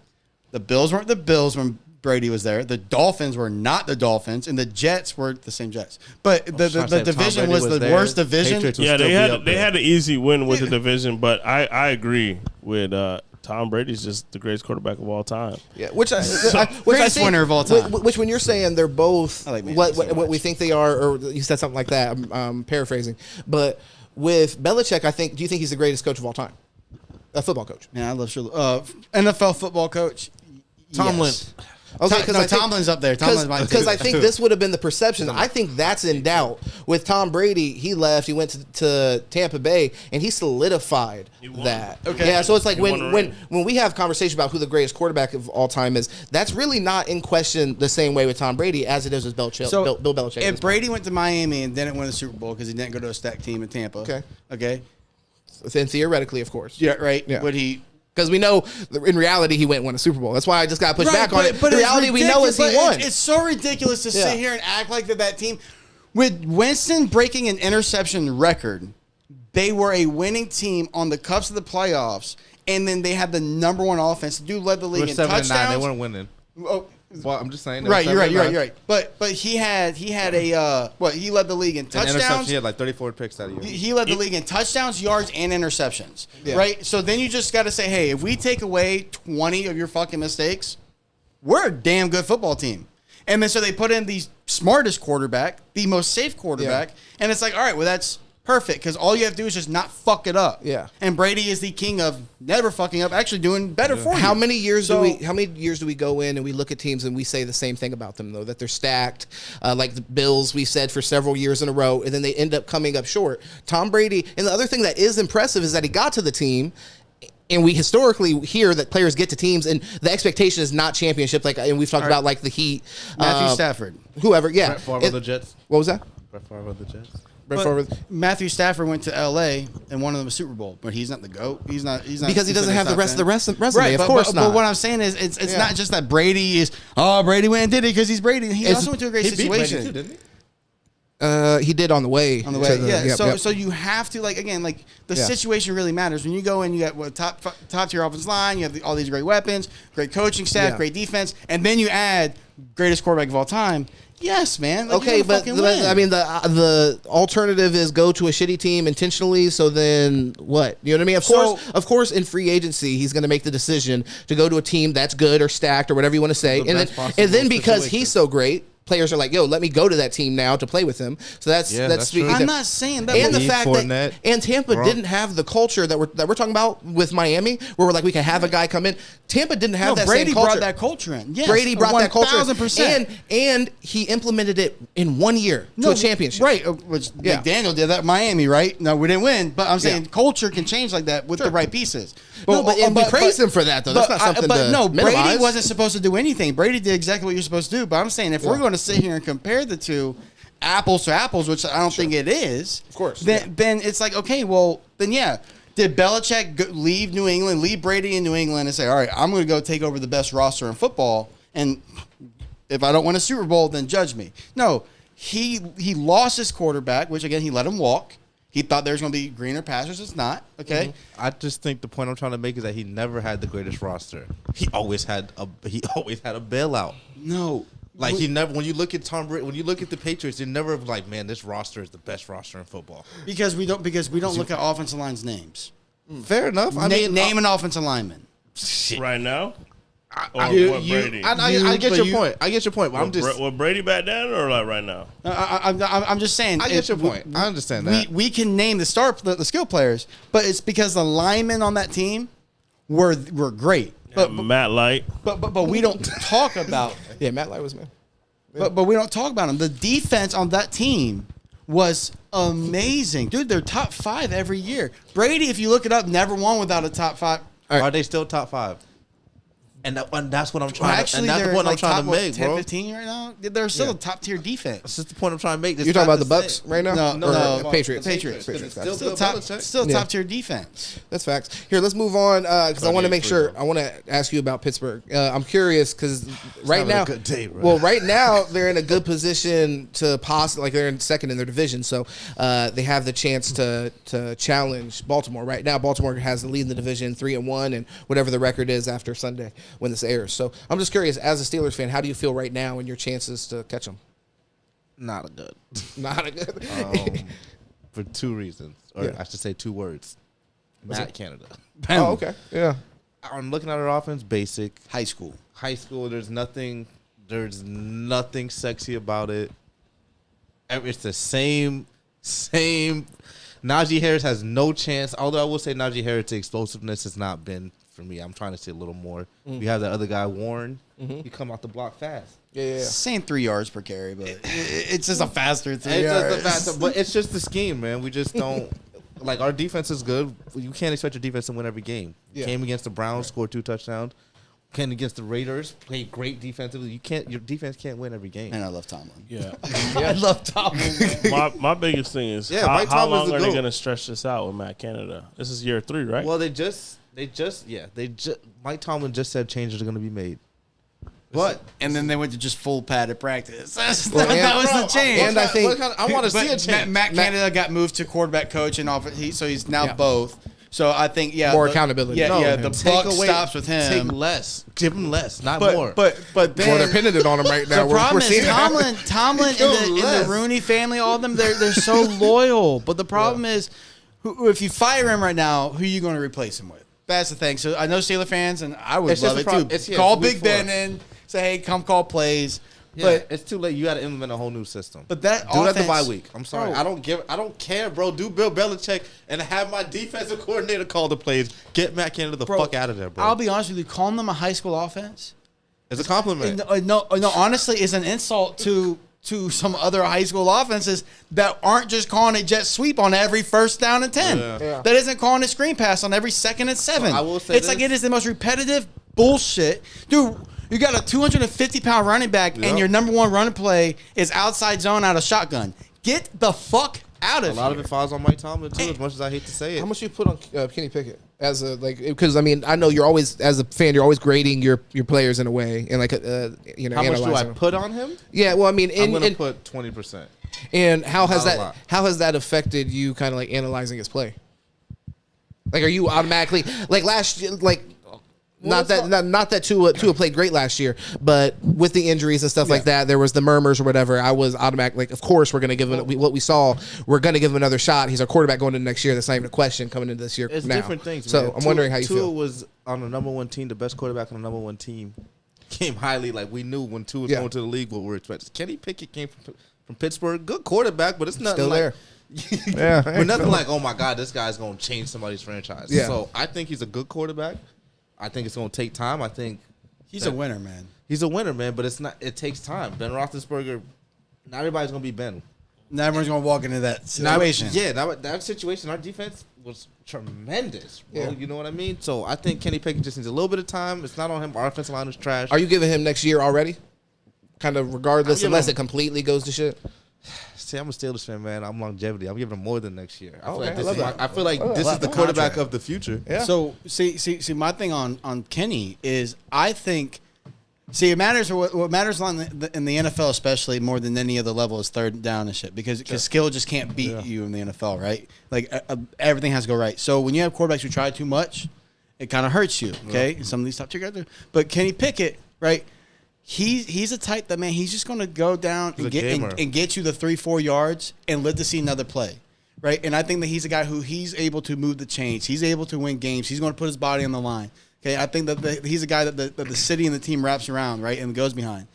the Bills weren't the Bills when Brady was there. The Dolphins were not the Dolphins, and the Jets were the same Jets. But the division was the worst division. Patriots would Yeah, still they be had up they there. had an easy win with the division, but I agree with Tom Brady's just the greatest quarterback of all time. Yeah, which I Greatest think- winner of all time. Which when you're saying they're both I like Manning what so much. we think they are, or you said something like that. I'm paraphrasing, but with Belichick, do you think he's the greatest coach of all time? A football coach. Man, I love NFL football coach. Tomlin. Yes. Okay, Tomlin's up there. Tomlin's mine too. Because I think this would have been the perception. I think that's in doubt. With Tom Brady, he left. He went to Tampa Bay, and he solidified that. Okay. Yeah. So it's like He won a ring. when we have conversation about who the greatest quarterback of all time is, that's really not in question the same way with Tom Brady as it is with Bill Belichick. If Brady went to Miami and didn't win the Super Bowl because he didn't go to a stacked team in Tampa, okay, then theoretically, of course. yeah, right, Yeah. would he? Because we know in reality he went and won a Super Bowl. That's why I just got pushed back on it. But The it's reality we know is he ridiculous. won. It's so ridiculous to Yeah. sit here and act like that team, with Winston breaking an interception record, they were a winning team on the cusp of the playoffs, and then they had the number one offense. The dude led the They league were in 7-9. touchdowns. They weren't winning. Oh, Well, I'm just saying. They were right, you're right. 7-9. But he had a he led the league in And interception, touchdowns. he had like 34 picks that year. He led the league in touchdowns, yards, and interceptions. Yeah. Right? So then you just got to say, hey, if we take away 20 of your fucking mistakes, we're a damn good football team. And then so they put in the smartest quarterback, the most safe quarterback, and it's like, all right, well, that's perfect because all you have to do is just not fuck it up. Yeah. And Brady is the king of never fucking up, actually doing better for you. How many years do we go in and we look at teams and we say the same thing about them though, that they're stacked, like the Bills we said for several years in a row, and then they end up coming up short. Tom Brady, and the other thing that is impressive is that he got to the team And we historically hear that players get to teams and the expectation is not championship. Like, and we've talked about like the Heat, Matthew Stafford, whoever. Yeah. Brett Favre of the Jets. What was that? Brett Favre of the Jets. Brett But Favre. Matthew Stafford went to L.A. and won them a Super Bowl, but he's not the GOAT. He's not Because he doesn't have the rest of the resume. Right, of course not. But what I'm saying is, it's not just that Brady is. Oh, Brady went and did it because he's Brady. He also went to a great He beat Brady situation. too, didn't he? He did on the way. On the way, yeah. Yep. So you have to like again, like the Yeah. situation really matters. When you go in, you got top tier offensive line. You have all these great weapons, great coaching staff, Yeah. great defense, and then you add greatest quarterback of all time. Yes, man. Like, Okay, you're gonna but fucking win. I mean the alternative is go to a shitty team intentionally. So then what? You know what I mean? Of course, in free agency, he's going to make the decision to go to a team that's good or stacked or whatever you want to say, The best and then possible because situation. he's so great, players are like, "Yo, let me go to that team now to play with him." So that's true. I'm not saying that. and the Lee, fact Fournette, that and Tampa Gronk. didn't have the culture that we're talking about with Miami, where we're like we can have a guy come in. Tampa didn't have that Brady same culture. brought that culture in. Yes, Brady brought that culture, 1000%. and he implemented it in 1 year to a championship. Right, which Yeah. McDaniel did that in Miami, right? No, we didn't win, but I'm saying Yeah. culture can change like that with the right pieces. No, but we praise him for that, though. That's not something but to no, minimize. Brady wasn't supposed to do anything. Brady did exactly what you're supposed to do. But I'm saying if we're going to sit here and compare the two, apples to apples, which I don't think it is, Of course, then it's like, okay, well, then yeah. Did Belichick leave New England, leave Brady in New England, and say, all right, I'm going to go take over the best roster in football, and if I don't win a Super Bowl, then judge me? No, he lost his quarterback, which again he let him walk. He thought there was going to be greener pastures. It's not. Okay. I just think the point I'm trying to make is that he never had the greatest roster. He always had a bailout. No. Like he never. When you look at Tom Brady, when you look at the Patriots, you're never like, man, this roster is the best roster in football. Because we don't look at offensive line's names. Fair enough. I mean, Name an offensive lineman. Right now? Or you- what you- Brady? I get your point. I get your point. But I'm just. What Brady back then or like right now? I'm just saying. I get your point. I understand that. We can name the skill players, but it's because the linemen on that team were great. But Matt Light. but we don't talk about. Yeah, Matt Light was man. But we don't talk about them. The defense on that team was amazing, dude. They're top 5 every year. Brady, if you look it up, never won without a top 5. Are they still top 5? And that's what I'm trying. Actually, and that's the they're point like I'm trying top, to make, 10, bro. 15 right now. They're still a top tier defense. That's just the point I'm trying to make. It's You're talking not about the the Bucks same. right now? No, Or Patriots. Patriots. Gotcha. Still Yeah. top tier defense. That's facts. Here, let's move on because I want to make 38-3, sure. bro. I want to ask you about Pittsburgh. I'm curious because right having a now, good day, bro. well, right now they're in a good position to possibly, like they're in second in their division, so they have the chance to challenge Baltimore. Right now, Baltimore has the lead in the division, 3-1, and whatever the record is after Sunday when this airs. So I'm just curious, as a Steelers fan, how do you feel right now in your chances to catch them? Not a good. Not a good. For 2 reasons, or Yeah. I should say 2 words. Matt Canada. Oh, okay. Yeah. I'm looking at our offense, basic. High school. High school, there's nothing sexy about it. It's the same. Najee Harris has no chance. Although I will say Najee Harris' explosiveness has not been for me. I'm trying to see a little more. We have that other guy, Warren. He come out the block fast. Yeah. Same 3 yards per carry, but it's just a faster 3 It's yards. just the fact, but it's just the scheme, man. We just don't like our defense is good. You can't expect your defense to win every game. Yeah. Came against the Browns, scored 2 touchdowns. Came against the Raiders, played great defensively. Your defense can't win every game. And I love Tomlin. Yeah. I love Tomlin. my biggest thing is Yeah, how, Mike how Tomlin's long the are they GOAT. going to stretch this out with Matt Canada? This is year 3, right? Well, Mike Tomlin just said changes are going to be made. But And then they went to just full padded practice. Well, that was the change. and I think I want to see a But change. Matt Canada got moved to quarterback coach and off. So he's now Yeah. both. So I think More accountability. Yeah, No, yeah. The Take buck away- stops with him. Take less. Give him less, not but, more. but well, then they're pinning on him right now. the problem seeing is it. Tomlin Give him in the less. Rooney family, all of them, they're so loyal. But the problem is, if you fire him right now, who are you going to replace him with? That's the thing. So I know Steeler fans, and I would It's just love a it problem. too. It's- yeah, Call it's week Big Ben 4. in, say, hey, come call plays. yeah, But it's too late. You got to implement a whole new system. But that do it at the offense- bye week. I'm sorry. Bro. I don't care, bro. Do Bill Belichick and have my defensive coordinator call the plays. Get Matt Canada the fuck out of there, bro. I'll be honest with you. Calling them a high school offense, it's a compliment. no, honestly, is an insult to to some other high school offenses that aren't just calling a jet sweep on every 1st down and 10. Yeah. That isn't calling a screen pass on every 2nd and 7. So I will say it's like it is the most repetitive bullshit. Dude, you got a 250-pound running back and your number one running play is outside zone out of shotgun. Get the fuck out of here. A lot of it falls on Mike Tomlin too, as much as I hate to say it. How much you put on Kenny Pickett as a because I mean I know you're always as a fan you're always grading your players in a way and like you know How much do I analyzing them. put on him? Yeah, well I mean I'm gonna put 20%. and how has Not a that lot. how has that affected you kind of like analyzing his play? Like are you automatically like last year like. Not that Tua played great last year, but with the injuries and stuff like that, there was the murmurs or whatever. I was automatic like, of course we're going to give him what we saw. We're going to give him another shot. He's our quarterback going into next year. That's not even a question coming into this year. It's now. different things. So Man. I'm wondering how you Tua feel. was on the number one team, the best quarterback on the number one team. Came highly, like we knew when Tua was going to the league what we were expecting. Kenny Pickett came from Pittsburgh, good quarterback, but it's nothing Still like. there. But nothing like, oh my God, this guy's going to change somebody's franchise. Yeah. So I think he's a good quarterback. I think it's going to take time. I think He's a winner, man. he's a winner, man. But it's not. It takes time. Ben Roethlisberger. Not everybody's going to be Ben. Not everyone's going to walk into that situation. That situation. Our defense was tremendous, bro. Yeah. You know what I mean? So I think Kenny Pickett just needs a little bit of time. It's not on him. Our offensive line is trash. Are you giving him next year already? Kind of regardless, I'm giving unless him- it completely goes to shit. See, I'm a Steelers fan, man. I'm longevity. I'm giving him more than next year. I Okay, feel like this is the quarterback of the future. Yeah. So see, my thing on Kenny is I think. See, it matters. What matters in the NFL, especially more than any other level, is third down and shit. Because skill just can't beat you in the NFL, right? Like everything has to go right. So when you have quarterbacks who try too much, it kind of hurts you. Okay, and some of these top tier guys do. But Kenny Pickett, right? He's a type that man. He's just going to go down and get you the 3-4 yards and live to see another play, right? And I think that he's a guy who he's able to move the chains. He's able to win games. He's going to put his body on the line. Okay, I think that he's a guy that the city and the team wraps around, right, and goes behind.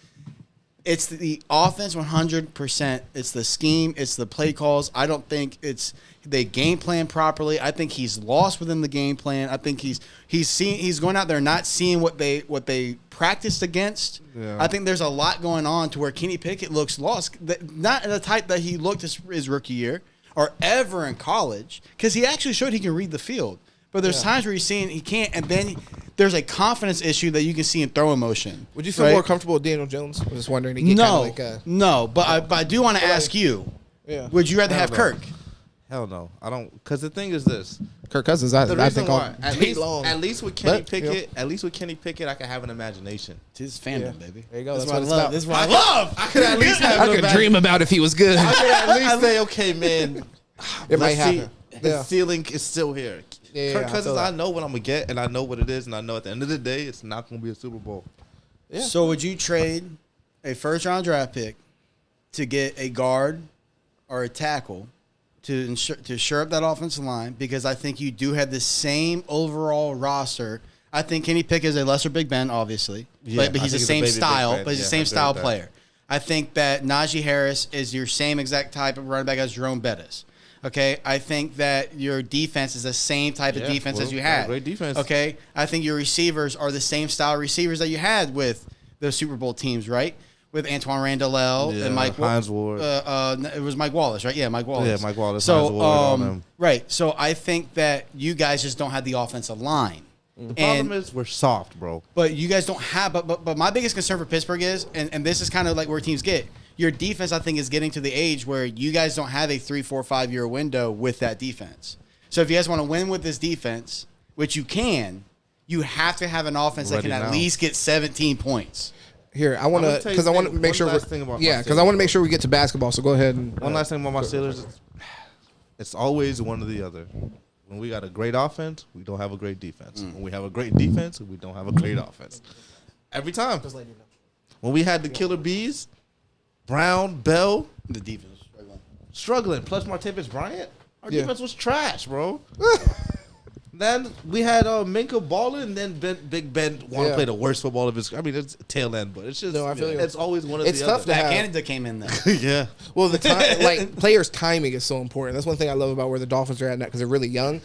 It's the offense 100%. It's the scheme. It's the play calls. I don't think it's they game plan properly. I think he's lost within the game plan. I think he's going out there not seeing what they practiced against. Yeah. I think there's a lot going on to where Kenny Pickett looks lost. Not the type that he looked his rookie year or ever in college, because he actually showed he can read the field. But there's times where he's seeing he can't, and then there's a confidence issue that you can see in throwing motion. Would you feel more comfortable with Daniel Jones? I'm just wondering. No, but I do want to ask you. Yeah. Would you rather have no. Kirk? Hell no, I don't. Because the thing is this: Kirk Cousins. the I reason think why, long. at least with Kenny But, Pickett, I can have an imagination. It's fandom, baby. There you go. That's That's what what I it's love. about. This is what I love. I could at least have. I could dream about if he was good. I could at least say, okay, man. It might let's see. happen. The Yeah. ceiling is still here. Yeah, Kirk I Cousins, feel that. I know what I'm gonna get, and I know what it is, and I know at the end of the day, it's not gonna be a Super Bowl. Yeah. So would you trade a first-round draft pick to get a guard or a tackle to shore up that offensive line? Because I think you do have the same overall roster. I think Kenny Pickett is a lesser Big Ben, obviously, Yeah, but I he's the think he's a same baby Big style. Ben. But he's the Yeah, same I agree style with that. player. I think that Najee Harris is your same exact type of running back as Jerome Bettis. Okay, I think that your defense is the same type of defense as you had. Great defense. Okay, I think your receivers are the same style receivers that you had with the Super Bowl teams, right? With Antoine Randall and Mike Hines Ward. it was Mike Wallace, right? Yeah, Mike Wallace. Yeah, Mike Wallace, So, Hines Ward, all them. right. So I think that you guys just don't have the offensive line. The problem is we're soft, bro. But you guys don't have. But my biggest concern for Pittsburgh is, and this is kind of like where teams get. Your defense, I think, is getting to the age where you guys don't have a 3, 4, 5 year window with that defense. So if you guys want to win with this defense, which you can, you have to have an offense that Ready can at now. least get 17 points. Here, I want I'm to gonna tell you because I want to one make sure. last thing about my Yeah, because I want to Steelers, make sure we get to basketball. So go ahead and One last thing about my Steelers, it's always one or the other. When we got a great offense, we don't have a great defense. When we have a great defense, we don't have a great offense. Every time. When we had the killer bees, Brown, Bell, The defense. struggling. Plus Martavis Bryant, our Yeah. defense was trash, bro. Then we had Minka balling, and then Big Ben want to Yeah. play the worst football of his. I mean, it's tail end, but it's just. No, I feel you. It's always one of It's the tough other. to have. Canada came in there. Yeah. Well, the time, like players' timing is so important. That's one thing I love about where the Dolphins are at now because they're really young.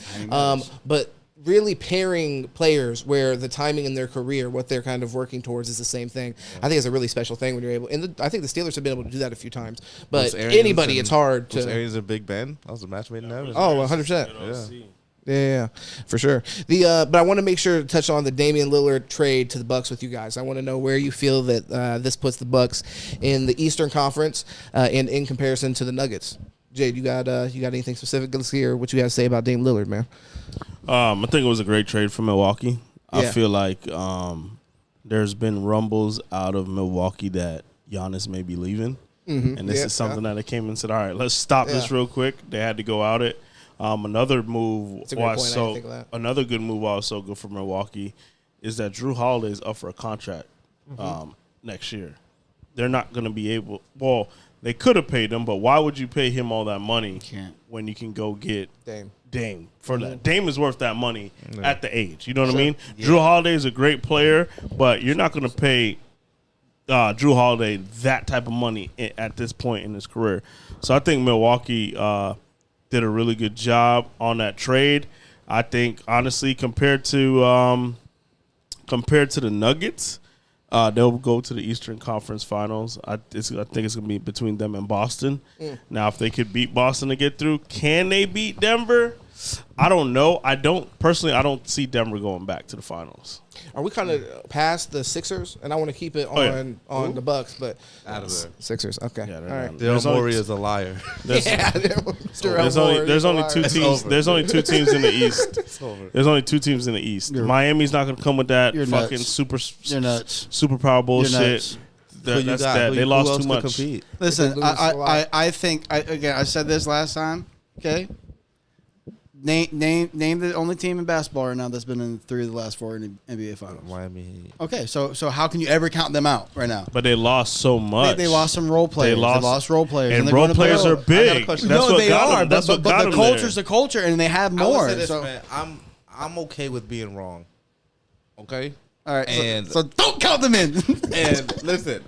But really pairing players where the timing in their career, what they're kind of working towards, is the same thing. I think it's a really special thing when you're able. And I think the Steelers have been able to do that a few times. But anybody, it's hard to. Was Arians and Big Ben? That was a match made in heaven. Oh, 100%. Yeah, for sure. But I want to make sure to touch on the Damian Lillard trade to the Bucks with you guys. I want to know where you feel that this puts the Bucks in the Eastern Conference and in comparison to the Nuggets. Jade, you got anything specific? Let's hear what you got to say about Dame Lillard, man. I think it was a great trade for Milwaukee. Yeah. I feel like there's been rumbles out of Milwaukee that Giannis may be leaving, and this is something that they came and said, "All right, let's stop this real quick." They had to go out it. Another move another good move also good for Milwaukee is that Drew Holiday is up for a contract next year. They're not going to be able. Well, they could have paid him, but why would you pay him all that money when you can go get Dame for that? Dame is worth that money at the age. You know what I mean? Yeah. Drew Holiday is a great player, but you're not going to pay Drew Holiday that type of money at this point in his career. So I think Milwaukee did a really good job on that trade. I think honestly, compared to the Nuggets, they'll go to the Eastern Conference Finals. I think it's going to be between them and Boston. Now, if they could beat Boston to get through, can they beat Denver? I don't know. I don't see Denver going back to the finals. Are we kind of past the Sixers? And I want to keep it on the Bucks, but out of there. Sixers. Okay. Yeah, all right. Daryl Morey is a liar. There's only two teams. There's only two teams in the East. There's only two teams in the East. Miami's not going to come with that fucking super power bullshit. That's that. They lost too much. Listen, I think I said this last time. Okay. Name the only team in basketball right now that's been in 3 of the last 4 in the NBA Finals. Miami Heat. Okay, so how can you ever count them out right now? But they lost so much. They lost some role players. They lost role players, and role players are big. That's what got them. That's what got them. But the culture's the culture, and they have more. I would say this, man. I'm okay with being wrong. Okay. All right. And so don't count them in. And listen,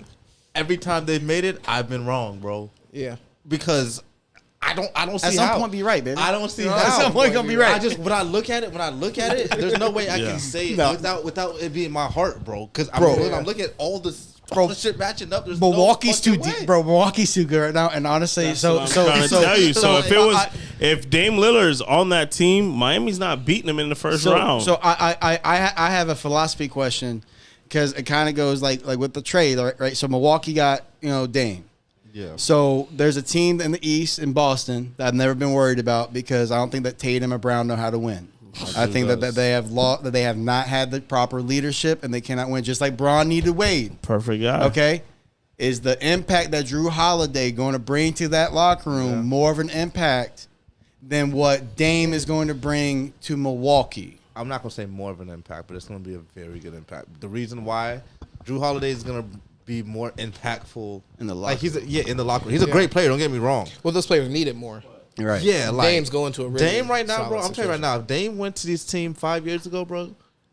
every time they've made it, I've been wrong, bro. Yeah. Because I don't see at how. some point be right, baby. I don't see how. At some point gonna be right. When I look at it, there's no way I can say it without it being my heart, bro. Because I'm looking at all this. All the shit matching up. There's Milwaukee's too deep, bro. Milwaukee's too good right now, and honestly, I'm trying to tell you. So if Dame Lillard's on that team, Miami's not beating him in the first round. So I have a philosophy question because it kind of goes like with the trade, right? So Milwaukee got Dame. Yeah. So there's a team in the East in Boston that I've never been worried about because I don't think that Tatum or Brown know how to win. I think that they have not had the proper leadership and they cannot win. Just like Braun needed Wade. Perfect guy. Okay, is the impact that Drew Holiday going to bring to that locker room more of an impact than what Dame is going to bring to Milwaukee? I'm not gonna say more of an impact, but it's gonna be a very good impact. The reason why Drew Holiday is gonna be more impactful in the locker room. In the locker room. He's a great player. Don't get me wrong. Well, those players need it more. Right. Yeah, like Dame's going to a really Dame right now, bro. I'm telling you right situation. now, if Dame went to this team 5 years ago, bro,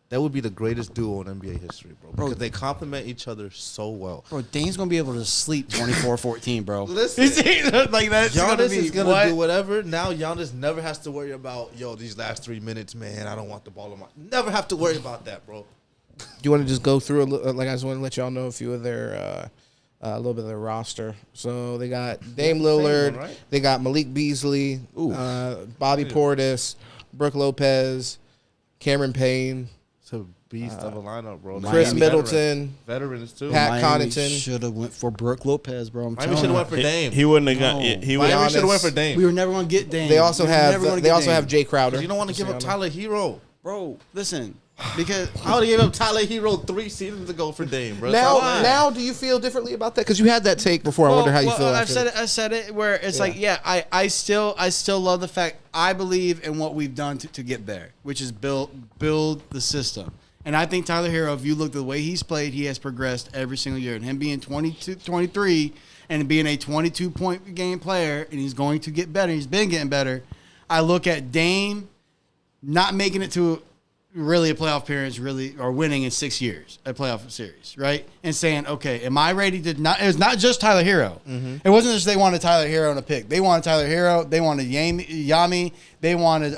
that would be the greatest duo in NBA history, bro. Because they complement each other so well. Bro, Dame's gonna be able to sleep 24-14, bro. Listen, like that's Giannis is gonna do whatever. Now Giannis never has to worry about these last 3 minutes, man. I don't want the ball in my. Never have to worry about that, bro. Do you want to just go through I just want to let y'all know a few of their. A little bit of their roster. So they got Dame Lillard. Right? They got Malik Beasley, Bobby Portis, Brooke Lopez, Cameron Payne. It's a beast of a lineup, bro. Chris Middleton. Veterans, too. Pat Connaughton. Should have went for Brooke Lopez, bro. Miami should have went for Dame. He wouldn't have got Miami should have went for Dame. We were never going to get Dame. They also have Jay Crowder. You don't want to give up Tyler Hero. Bro, listen. Because I would have gave up Tyler Hero 3 seasons ago for Dame, bro. Now, do you feel differently about that? Because you had that take before. I wonder how you feel. I said it where it's like, I still love the fact I believe in what we've done to get there, which is build the system. And I think Tyler Hero, if you look at the way he's played, he has progressed every single year. And him being 22, 23 and being a 22-point game player, and he's going to get better. He's been getting better. I look at Dame not making it to really a playoff appearance, or winning in 6 years, a playoff series, right? And saying, okay, am I ready to not? It was not just Tyler Hero. Mm-hmm. It wasn't just they wanted Tyler Hero in a pick. They wanted Tyler Hero. They wanted Yami. They wanted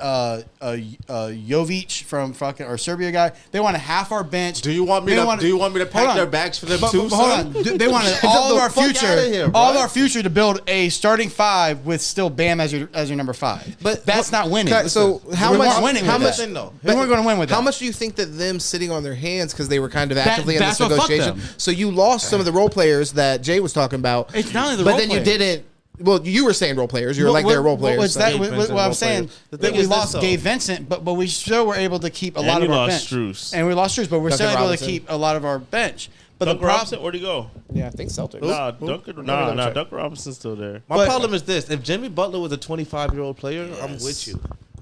Jovic from fucking or Serbia guy. They wanted half our bench. Do you want me to pack their bags for them too? Hold on. They wanted all of our future, all of our future to build a starting five with still Bam as your number 5. But that's not winning. So how we much? weren't winning How with much? that. No. We weren't going to win with that. How much do you think that them sitting on their hands because they were kind of actively in that's this what fucked negotiation? them. So you lost some of the role players that Jay was talking about. It's not only the but role then you players. didn't. Well, you were saying role players. You were like they're role players. What's so. that? Gabe What Vincent, I'm role saying players. The that thing we is this, lost though. Gabe Vincent, but we still were able to keep a lot And of you our lost bench. Strus. And we lost Strus, but we're Duncan still able Robinson. to keep a lot of our bench. But Duncan the Robinson, problem, where'd he go? Yeah, I think Celtics. Duncan Robinson's still there. My problem is this: if Jimmy Butler was a 25-year-old player, I'm with you.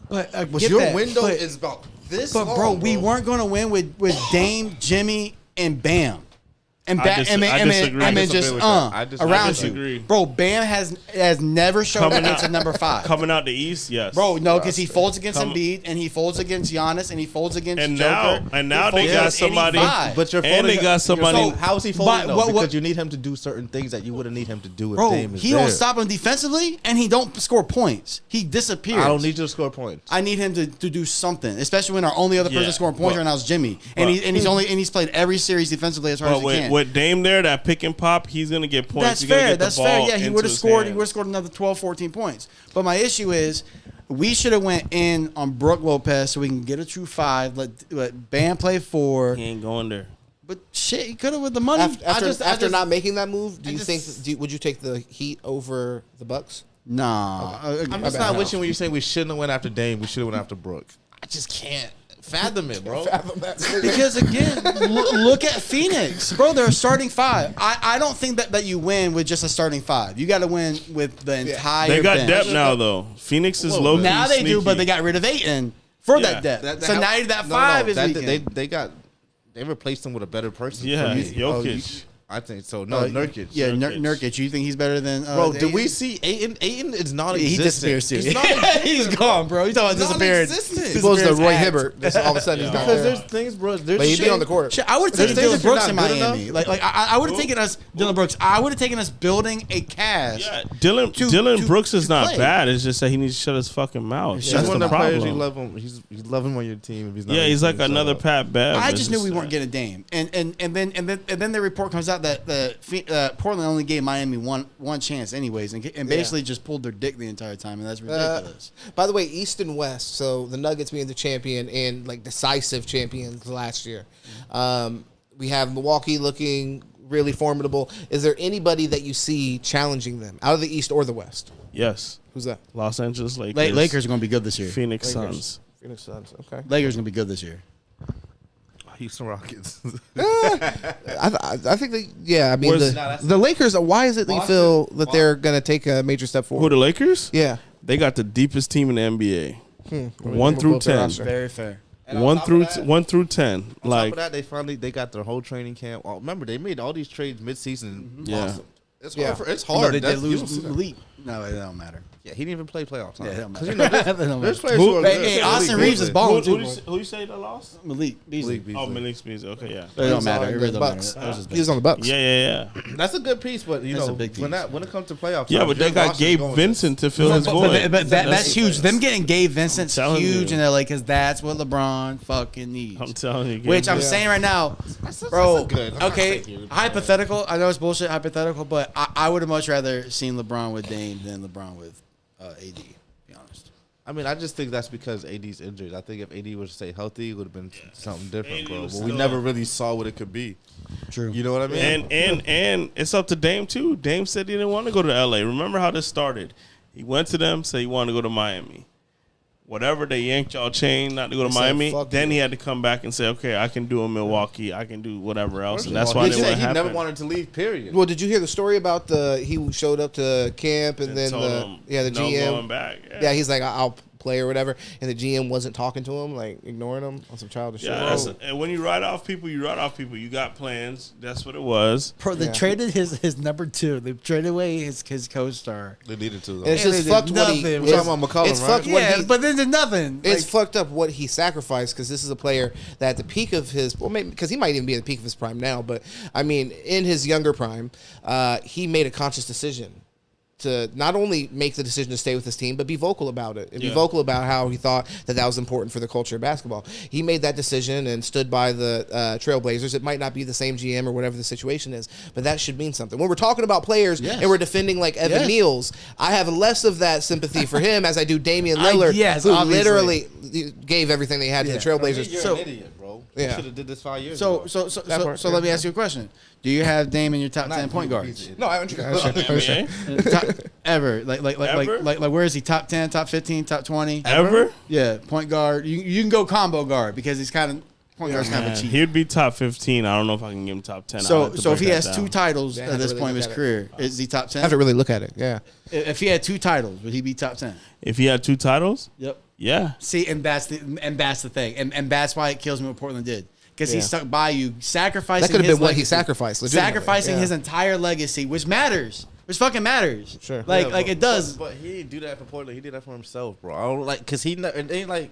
but But your window is about this. But bro, we weren't going to win with Dame, Jimmy, and Bam. And I disagree. just I disagree with that. I around disagree. you, bro. Bam has never shown up against a number 5. Coming out the East, yes. Bro, no, because he folds against Embiid, and he folds against Giannis, and he folds against Joker. Now He they folds got against somebody. 85. But you're And folding. they got somebody- So how is he folding But though? what- Because you need him to do certain things that you wouldn't need him to do if Bro, Dame is he there. don't stop him defensively, and he don't score points. He disappears. I don't need you to score points. I need him to do something, especially when our only other person Yeah, scoring points but- right now is Jimmy, and he's played every series defensively as hard as But he can. with Dame there, that pick and pop, he's gonna get points. That's He's gonna fair. get the That's ball fair. Yeah, he into would have his scored. He hands. would have scored another 12, 14 points. But my issue is, we should have went in on Brook Lopez so we can get a true 5. Let Bam play 4. He ain't going there. But shit, he could have with the money. After not making that move, do you think? just- Would you take the Heat over the Bucks? Nah, I'm just not with you when you're saying we shouldn't have went after Dame. We should have went after Brooke. I just can't fathom it, bro. because again, look at Phoenix, bro. They're a starting 5. I don't think that you win with just a starting 5. You got to win with the entire. They got bench. depth now, though. Phoenix is low. Now they do, but sneaky. they got rid of Ayton for Yeah. that depth. So now that 5 is weakened. They replaced him with a better person. Yeah, for me. Jokic. I think so. No, Nurkic. Yeah, Nurkic. Nurkic. You think he's better than? Bro, did we Ayton? see Ayton? Ayton is non-existent. He disappears too. He's non-existent. He's gone, bro. You talking about disappearing? Non-existent. Well, it's the Disappearance Roy act. Hibbert. Just all of a sudden he's not Because there. there's things, bro. But he'd be on the court. Shit, I would have taken There's Dylan things Brooks you're in not good Miami. enough. I would have taken us Dylan Brooks. I would have taken us building a cast. Yeah, Dylan to- Brooks is to not play. bad. It's just that he needs to shut his fucking mouth. He's That's one the of the players problem. you love him. You love him on your team. If he's not Yeah, on he's your like team, another so. Pat Bev. I It's just knew we that. weren't getting a Dame, and then the report comes out that Portland only gave Miami one chance, anyways, and basically just pulled their dick the entire time, and that's ridiculous. By the way, East and West. So the Nuggets being the champion and like decisive champions last year. We have Milwaukee looking really formidable. Is there anybody that you see challenging them out of the East or the West? Yes, Who's that? Los Angeles Lakers. Lakers are going to be good this year. Phoenix Lakers. Suns. Phoenix Suns. Okay. Lakers are going to be good this year. Houston Rockets. I think they. Yeah. I mean Where's- the Lakers. Why is it that you feel that they're going to take a major step Who forward? the Lakers? Yeah. They got the deepest team in the NBA. We'll 1 through pull up their 10. roster. Very fair. And on 1 top through of that- 1 through 10. On top Like of that, they got their whole training camp. Oh, remember, they made all these trades mid-season. Yeah. Awesome. It's Yeah. hard. It's No, hard. they did That's- you don't lose see that. Malik. No, it don't matter. Yeah, he didn't even play playoffs. Huh? Yeah, it don't 'Cause, matter. you know, It don't there's matter. players who are Hey, good. hey, Austin Malik Reeves is Beasley. balling who, too. who you say that lost? Malik Beasley. Malik Beasley. Oh, Malik Beasley. Okay, yeah. It don't He's matter. on It the really don't Bucks. matter. That was just He was on the Bucks. Yeah. That's a good piece, but That's a big piece. when it comes to playoffs, Yeah, but they got Gabe Vincent to fill his void. But that's huge. Them getting Gabe Vincent's I'm telling huge you. in LA because that's what LeBron fucking needs. I'm telling you. Gabe Which I'm Vincent- saying right now, bro. that's good. I'm not Okay, saying huge, hypothetical. I know it's bullshit, hypothetical, but I would have much rather seen LeBron with Dame than LeBron with AD. To be honest. I mean, I just think that's because AD's injured. I think if AD was to stay healthy, it would have been something different, AD bro. was But we still never up. really saw what it could be. True. You know what I mean? And it's up to Dame too. Dame said he didn't want to go to LA. Remember how this started? He went to them, said he wanted to go to Miami. Whatever, they yanked y'all chain not to go to They said, Miami. "Fuck Then you." he had to come back and say, okay, I can do in Milwaukee. I can do whatever else. And that's Well, why he they said went he never happen. wanted to leave. Period. Well, did you hear the story about he showed up to camp and then told him, the no GM going back. Yeah, he's like, I'll play or whatever. And the GM wasn't talking to him, like ignoring him on some childish Yeah, shit. and when you write off people, you write off people. You got plans. That's what it was. Bro, they Yeah. traded his number 2. They traded away his co-star. They needed to. Though. And it's And just they did fucked what he. nothing. We're talking about McCollum, it's right? fucked what Yeah, he. but then did nothing. It's Like, fucked up what he sacrificed because this is a player that at the peak of his, well, maybe because he might even be at the peak of his prime now, but I mean, in his younger prime, he made a conscious decision not only make the decision to stay with his team, but be vocal about it and be vocal about how he thought that was important for the culture of basketball. He made that decision and stood by the Trailblazers. It might not be the same GM or whatever the situation is, but that should mean something. When we're talking about players and we're defending like Evan Neal's, I have less of that sympathy for him as I do Damian Lillard, who literally gave everything they had to the Trailblazers. You're an idiot, bro. You should have did this 5 years ago. So let me ask you a question. Do you have Dame in your top 10 point guards? No, I don't. Ever. Like where is he? Top 10, top 15, top 20? Ever? Yeah, point guard. You can go combo guard because he's kind of point guard's kind of a cheat. He'd be top 15. I don't know if I can give him top 10. So if he has 2 titles at this point of his career, is he top 10? I have to really look at it. Yeah. If he had 2 titles, would he be top 10? If he had 2 titles? Yep. Yeah. See, and that's the thing. And that's why it kills me what Portland did. Because he stuck by you, sacrificing. That could have his been what he legacy. sacrificed. Sacrificing his entire legacy, which matters. Which fucking matters. Sure. Like it does. But he didn't do that for Portland. He did that for himself, bro. I don't because he ain't like.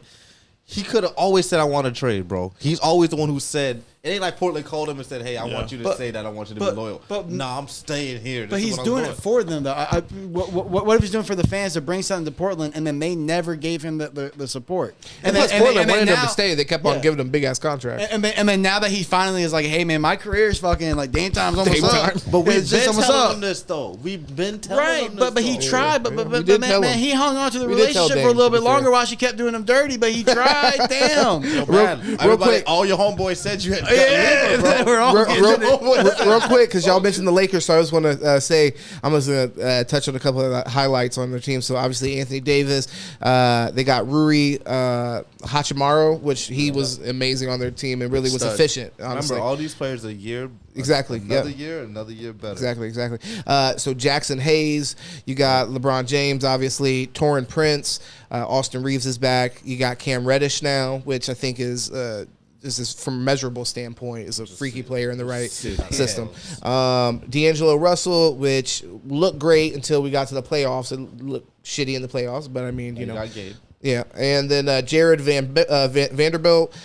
He could have always said, I want to trade, bro. He's always the one who said, it ain't like Portland called him and said, hey, I want you to say that. I want you to be loyal. But nah, I'm staying here. But he's doing it for them, though. What if he's doing it for the fans to bring something to Portland, and then they never gave him the support? And plus, Portland wanted him to stay. They kept on giving him big-ass contracts. And then now that he finally is like, hey, man, my career is fucking, like, Dame Time's almost up. But we've been telling him this, though. We've been telling him this, but he tried. But man, he hung on to the We did tell relationship for a Dame, little to bit be fair. longer while she kept doing him dirty, but he tried. Damn. Real quick, all your homeboys said you had We're all real quick, because y'all mentioned the Lakers, so I just want to say I'm just going to touch on a couple of highlights on their team. So obviously Anthony Davis, they got Rui Hachimura, which he was amazing on their team and really was efficient. Honestly. Remember, all these players a year. Exactly. Another year better. Exactly. So Jackson Hayes, you got LeBron James, obviously, Torrin Prince, Austin Reeves is back. You got Cam Reddish now, which I think is from a measurable standpoint is a freaky player in the right system. D'Angelo Russell, which looked great until we got to the playoffs. It looked shitty in the playoffs, but I mean, you know. Got Gabe. Yeah, and then Jared Vanderbilt,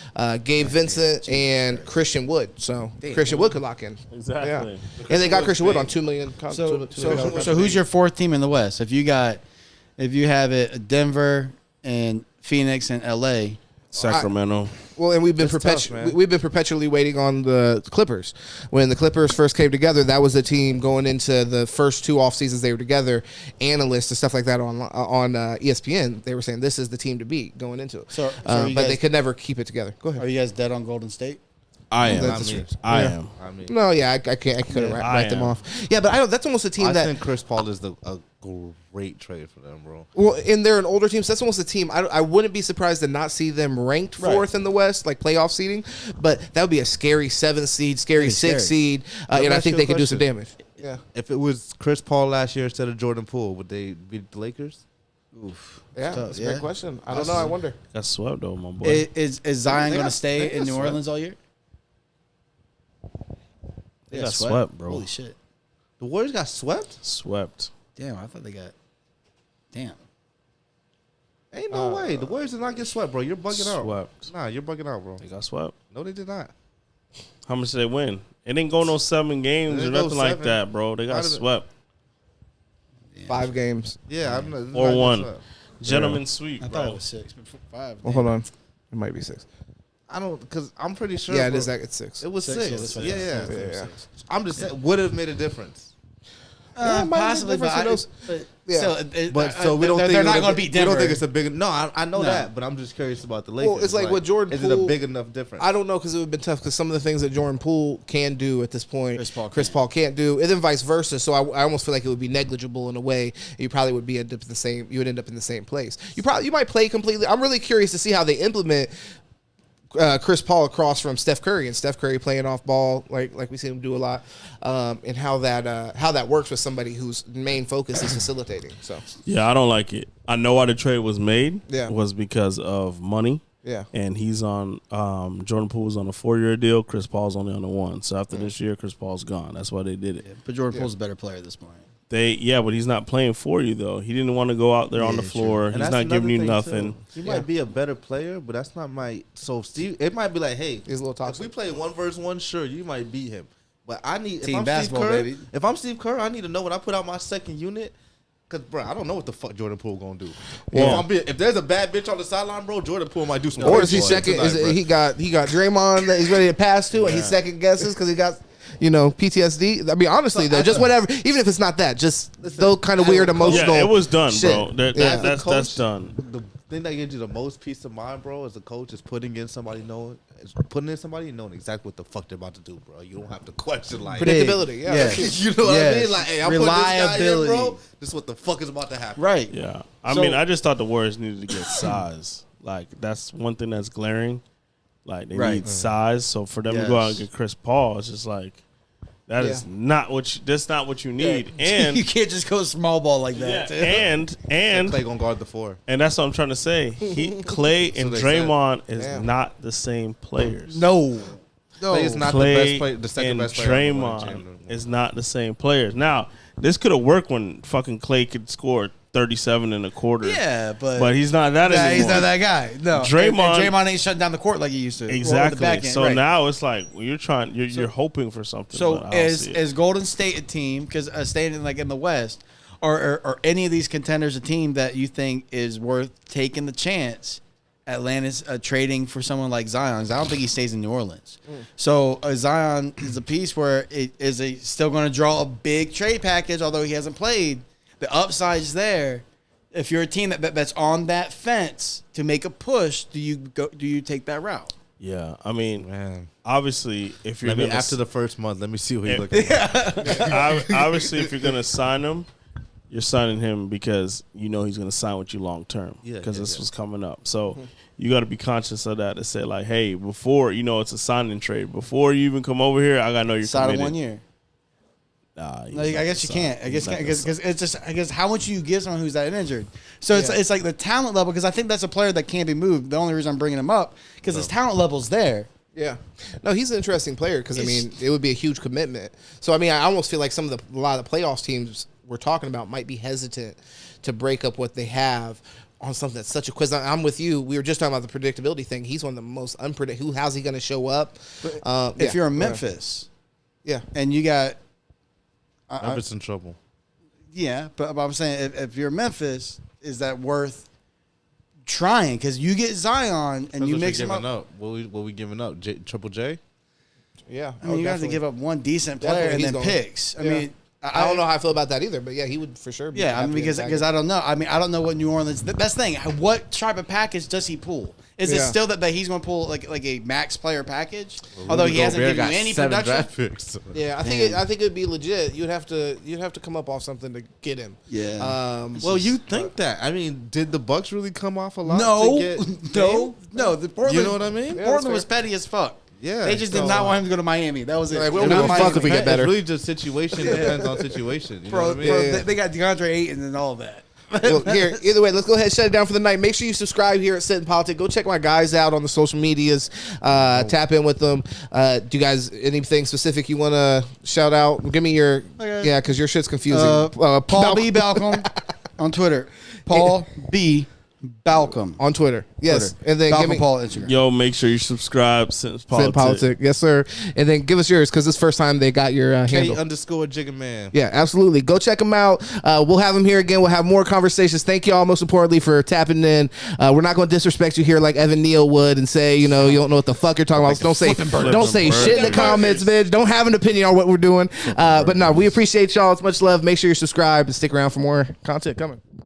Gabe Vincent, and Christian Wood. So Christian Wood could lock in. Exactly. Yeah. And they got Christian Wood on $2 million. So who's your 4th team in the West? If you have it Denver and Phoenix and LA, Sacramento. Well, and we've been perpetually waiting on the Clippers. When the Clippers first came together, that was the team going into the first 2 off seasons they were together. Analysts and stuff like that on ESPN, they were saying this is the team to beat going into it. But they could never keep it together. Go ahead. Are you guys dead on Golden State? I am. I am. No, yeah, I couldn't write them off. Yeah, but that's almost a team I that think Chris Paul is a great trade for them, bro. Well, and they're an older team, so that's almost a team. I wouldn't be surprised to not see them ranked 4th in the West, like playoff seeding. But that would be a scary 7 seed, scary 6 seed, and I think they could do some damage. Yeah. If it was Chris Paul last year instead of Jordan Poole, would they beat the Lakers? Oof. Yeah, that's a great question. I don't know. I wonder. Got swept though, my boy. Is Zion going to stay in New Orleans all year? They got swept, bro. Holy shit. The Warriors got swept? Swept. Damn, I thought they got. Damn. Ain't no way. The Warriors did not get swept, bro. You're bugging out. Swept. Nah, you're bugging out, bro. They got swept. No, they did not. How much did they win? It didn't go no 7 games or nothing like that, bro. They got swept. 5 games. Yeah, or 1. Gentlemen's sweep, I bro. thought it was 6, but 5. Well, hold on. It might be 6. I don't, because I'm pretty sure. Yeah, it is. It's 6. It was 6. Yeah. I'm just saying, would have made a difference. Possibly, but so we don't think they're not going to beat Denver. We don't think it's a big. No, I know that, but I'm just curious about the Lakers. Well, it's like with Jordan Is Poole, it a big enough difference? I don't know, because it would have been tough, because some of the things that Jordan Poole can do at this point, Chris Paul can't do, and then vice versa. So I almost feel like it would be negligible in a way. You probably would be end up the same. You would end up in the same place. You might play completely. I'm really curious to see how they implement Chris Paul across from Steph Curry, and Steph Curry playing off ball like we see him do a lot, and how that works with somebody whose main focus is facilitating. So yeah, I don't like it. I know why the trade was made. Yeah. Was because of money. Yeah, and he's on Jordan Poole's on a 4-year deal. Chris Paul's only on a 1. So after this year, Chris Paul's gone. That's why they did it. But Jordan Poole's a better player at this point. But he's not playing for you though. He didn't want to go out there on the floor. He's not giving you nothing. He might be a better player, but that's not my. So Steve, it might be like, hey, he's a little toxic. If we play 1 versus 1, sure, you might beat him. But I need team basketball, baby. If I'm Steve Kerr, I need to know when I put out my second unit, Because, bro, I don't know what the fuck Jordan Poole gonna do. Well- If there's a bad bitch on the sideline, bro, Jordan Poole might do some. Or is he crazy shit second? tonight, bro. He got Draymond that he's ready to pass to, and he second guesses because he got PTSD. I mean, honestly though, just whatever. Even if it's not that, just those kind of weird emotional. Yeah, it was done, shit. bro. That's done. The thing that gives you the most peace of mind, bro, as a coach, is putting in somebody knowing exactly what the fuck they're about to do, bro. You don't have to question like Predictability. Yeah. Yes. You know what I Yes. mean? Like, hey, I'm putting this guy here, bro. Reliability. This is what the fuck is about to happen. Right. Yeah. I So- mean, I just thought the Warriors needed to get size. Like, that's one thing that's glaring. Like, they Right. need size. So for them to go out and get Chris Paul, it's just like, that's not what you need. And you can't just go small ball like that. and Clay gonna guard the 4. and that's what I'm trying to say. Clay and they Draymond is Damn. not the same players. No. Clay is not Clay the best player, the second and best player. on the Draymond team. is not the same players. Now, this could have worked when fucking Clay could score 37 and a quarter. Yeah, But he's not that anymore. he's not that guy. No. Draymond- And Draymond ain't shutting down the court like he used to. Or the Exactly. back end, So right. now it's like you're hoping for something. So but I don't see it. is Golden State a team, because staying like in the West, or any of these contenders a team that you think is worth taking the chance? Atlanta's trading for someone like Zion. 'Cause I don't think he stays in New Orleans. So Zion is a piece where it is still going to draw a big trade package, although he hasn't played. The upside's there. If you're a team that's on that fence to make a push, do you take that route? Yeah, I mean, Man. obviously, if you're Maybe gonna after the first month, let me see what he looking at. obviously if you're gonna sign him, you're signing him because you know he's gonna sign with you long term. Yeah, because yeah, this yeah. was coming up. So you got to be conscious of that to say like, hey, before it's a signing trade. Before you even come over here, I gotta know you're Sign committed. him 1 year. Nah, he's No, not I gonna guess you sign. can't. I guess He's not gonna because it's just how much you give someone who's that injured. So it's like the talent level, because I think that's a player that can't be moved. The only reason I'm bringing him up because his talent level's there. Yeah. No, he's an interesting player because, I mean, it would be a huge commitment. So, I mean, I almost feel like a lot of the playoffs teams we're talking about might be hesitant to break up what they have on something that's such a quiz. I'm with you. We were just talking about the predictability thing. He's one of the most unpredictable. How's he going to show up? If you're in Memphis, Yeah. and you got, Memphis in trouble. yeah, but I'm saying if you're Memphis, is that worth trying? Because you get Zion and you mix him up. What we giving up? Triple J? Yeah. I mean, you have to give up one decent player Definitely and then he's going- picks. I Yeah. mean, I don't know how I feel about that either, but yeah, he would for sure be. Yeah, I mean, because I don't know. I mean, I don't know what New Orleans. That's the thing. What type of package does he pull? Is it Yeah. still that he's going to pull like a max player package? Although he hasn't given you any production. Draft picks. Yeah, I think it'd be legit. You'd have to come up off something to get him. Yeah. Well, you think that? I mean, did the Bucks really come off a lot? No, to get no. The Portland, You know what I mean? Yeah, Portland that's was petty as fuck. Yeah, They just so- did not want him to go to Miami. That was it. Like, we They don't were give a Miami. fuck if we get better. It's really just situation depends on situation. You know what I mean? Bro, they got DeAndre Ayton and all of that. Well, here, either way, let's go ahead and shut it down for the night. Make sure you subscribe here at Sit and Politic. Go check my guys out on the social medias. Tap in with them. Do you guys anything specific you want to shout out? Give me your because your shit's confusing. Paul B. Balcom on Twitter. Paul B. Balcom on Twitter. Yes, Twitter. and then Balcom give me Paul Instagram. Yo, make sure you subscribe. Since Sit and Politic. Yes, sir. And then give us yours because this first time they got your handle. K_Jigga-Man. Yeah, absolutely. Go check them out. We'll have them here again. We'll have more conversations. Thank you all, most importantly, for tapping in. We're not going to disrespect you here like Evan Neal would and say, you don't know what the fuck you're talking about. Don't say shit in the comments, bitch. Don't have an opinion on what we're doing. But no, we appreciate y'all. It's much love. Make sure you're subscribed and stick around for more content coming.